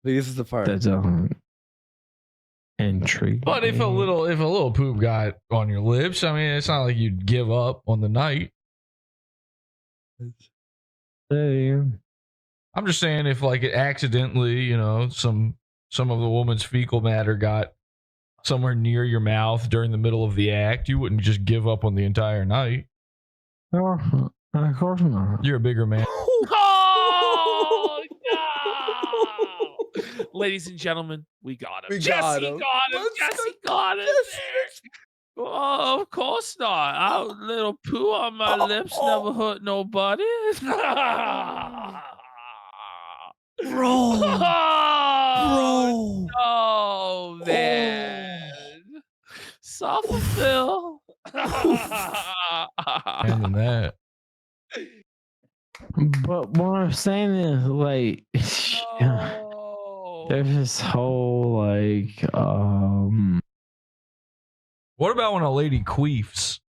This is the part. That don't. intriguing. But if a little poop got on your lips, I mean, it's not like you'd give up on the night. I'm just saying, if like it accidentally, you know, some of the woman's fecal matter got somewhere near your mouth during the middle of the act, you wouldn't just give up on the entire night. Oh, of course not. You're a bigger man. Oh, no! Ladies and gentlemen, we got him. Jesse got him. Jesse got him. Oh, of course not. A little poo on my lips never hurt nobody. Bro. Oh, no, man. Soft Phil. And then that. But what I'm saying is, like, No. there's this whole like, What about when a lady queefs?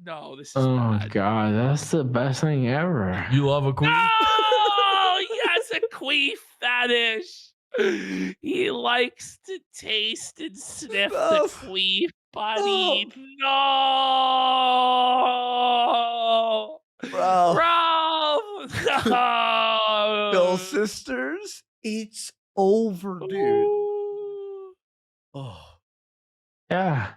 No, this is oh bad. god, that's the best thing ever. You love a queef? Oh, yes, a queef fetish. He likes to taste and sniff the queef, buddy. No. Bro. No. Bill Sisters, it's over, dude. Ooh. Oh. Yeah.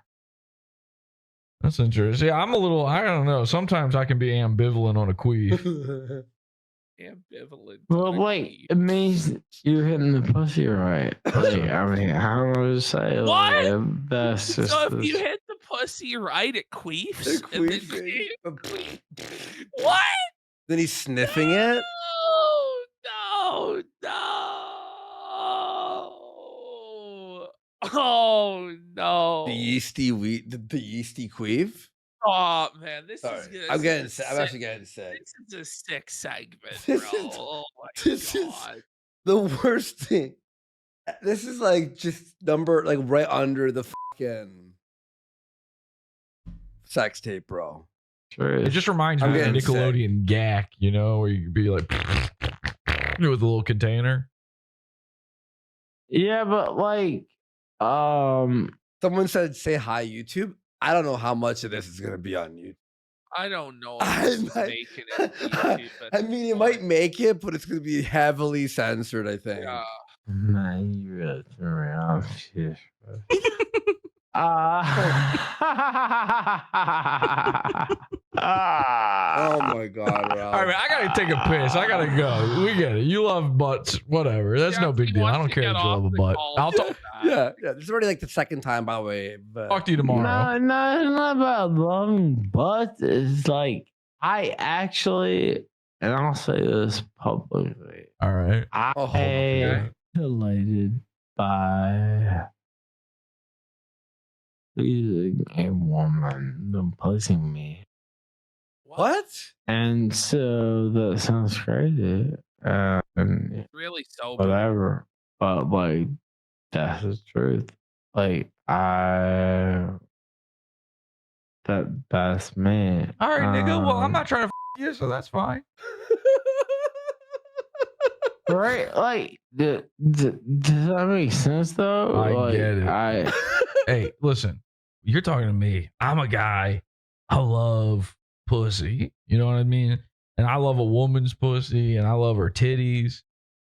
That's interesting. Yeah, I'm a little, I don't know. Sometimes I can be ambivalent on a queef. Ambivalent. Well, like, it means you're hitting the pussy right. Like, I mean, how do I say? What? Like, that's just. So if you hit the pussy right, it queefs. They're and then queefing. What? Then he's sniffing it. No. Oh no. The yeasty queef. Oh man, this Sorry. is good. I'm actually getting sick. This is a sick segment, This bro. is- Oh my this is- god. The worst thing. This is like just number like right under the fucking sex tape, bro. Sure It is. just reminds I'm me of getting Nickelodeon Gack, you know, where you could be like with a little container. Yeah, but like, Someone said, "Say hi, YouTube." I don't know how much of this is gonna be on YouTube. I don't know I if this is might- making it to YouTube at I this mean, it point. might make it, but it's gonna be heavily censored. I think. Yeah. man, you really threw me off. Shit. Oh my god, Ralph. All right, I gotta take a piss. I gotta go. We get it. You love butts, whatever. That's no Jeff, big he deal. I wants don't to care get that you love off a the butt. call I'll so talk, bad. Yeah. This is already like the second time, by the way. But talk to you tomorrow. No, it's not about loving butts. It's like I actually, and I'll say this publicly, All right. I Oh, okay. delighted by pleasing a woman than pleasing me. what? And so that sounds crazy. And Really sober. whatever. But like that's the truth. Like that's me. All right, nigga. Well, I'm not trying to you, so that's fine. Right? Like does that make sense though? I Like, get it. Hey, listen. You're talking to me. I'm a guy. I love pussy. You know what I mean? And I love a woman's pussy, and I love her titties.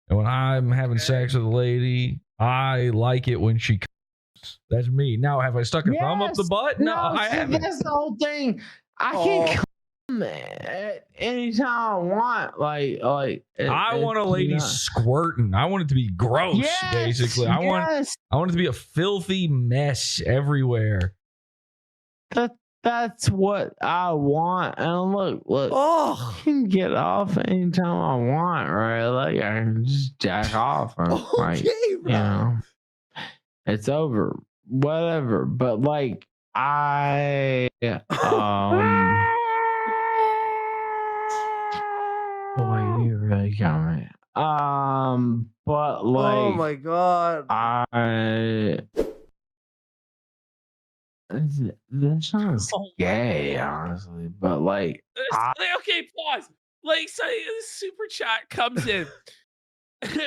And when I'm having sex with a lady, I like it when she comes. That's me. Now, have I stuck a thumb up the Yes. butt? No, I see, haven't. that's the whole thing. I Oh. can come at any time I want. Like I want a lady squirting. I want it to be gross, Yes, basically. I want it to be a filthy mess everywhere. That's what I want. And look, Oh. I can get off anytime I want, right? Like I can just jack off, and, like Okay, you bro. know, it's over, whatever. But like I, boy, you really got me. But like, Oh my god. this sounds Oh. gay, honestly. But like, Okay, pause. Like, so the super chat comes in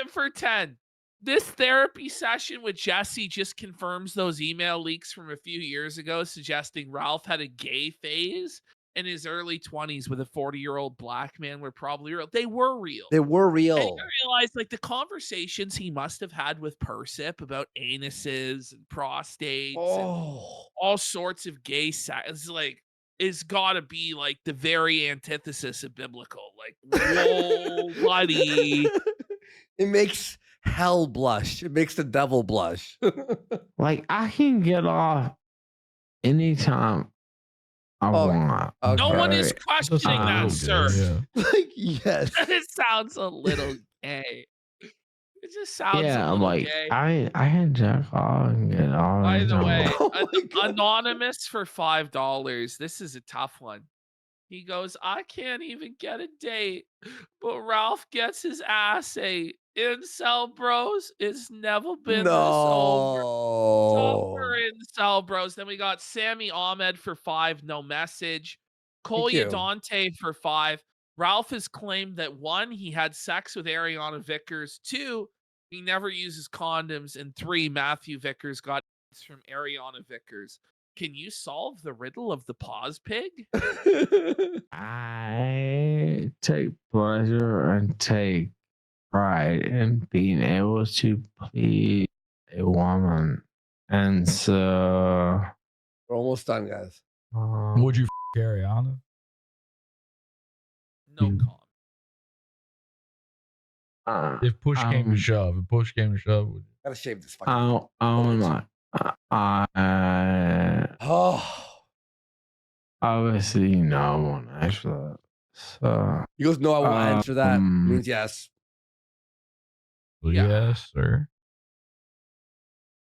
for 10. This therapy session with Jesse just confirms those email leaks from a few years ago suggesting Ralph had a gay phase in his early 20s with a 40-year-old black man were probably real. They were real. They were And real. you realize, like, the conversations he must have had with Persip about anuses and prostates and Oh, all sorts of gay sex, like, is gotta be, like, the very antithesis of biblical. Like, whoa, buddy. it makes hell blush. It makes the devil blush. Like, I can get off anytime I Oh, want. No one is okay? questioning Sounds a that, little sir. gay, yeah. like, yes. It sounds a little gay. It just sounds Yeah, a I'm little like, gay. I can jack off and get off. By the anytime I way, want. Oh my God. Anonymous for $5. This is a tough one. He goes, I can't even get a date, but Ralph gets his ass ate. Incel bros, it's never been this over. Tougher No. incel bros. Then we got Sammy Ahmed for $5, no message. Thank you. Kolya Dante for $5. Ralph has claimed that 1, he had sex with Ariana Vickers. 2, he never uses condoms. And 3, Matthew Vickers got from Ariana Vickers. Can you solve the riddle of the pause pig? I take pleasure and take pride in being able to please a woman. And so We're almost done, guys. Would you Ariana? No Hmm. comment. If push came to shove, would you? Gotta shave this fucking. Oh. Obviously, no, I won't answer that. So, He goes, no, I won't answer that. Means yes. Yeah. Yes, sir.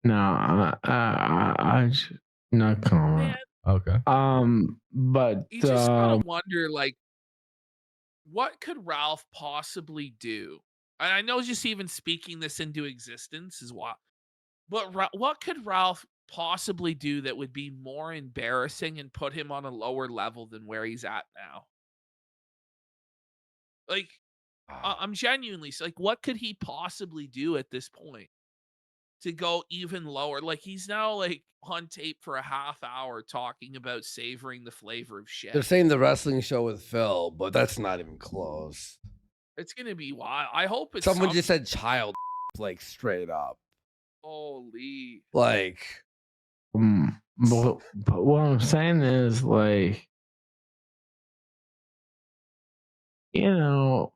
no, I just, no comment. Man, Okay. But you just gotta wonder, like, what could Ralph possibly do? And I know just even speaking this into existence is what, but what could Ralph possibly do that would be more embarrassing and put him on a lower level than where he's at now? Like, I'm genuinely like, what could he possibly do at this point to go even lower? Like, he's now like on tape for a half hour talking about savoring the flavor of shit. They're saying the wrestling show with Phil, but that's not even close. It's gonna be wild. I hope it's Someone just said child, like straight up. Holy. Like, but what I'm saying is, like, you know,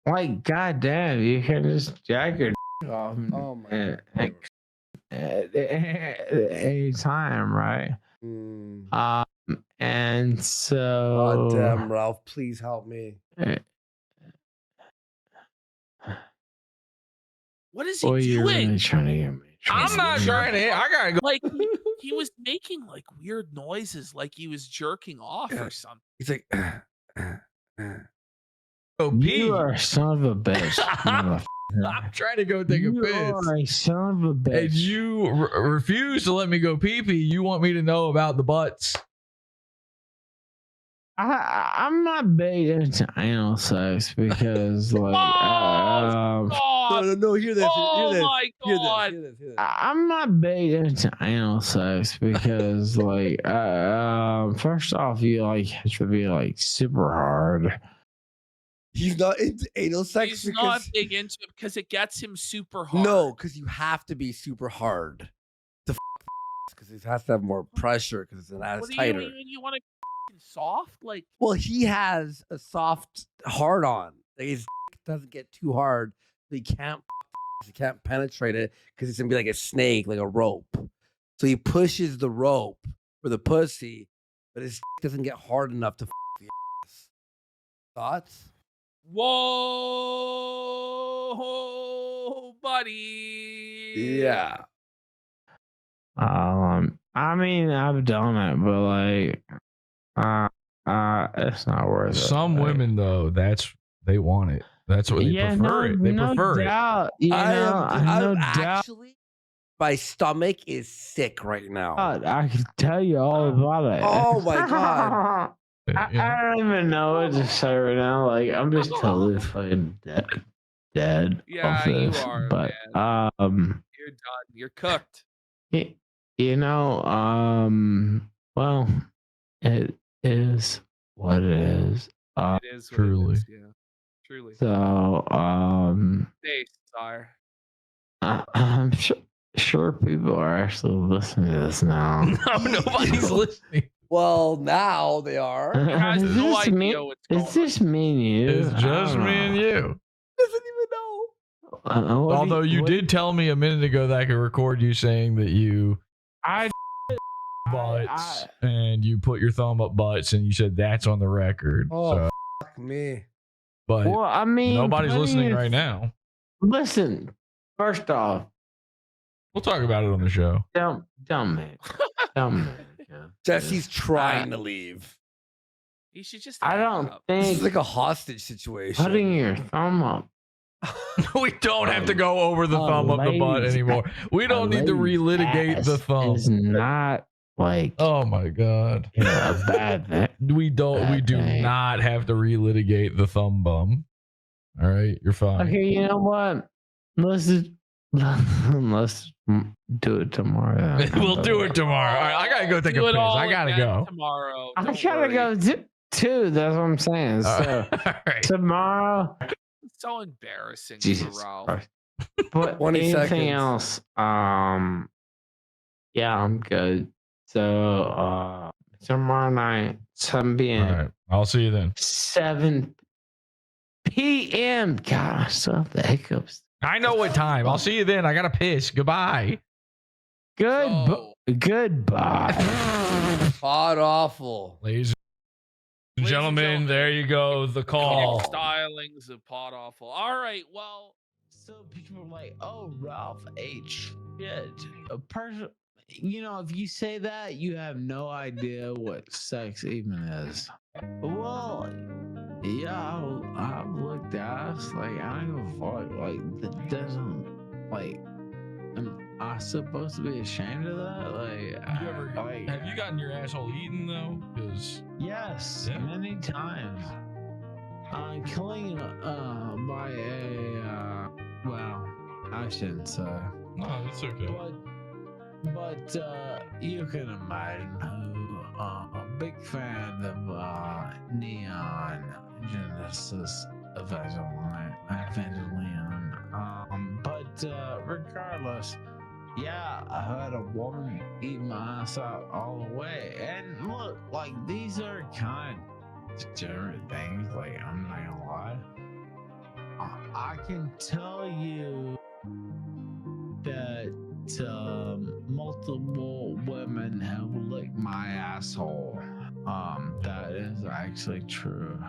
like, goddamn, you can just jack your off oh my God. at any time, right? And so, God damn, Ralph, please help me. What is he Boy, you're doing? really trying to get me. I'm not trying to. I gotta go. Like, he was making like weird noises, like he was jerking off or something. He's like, Go pee. You are a son of a bitch. motherfucker. I'm trying to go take a You piss. are a son of a bitch. And you refuse to let me go pee pee. You want me to know about the butts. I'm not big into anal sex because, like, Oh, God. no, hear this. Oh, hear this. my Hear God. this. Hear this. I'm not big into anal sex because, like, first off, you like have to be like super hard. He's not into anal sex He's not big into it because it gets him super hard. No, because you have to be super hard to because it has to have more pressure because it's an ass What do tighter. you mean? You want to soft? Like, Well, he has a soft hard on. Like, his doesn't get too hard. So he can't penetrate it because it's gonna be like a snake, like a rope. So he pushes the rope for the pussy, but his doesn't get hard enough to the ass. Thoughts? whoa, buddy. Yeah. I mean, I've done it, but like, it's not worth it. Some like, women though, they want it. That's what they prefer it. They prefer it. doubt, You know, no doubt. Actually, my stomach is sick right now. I can tell you all about it. Oh my God. I don't even know what to say right now. Like, I'm just totally fucking dead. dead Yeah, of you this, are, but You're done. You're cooked. you know, well, it is what it is. It is what truly. it is. Yeah, truly. So They are. I'm sure people are actually listening to this now. No, nobody's listening. Well, now they are. has Is no this idea me? what's going Is this me and you? It's just me and you. Doesn't even know. Although you did tell me a minute ago that I could record you saying that you butts and you put your thumb up butts and you said that's on the record. Oh, So, fuck me. but Well, I mean, nobody's listening right now. Listen, first off, We'll talk about it on the show. dumb man. Yeah. Jesse's trying to leave. You should just. I hang don't up. This think is like a hostage situation. putting your thumb up. We don't have to go over the thumb up the butt ladies- anymore. We don't need to lady's relitigate the ass thumb. is not like Oh my god. a bad thing. We do Okay. not have to relitigate the thumb bum. All right, you're fine. Okay, you know what? Let's do it tomorrow. We'll do it tomorrow. All right, I gotta go take a Do it piss. all I gotta again go. tomorrow. I Don't gotta worry. go too. That's what I'm saying. So All right. tomorrow, It's so embarrassing Jesus for Ralph. Christ. But 20 anything seconds. else? Yeah, I'm good. So tomorrow night, 7 All p.m. right. I'll see you then. 7 p.m. God, I still have the hiccups. I know what time. I'll see you then. I gotta piss. Goodbye. So, Goodbye. Podawful. Ladies and Ladies and gentlemen, gentlemen, there you go. The call. stylings of Podawful. All right, well, So people are like, "Oh, Ralph ate shit." A person, you know, if you say that, you have no idea what sex even is. Well, yeah, I've looked at us like I don't give a fuck. Like that doesn't like. Am I supposed to be ashamed of that? Like, You ever, like have you gotten your asshole eaten though? Because yes, Yeah. many times. Killing by a well, I shouldn't say. no, that's okay. But you can imagine who a big fan of Neon Genesis Evangelion. But regardless, yeah, I had a woman eat my ass out all the way. And look, like these are kind of degenerate things. Like I'm not gonna lie. I can tell you that multiple women have licked my asshole. That is actually true.